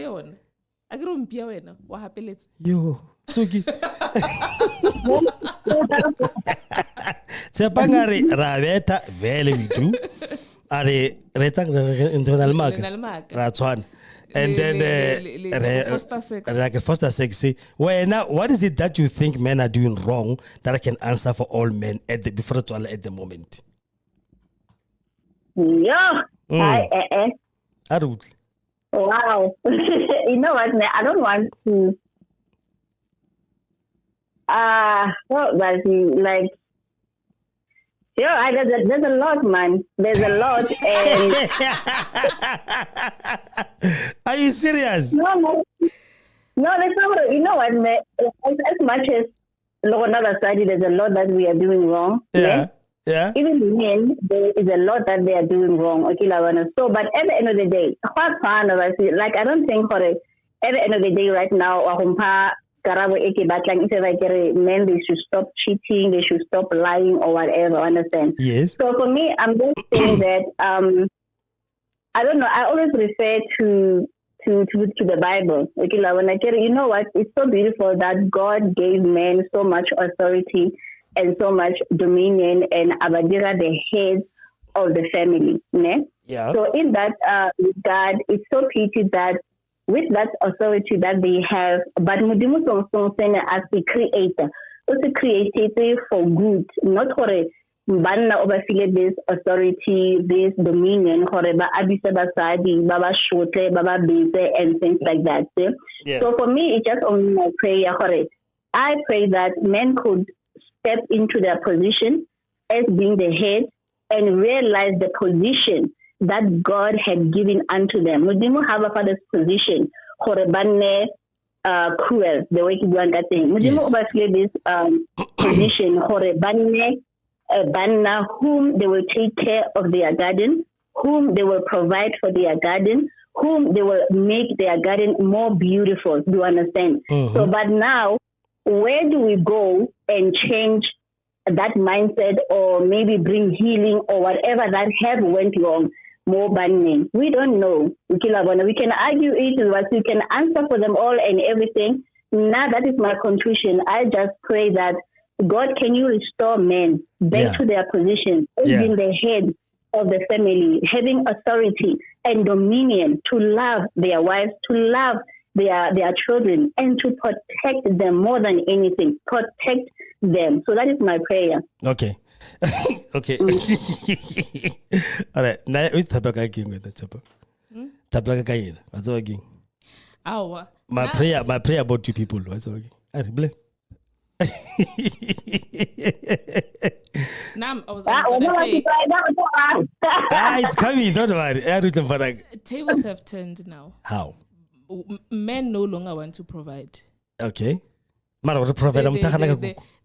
don't know what happened. Yo, suki. Tshepang are rabeta vele bitu. Are retang internal mark. Ratwan. And then foster sex. Well, now what is it that you think men are doing wrong that I can answer for all men at the moment? Yeah. Absolutely. Wow. You know what? I don't want to. What was he like? Yeah, there's a lot, man. There's a lot, and are you serious? No, that's not. You know what? As much as on another side, there's a lot that we are doing wrong. Yeah. Even men, there is a lot that they are doing wrong. Okay, so, but at the end of the day, like I don't think at the end of the day, right now, men, they should stop cheating, they should stop lying or whatever, understand? Yes. So for me, I'm just saying that I don't know, I always refer to the Bible. Okay, when I get it, you know what? It's so beautiful that God gave men so much authority and so much dominion, and Abadira the head of the family. Ne? Yeah. So in that regard, it's so pity that with that authority that they have, but Mudimu Sonsone as the creator, also created for good, not for a banna overfile this authority, this dominion, horeba abisa basadi, baba shote, baba beze, and things like that. Yeah. So for me, it's just only my prayer. I pray that men could step into their position as being the head and realize the position that God had given unto them. Mudimu have a father's position, Horebane cruel, the way he do that thing. Mudimu overflow this position, Horebane Banna, whom they will take care of their garden, whom they will provide for their garden, whom they will make their garden more beautiful. Do you understand? So, but now, where do we go and change that mindset or maybe bring healing or whatever that have went wrong. More banning. We don't know. We can argue it, but we can answer for them all and everything. Now that is my conclusion. I just pray that God, can you restore men back to their position, being the head of the family, having authority and dominion to love their wives, to love their children, and to protect them more than anything. Protect them. So that is my prayer. Okay. Okay. All right. Now, who's Tabaka again with the Tshepang? Tabaka again. What's the again? My prayer about 2 people. What's the again? Nam, I was gonna say, it's coming. Don't worry. tables have turned now. How? Men no longer want to provide. Okay.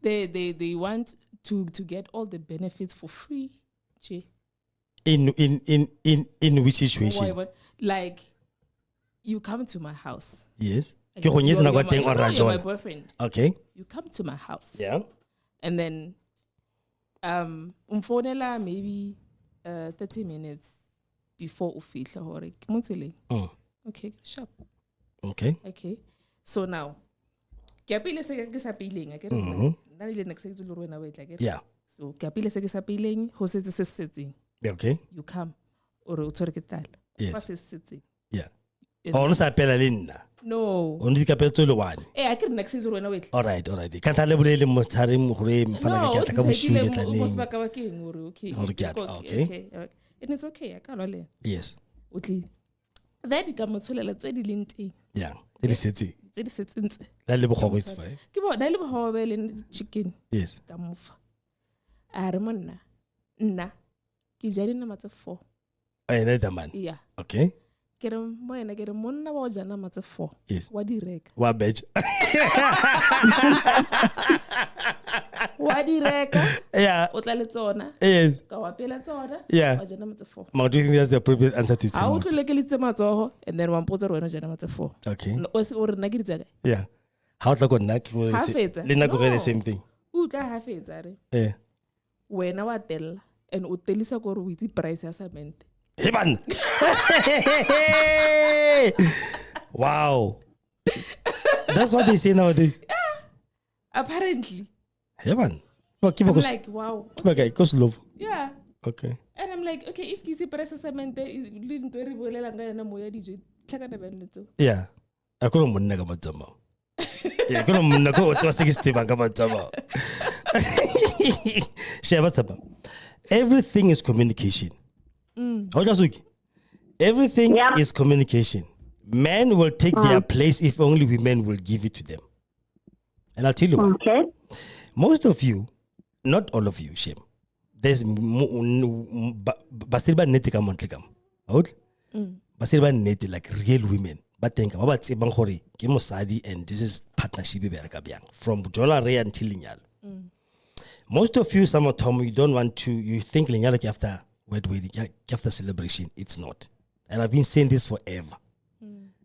They want to get all the benefits for free. In which situation? Why, like, you come to my house. Yes. You're my boyfriend. Okay. You come to my house. Yeah. And then umfonela maybe 30 minutes before ufihla hore. Okay, sharp. Okay. Okay. So now, yeah. So kapile se ke sa pileng ho setse se setseng. Okay. You come or o tshware ke tala. Yes. Setseng. Yeah. Oh, no sa pela le nna. No. O ndi ka pela tsolo one. I can next season when I wait. All right. Ka tla le bolele mo tsare mo gore mfana ke tla ka boshu ke tla neng. Okay. Okay. And it's okay. I can't le. Yes. Utli. That ka motsholela tse di leng teng. Yeah. Tse di setse. Tse di setseng. La le bogogo it's fine. Ke bona le bogogo le chicken. Yes. Ka mofa. A re monna. Nna. Ke ja dina matse 4. That man. Yeah. Okay. Kere monna wa jana matse 4. Yes. Wa di reka. Wa batch. Wa di reka. Yeah. O tla le tsona. Yes. Ka wa pela tsona. Yeah. Wa jana matse 4. Ma do you think that's the appropriate answer to I would like little matsoho and then one potser wena jana matse 4. Okay. O se o re nna ke ditsa kae? Yeah. How tla go nna ke go Ha se. fetsa. Le nna go the same thing. O tla ha fetsa re. Yeah. Wena wa tella and o telisa go re o itse price ya cement. Hey man. Wow. That's what they say nowadays. Yeah. Apparently. Hey man. I'm like, wow. Okay, go slow. Yeah. Okay. And I'm like, okay, if kisi price ya cement le ntwe re bolela nga yana moya dijo tlhaka na bennetso. Yeah. A go monna ka matsama. Yeah, go monna go tsa 60 ba ka matsama. Sheba tsaba. Everything is communication. Everything is communication. Men will take their place if only women will give it to them. And I'll tell you why. Okay. Most of you, not all of you, Shem. There's Basirba neti ka montlikam. Out? Basirba neti like real women. But think about tsebang gore ke mosadi and this is partnership be bereka byang from Jola Ray until Linyalo. Most of you, some of them, you don't want to, you think Linyalo after wedding, after celebration. It's not. And I've been saying this forever.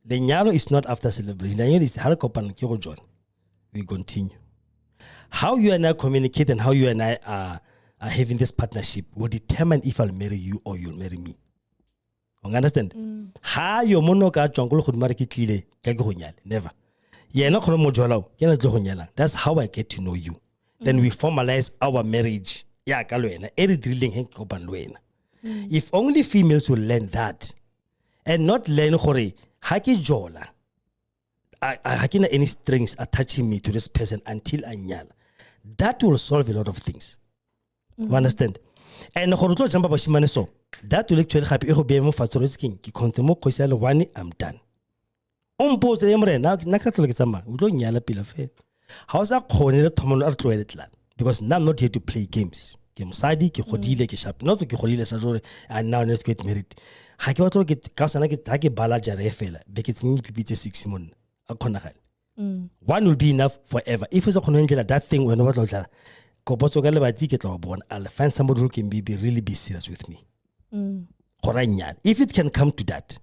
Linyalo is not after celebration. Linyalo is Halakopan Kiro John. We continue. How you and I communicate and how you and I are having this partnership will determine if I'll marry you or you'll marry me. You understand? How your monoka jungle could marry Kile, never. That's how I get to know you. Then we formalize our marriage. If only females will learn that and not learn haki jola. I hakina any strings attaching me to this person until I nyala. That will solve a lot of things. You understand? And that will actually happen. I'm done. Because now I'm not here to play games. Not to now let's get married. One will be enough forever. If it's a that thing when I'll find somebody who can really be serious with me. If it can come to that.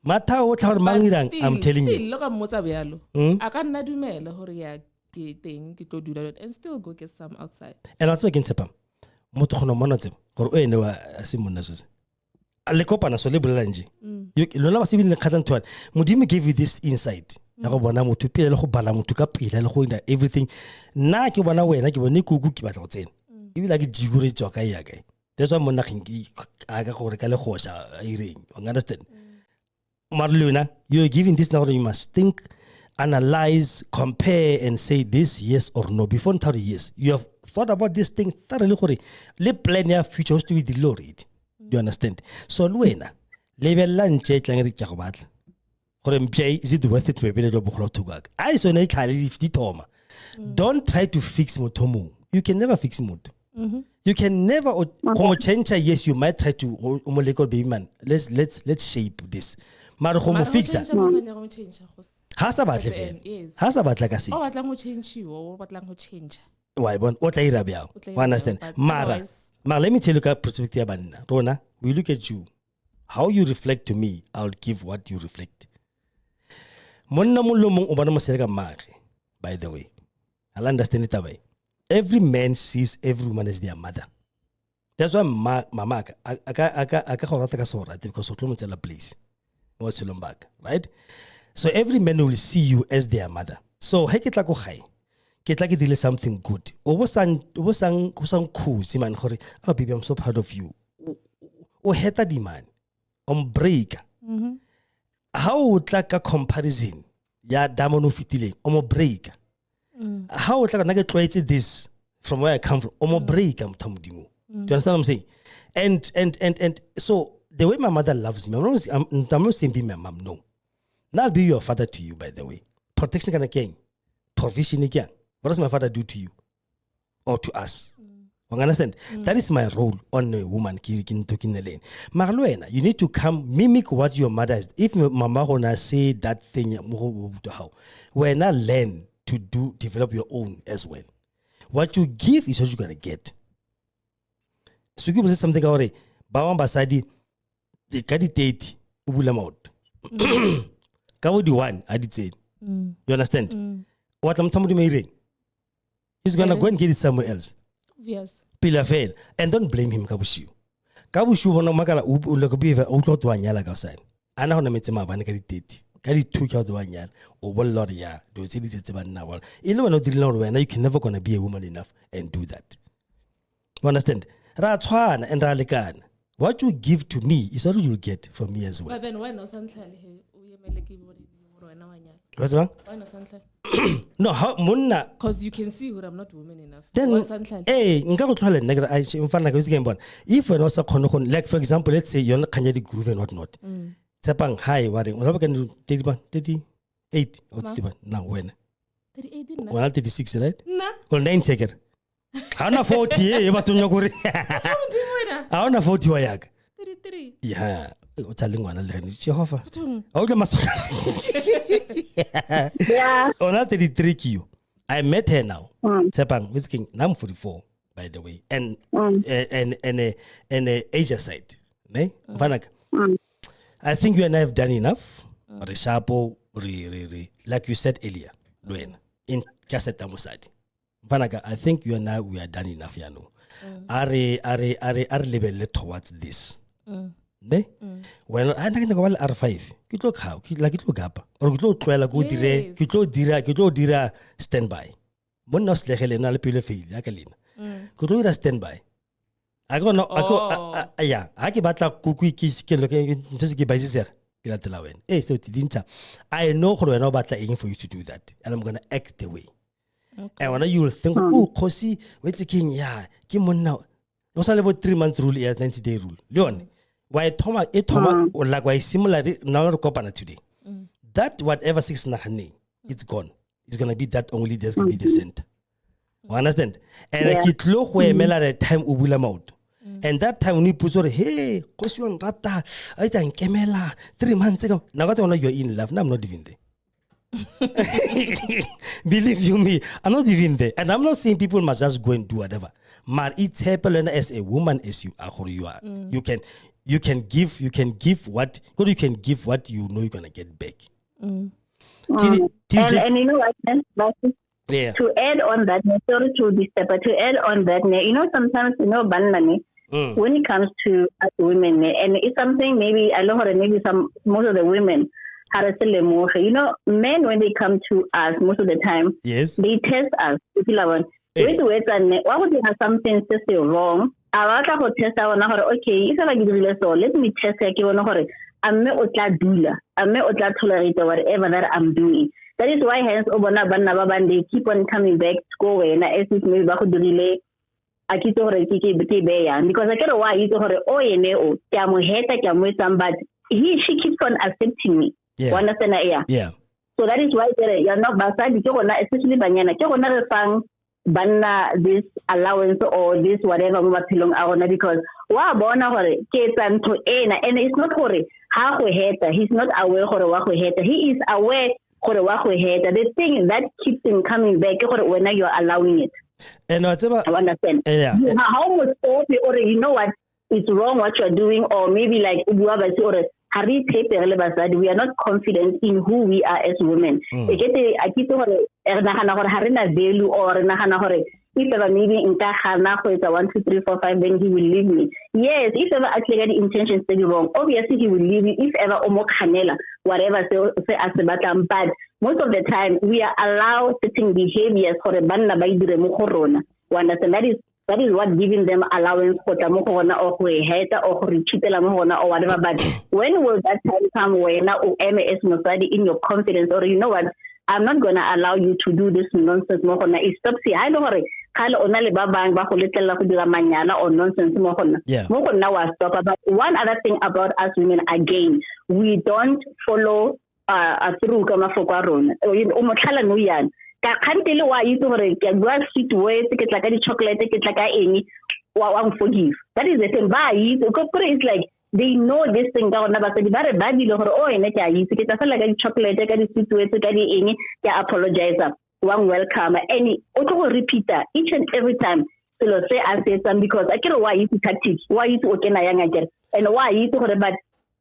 I'm telling you. thing, ke tlo do that, and still go get some outside. And also again Tshepang motho khona mona tsebo gore o ene wa se monna so le kopana so le bolela nje lona ba se bile khatsa ntwana modimo gave you this insight ya go bona motho pele le go bala motho ka pele le go ina everything na ke bona wena ke bone kuku ke batla go tsena e bila ke jigure tswa ka ya kae that's why monna khinki aga gore ka le khosha ireng you understand Marluna you are giving this now you must think analyze compare and say this yes or no before tell yes you have thought about this thing thoroughly gore le plan your future has to be the Lord. You understand? So Luena, lebella nche tlang re ke go batla. Gore mpye is it worth it to be le bogolo thugaka. I so na ikhale di thoma. Don't try to fix motho mo. You can never fix motho. You can never go change yes you might try to umoleko baby man. Let's shape this. Mara go mo fixa. Ha sa batla fela. Ha sa batla ka se. O batlang go change you, o batlang go change. Why bon o tla ira bya. You understand? Mara let me tell you ka perspective ya banna. Rona, we look at you. How you reflect to me, I'll give what you reflect. Monna mollo mong o bana mosereka mage. By the way, I'll understand it away. Every man sees every woman as their mother. That's why mama aka go rata ka so rata because o tlo mo tsela place. Mo selong back, right? So every man will see you as their mother. So he ke tla go gae. Ke tla ke dile something good. O bo sang khusi man gore oh baby I'm so proud of you. O heta di man. On break. How tla ka comparison ya damon o fitileng o mo break. How tla na ke tlwaetse this from where I come from o mo break am thamodimo. Do you understand what I'm saying? And so the way my mother loves me, I'm not saying be my mom, no. Now I'll be your father to you, by the way. Protection kana keng. Provision again. What does my father do to you? Or to us? You understand? That is my role on a woman. You need to come mimic what your mother is. If mama gonna say that thing, when I learn to develop your own as well. What you give is what you're gonna get. Suki says something about it. Bawang basadi, the candidate ubula out. Kawo di one, I did say. You understand? What I'm telling you, he's gonna go and get it somewhere else. Yes. Pila fail. And don't blame him, Kabushu. Kabushu wana makala ulakobiva outlaw to anyala outside. Ana hona metsema bana ka ditete. Ka di two ka to anyala. O bollo ya. Do se ditse ba nna wala. Ile wana dililo wena you can never gonna be a woman enough and do that. You understand? Ra tshwana and ra lekana. What you give to me is what you'll get from me as well. But then when no santlale he o yemele ke bo wena wa nyala. What's wrong? Why no santlale? No, how munna Because you can see who I'm not woman enough. then nka go tlhola nna ke I mfana ka se bona if when also khone like for example let's say you're not kanya di groove and what not Tshepang high worrying o ka 38 or 31 now when 38 na 136 right na or 9 taker hana 40 e batho nya gore ha ona 40 wa yaka 33 yeah o tsa lengwana le ne Jehova o tla maso Yeah. ona 33 kiyo I met her now. Tshepang is king. I'm 44, by the way, and Asia side. Ne? I think you and I have done enough. Reshapo, like you said earlier, Luen, in Kaseta Musadi. I think you and I we are done enough. You know, are level towards this. Ne? When I think about R5, you look how, like it look up, or you look well, go dire, you dira standby. One nos lehele na le pile feel, yakalina. Could do a standby. I go no, yeah, I give batla kuku kiss can look just give by Zer. Eh, so Tidinta. I know who I know batla aiming for you to do that, and I'm gonna act the way. And when you will think, oh, Kosi, wait a king, yeah, give one now. No, about 3 months rule, 90-day rule. Leon. Why Thomas or like why similar now copana today. That whatever 6 nahani, it's gone. It's gonna be that only there's gonna be the center. You understand? And I get low where mela time ubula mouth. And that time when you put on hey, Kosion Rata, I think Kemela 3 months ago. Now what I know you're in love. Now I'm not even there. Believe you me, I'm not even there. And I'm not saying people must just go and do whatever. But it's happening as a woman as you are who you are. You can give what you know you're gonna get back. And you know what, Yeah. To add on that, sorry to disturb, but to add on that, sometimes, banana, when it comes to us women, and it's something maybe, I know how maybe most of the women, men, when they come to us, most of the time, Yes. they test us. If you love wait, and why would you have something to say wrong? I want to test out, okay, if I give so, let me test I'm not tolerate whatever that I'm doing. That is why hence they keep on coming back to go away and as if maybe back to relay because I get why you but she keeps on accepting me. Yeah. Understand that? Yeah. So that is why you're not basadi especially banyana banna this allowance or this whatever because and it's not he's not aware he is aware the thing that keeps him coming back when you're allowing it. And I understand. Yeah. How much or you know what is wrong what you're doing, or maybe like we are not confident in who we are as women. If ever maybe in 1, 2, 3, 4, 5, then he will leave me. Yes, if ever actually get the intentions to be wrong, obviously he will leave you. If ever whatever say as but most of the time we are allowed certain behaviors for a banna by the corona. That is what giving them allowance for Tamohona or Heta or Richitalamona or whatever. But when will that time come where now MAS Mokgadi in your confidence, or you know what, I'm not gonna allow you to do this nonsense Mohona. Stop see I don't worry. Kala onale babang bako little la kudila manyala or nonsense Mohona. Yeah. Mohona was stop. But one other thing about us women again, we don't follow through kama fokwaron. Umothala nuyan. Ka khantele wa itse gore ke bua sweet words ke tla ka di chocolate ke tla ka eng wa forgive. That is the thing ba because it's like they know this thing ka ona ba se di ba re ba dilo gore ene ke a itse ke tla fela ka di chocolate ka di sweet words ka di eng ke apologize one welcome and o tlo repeat each and every time so say I say something because I care why you tactics why you okay na yang again and why you gore but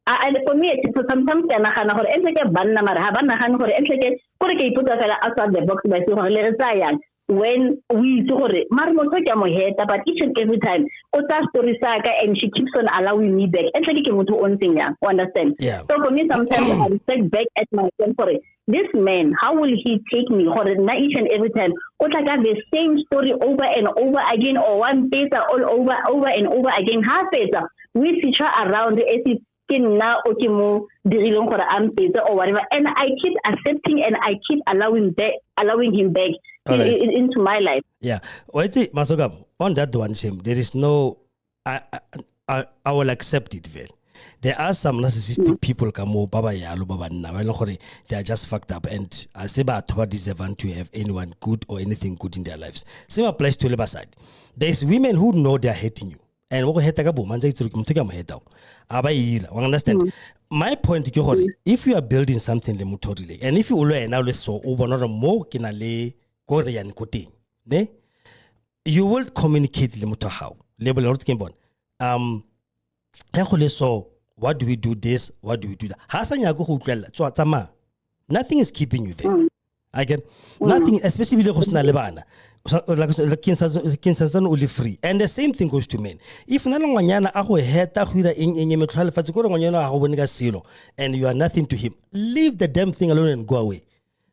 and for me it's sometimes ke nagana gore entle ke banna mara ha ba nagana gore entle ke gore ke ipotsa fela outside the box by se gore le re tsayang when we gore mara mo ke mo heta but each and every time o tsa story saka and she keeps on allowing me back entle ke motho on thing yang understand. Yeah. So for me sometimes I reflect back at myself for this man, how will he take me each and every time o tla ka the same story over and over again or one paper all over and over again half paper we feature around as if now okay mo dirilong gore am petse or whatever and I keep accepting and I keep allowing him back into my life. Yeah. Wait, Masogam, on that one shame there is no I will accept it well. There are some narcissistic people kamo baba yalo baba nna they are just fucked up and I say ba deserve to have anyone good or anything good in their lives. Same applies to labor side. There's women who know they are hating you. And what heta ka bo manza itse ke motho ka mo heta aba ira you understand. My point ke gore if you are building something le motho rile and if you lo ena le so o bona re mo ke na le go re ya nkoteng ne you will communicate le motho how level lo ke bona ya go le so what do we do this what do we do that ha sa nya go utlwela tswa tsama nothing is keeping you there again nothing especially le go sna le bana like only free and the same thing goes to men if na ngwanyana a go heta go ira eng metlhwa lefatse go re ngwanyana a go bone ka selo and you are nothing to him leave the damn thing alone and go away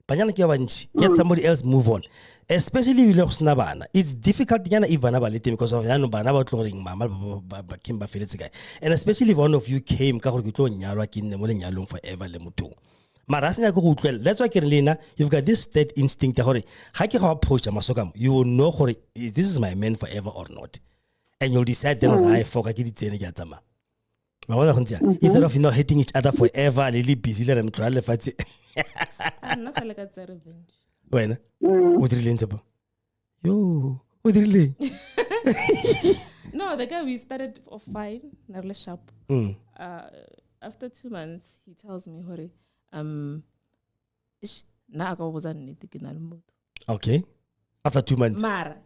banyana ke bantsi get somebody else move on especially with go sna bana it's difficult yana if bana ba lete because of yana bana ba tlo reng mama ba kimba feletse guy and especially if one of you came ka gore ke tlo nyalwa ke nne mo lenyalong forever le motho mara senya go utlwela that's why ke lena you've got this third instinct gore ha ke go approach Masokam you will know gore this is my man forever or not and you'll decide then I foka ke ditsene ke a tsama ba bona go ntse instead of hating each other forever le busy le re ntlo le fatse nna sa le ka tsa revenge wena o dirile ntse ba yo o dirile no the guy we started off fine narle sharp after 2 months he tells me hore na ka boza nnete ke na le motho okay after 2 months mara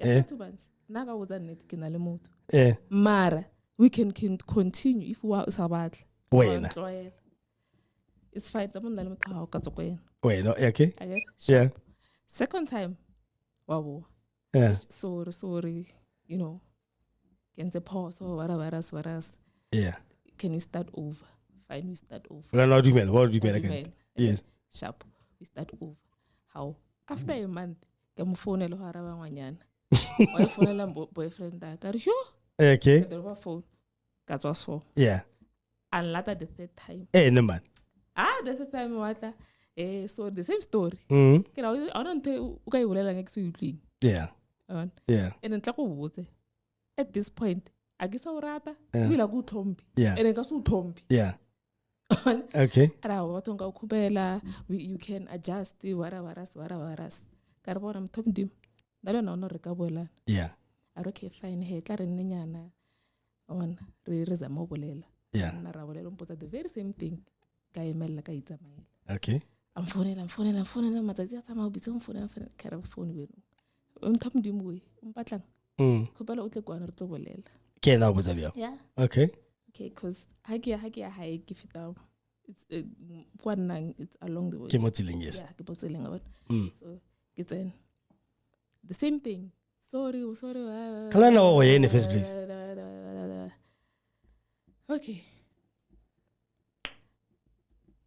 after 2 months na ka boza nnete ke na le motho mara we can continue if wa sa batla wena it's fine someone na le motho ha o ka tsokwena wena okay yeah Second time, wow, Yeah. sorry, you know, can say pause or whatever. Yeah. Can we start over? Fine, we start over. Well, what do you mean? What do you mean Email. again? Yes. Sharp. We start over. How? After a month, can phone lo haraba ngwanyana. Wa phone la boyfriend da. Ka re yo. Okay. Ka re phone. Ka tswa so. Yeah. And later the third time. No man. The third time wata. So the same story. Mm-hmm. Ke ra I don't tell o ka e bolela ngeke se utlwing. Yeah. Yeah. And ntla go botse. At this point, a ke sa o rata. Yeah. Bila go thombi. Yeah. And ka se o thombi. Yeah. Okay. You can adjust whatever. Carbon top dim. Dalo no recobola. Yeah. Okay, fine. Hey, tla re nnyana. On re re za mo bolela. Yeah. Na ra bolela mpotsa the very same thing. Ka emela ka itsamaela. Okay. I'm phoning matsatsi a tsamaya bitse I'm phoning ka re phone beno. Top dim we. Mpatlang. Khopela o tle kwana re tlo bolela. Ke na botsa bjang. Yeah. Okay. Okay, because high give it out. It's it's along the way. Ke mo tseleng, yes. Yeah, ke mo tseleng about. So it's in the same thing. Sorry. Kalana o ye in the first place. Okay.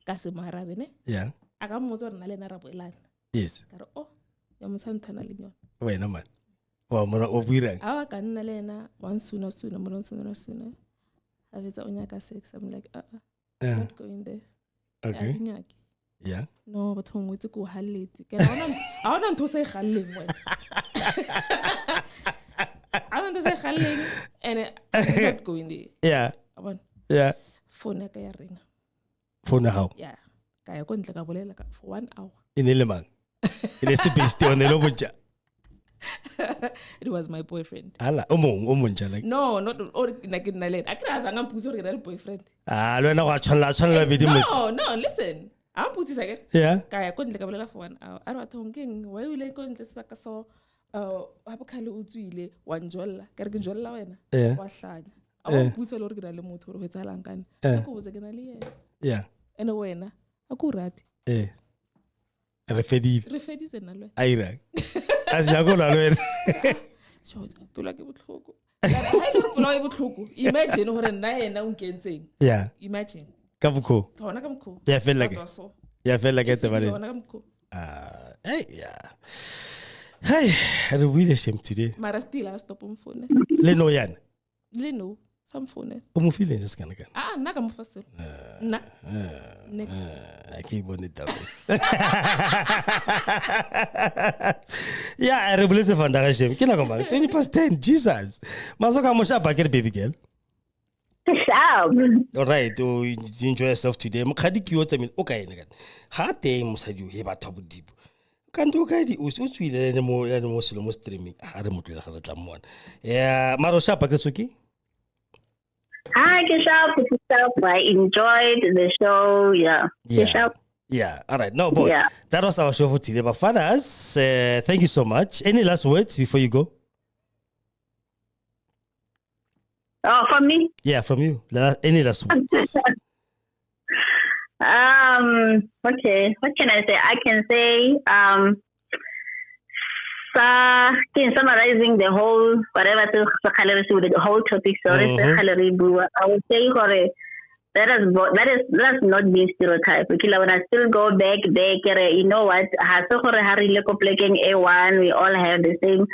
Ka se marabe ne? Yeah. Aka mmotsa re na le na ra boelana. Yes. Ka re ya motsanthana le yona. Wena man. Wa mona o buirang. Awa ka nna le ena one sooner. A vetsa o nyaka sex. I'm like, I'm not going there. Okay. Yeah. No, but home with go haleti. I want to say haling. I want to say haling and I'm not going there. Yeah. I want. Yeah. Phone ka ya ring. Phone how? Yeah. Ka ya ko ntle ka bolela ka for 1 hour. Inele mang. Ile se best on the lobuja. It was my boyfriend. Ala, omonja like. No, not or like in Nalen. I can't ask puso re boyfriend. Lwena wa tshwanela bidi mos. No, listen. I'm putting again. Yeah. Kaya ko ntle ka bolela for 1 hour. A re batho ngeng wa ile ko ntle sebaka so ha bokhale o tswile wa njolla. Ka re ke njolla wena. Wa hlanya. A wa puso le re ke na le motho re hetsalang kana. Ko botse ke na le yena. Yeah. Ene wena a ku rati. Refedile nna lwe. Aira. Asiyago la lwena. Pelo ke botlhoko. Pelo ke botlhoko. Imagine hore nna yena o nkentseng. Yeah. Imagine. Ka bukho. Ka hona ka mkho. Ya fela ke. Ya fela ke tebale. Ka hona ka mkho. Hey, yeah. Hey, re buile shame today. Mara still a stop umfone. Le no yana. Le no. Some phone. O mo feeling se kana kana. Nna ka mo fasela. Nna. Next. Ke bone taba. Yeah, re bule se fanda ga shame. Ke la koma 20:10 Jesus. Masoka mo shapa ke baby girl. Sharp. All right, you enjoy yourself today. Mokgadi ke yo tsamile o ka ena kana. Ha teng mosadi o he batho bodipo. Kanto ka di o tswile le mo selo mo streaming. Ha re motlela ga re tla mmona. Yeah, maro shapa ke suki. Hi, Sharp. I enjoyed the show. Yeah. Sharp. Yeah. All right. No, but Yeah. that was our show for today. But fathers, thank you so much. Any last words before you go? Oh, from me? Yeah, from you. Any last words? Okay. What can I say? I can say, summarizing the whole, whatever, the whole topic, sorry, I would say, that is not being stereotype. When I still go back, you know what? A1, we all have the same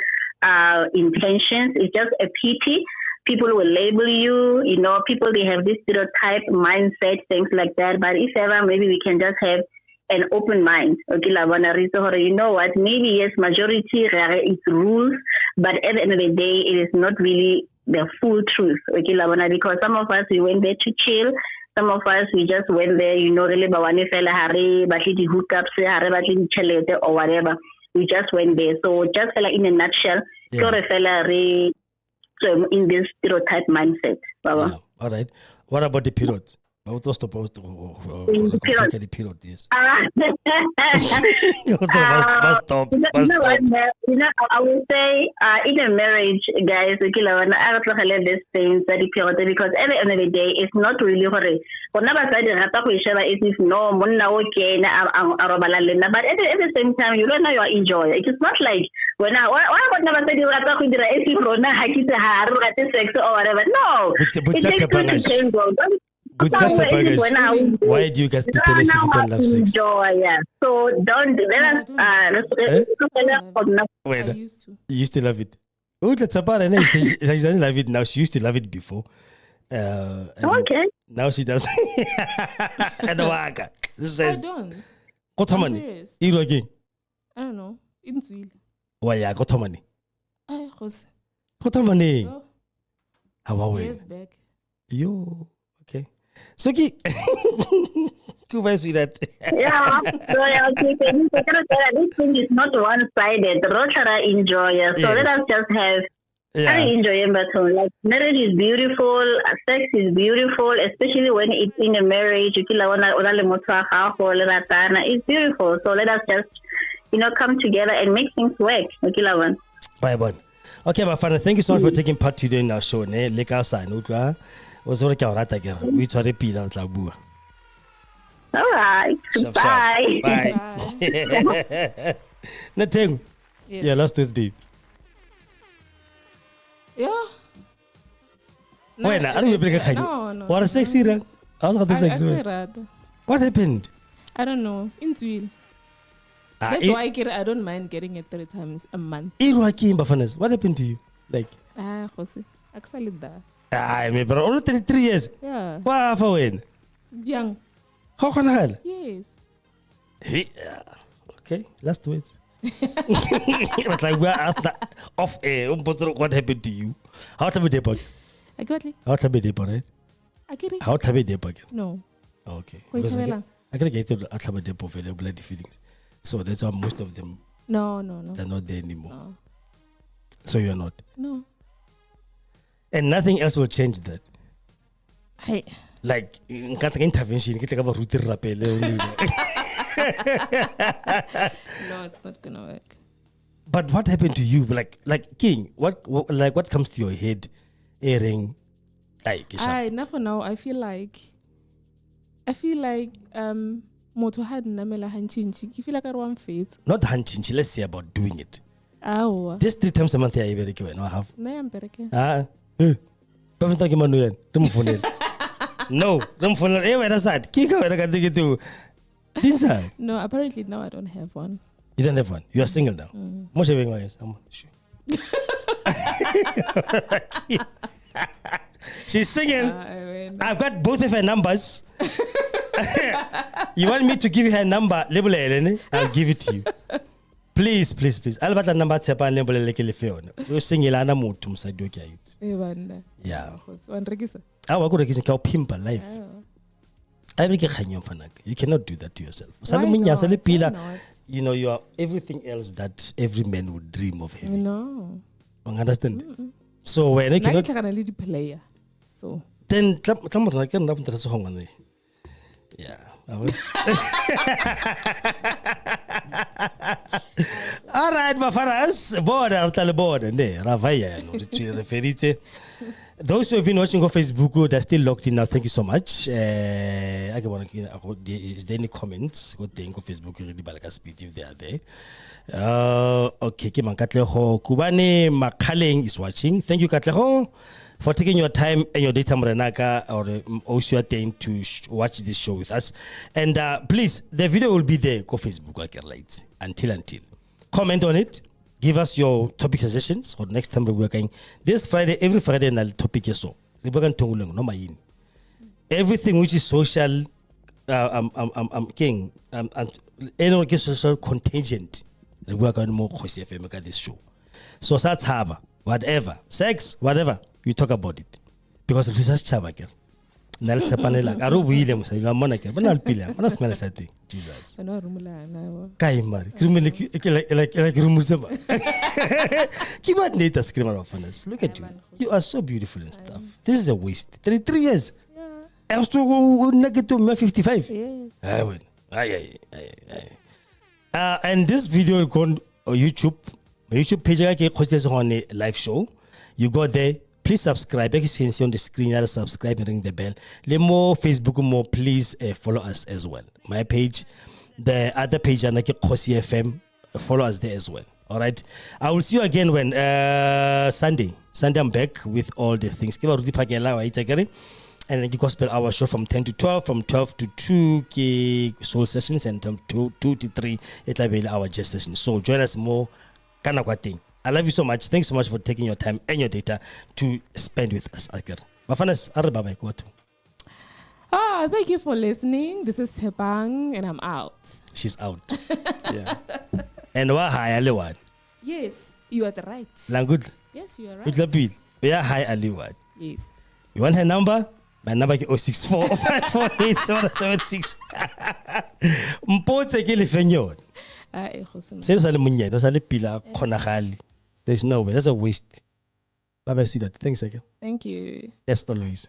intentions. It's just a pity. People will label you, you know, people, they have this stereotype mindset, things like that. But if ever, maybe we can just have an open mind. Okay, you know what? Maybe yes, majority it's rules, but at the end of the day, it is not really the full truth. Okay, because some of us we went there to chill. Some of us we just went there, you know, really the hookups, or whatever. We just went there. So just in a nutshell, in this stereotype mindset. Yeah. All right. What about the period? I would stop out Period. the period, yes. Must stop. You know, I would say in a marriage, guys, I don't these things that because at the end of the day, it's not really hurry. But never said it is no, but at the same time, you don't know you enjoy it. It's not like when I never said you are talking to the sex or whatever. No, it takes two to tango. Why do you guys pretend as if you don't love sex? Enjoy, yeah. So don't let us. Wait, I used to. you used to love it. Oh, that's about it. She doesn't love it now. She used to love it before. And Okay. now she doesn't. And I don't. What I'm money? serious. You again? I don't know. In Sweden. Why? Yeah, got money. I was What money? How are we? years back. Yo, okay. Suki, who buys you that? Yeah. So okay. This thing is not one-sided. Rotara enjoyer. So let us just have. I enjoy it, but like marriage is beautiful, sex is beautiful, especially when it's in a marriage. It's beautiful. So let us just, come together and make things work. Bye, bon. Okay, Bafana, thank you so much for taking part today in our show. Leka outside, was all we try to repeat out loud. All right. Bye. Bye. Nothing. Yes. Yeah, last week's babe. Yeah. Wait, I don't remember. No. What a sexy ring. I was the sex. What happened? I don't know. In Sweden. That's why I don't mind getting it 3 times a month. What happened to you? Like, Jose. Actually, that. I remember only 33 years. Yeah. Wow, for when? Young. How can I? Yes. Okay, last words. But like we are asked off air, what happened to you? How to be depot? I got it. How to be depot, right? I get it. How to be depot? No. Okay. Wait, Because I can get to the depot for the bloody feelings. So that's why most of them No. they're not there anymore. No. So you're not. No. And nothing else will change that. Hey. Like intervention, No, it's not gonna work. But what happened to you? Like King, what comes to your head? Airing, Enough for now. I feel like moto had namela hanchinchi. You feel like I want faith. Not hunting. Let's say about doing it. Ow. This 3 times a month I very given. I have. No, I'm bereke. Perfect. No, don't follow. Eh, where is that? Kick out. I can take it to. Dinsa. No, apparently now I don't have one. You don't have one. You are single now. Most of you guys. Sure. She's singing. I've got both of her numbers. You want me to give you her number? Label it, I'll give it to you. Please. I'll bet the number Tshepang label it. You sing Ilana Mutum Sadokia. Yeah. I will go to kiss and pimp life. You cannot do that to yourself. You are everything else that every man would dream of having. No. Understand? So when I cannot player. So then yeah. All right, Mafaras, border, those who have been watching on Facebook, they're still locked in now. Thank you so much. Is there any comments? Go thank on Facebook. Really balaka speed if they are there. Okay, Katleho Kubane Makaleng is watching. Thank you, Katleho, for taking your time and your data Mrenaka or also your time to watch this show with us. And please, the video will be there. Go Facebook, until. Comment on it. Give us your topic suggestions for next time we're working. This Friday, every Friday, and topic is so. Everything which is social, king, and social contingent. We work on more this show. So that's whatever, sex, whatever, we talk about it. Because it is such chavaker. Nalsa panela, Aru William, say, La Monaca, but not Pillar, but not smell a Jesus. Kaimar, like Rumusaba. Keep on data screamer of us. Look at you. You are so beautiful and stuff. This is a waste. 33 years. I'm still negative 55. Yes. I win. And this video on YouTube, my YouTube page, I can on a live show. You go there. Please subscribe. As you can see on the screen, subscribe and ring the bell. Le more Facebook, more please follow us as well. My page, the other page, and like Khosi FM, follow us there as well. All right. I will see you again when Sunday. Sunday I'm back with all the things. And the gospel hour show from 10 to 12, from 12 to 2 soul sessions, and from 2 to 3 it will be our jazz session. So join us more. Kana kwa thing. I love you so much. Thanks so much for taking your time and your data to spend with us. Mafanas, bye. Thank you for listening. This is Tshepang, and I'm out. She's out. Yeah. And hi, Aliwad. Yes, you are the right. Good. Yes, you are right. Good lapid. Yeah, hi, Aliwad. Yes. You want her number? My number is 064 548 776. Mpote ke le fenyo. There's no way. That's a waste. Bye bye, sweetheart. Thanks again. Thank you. Yes, always.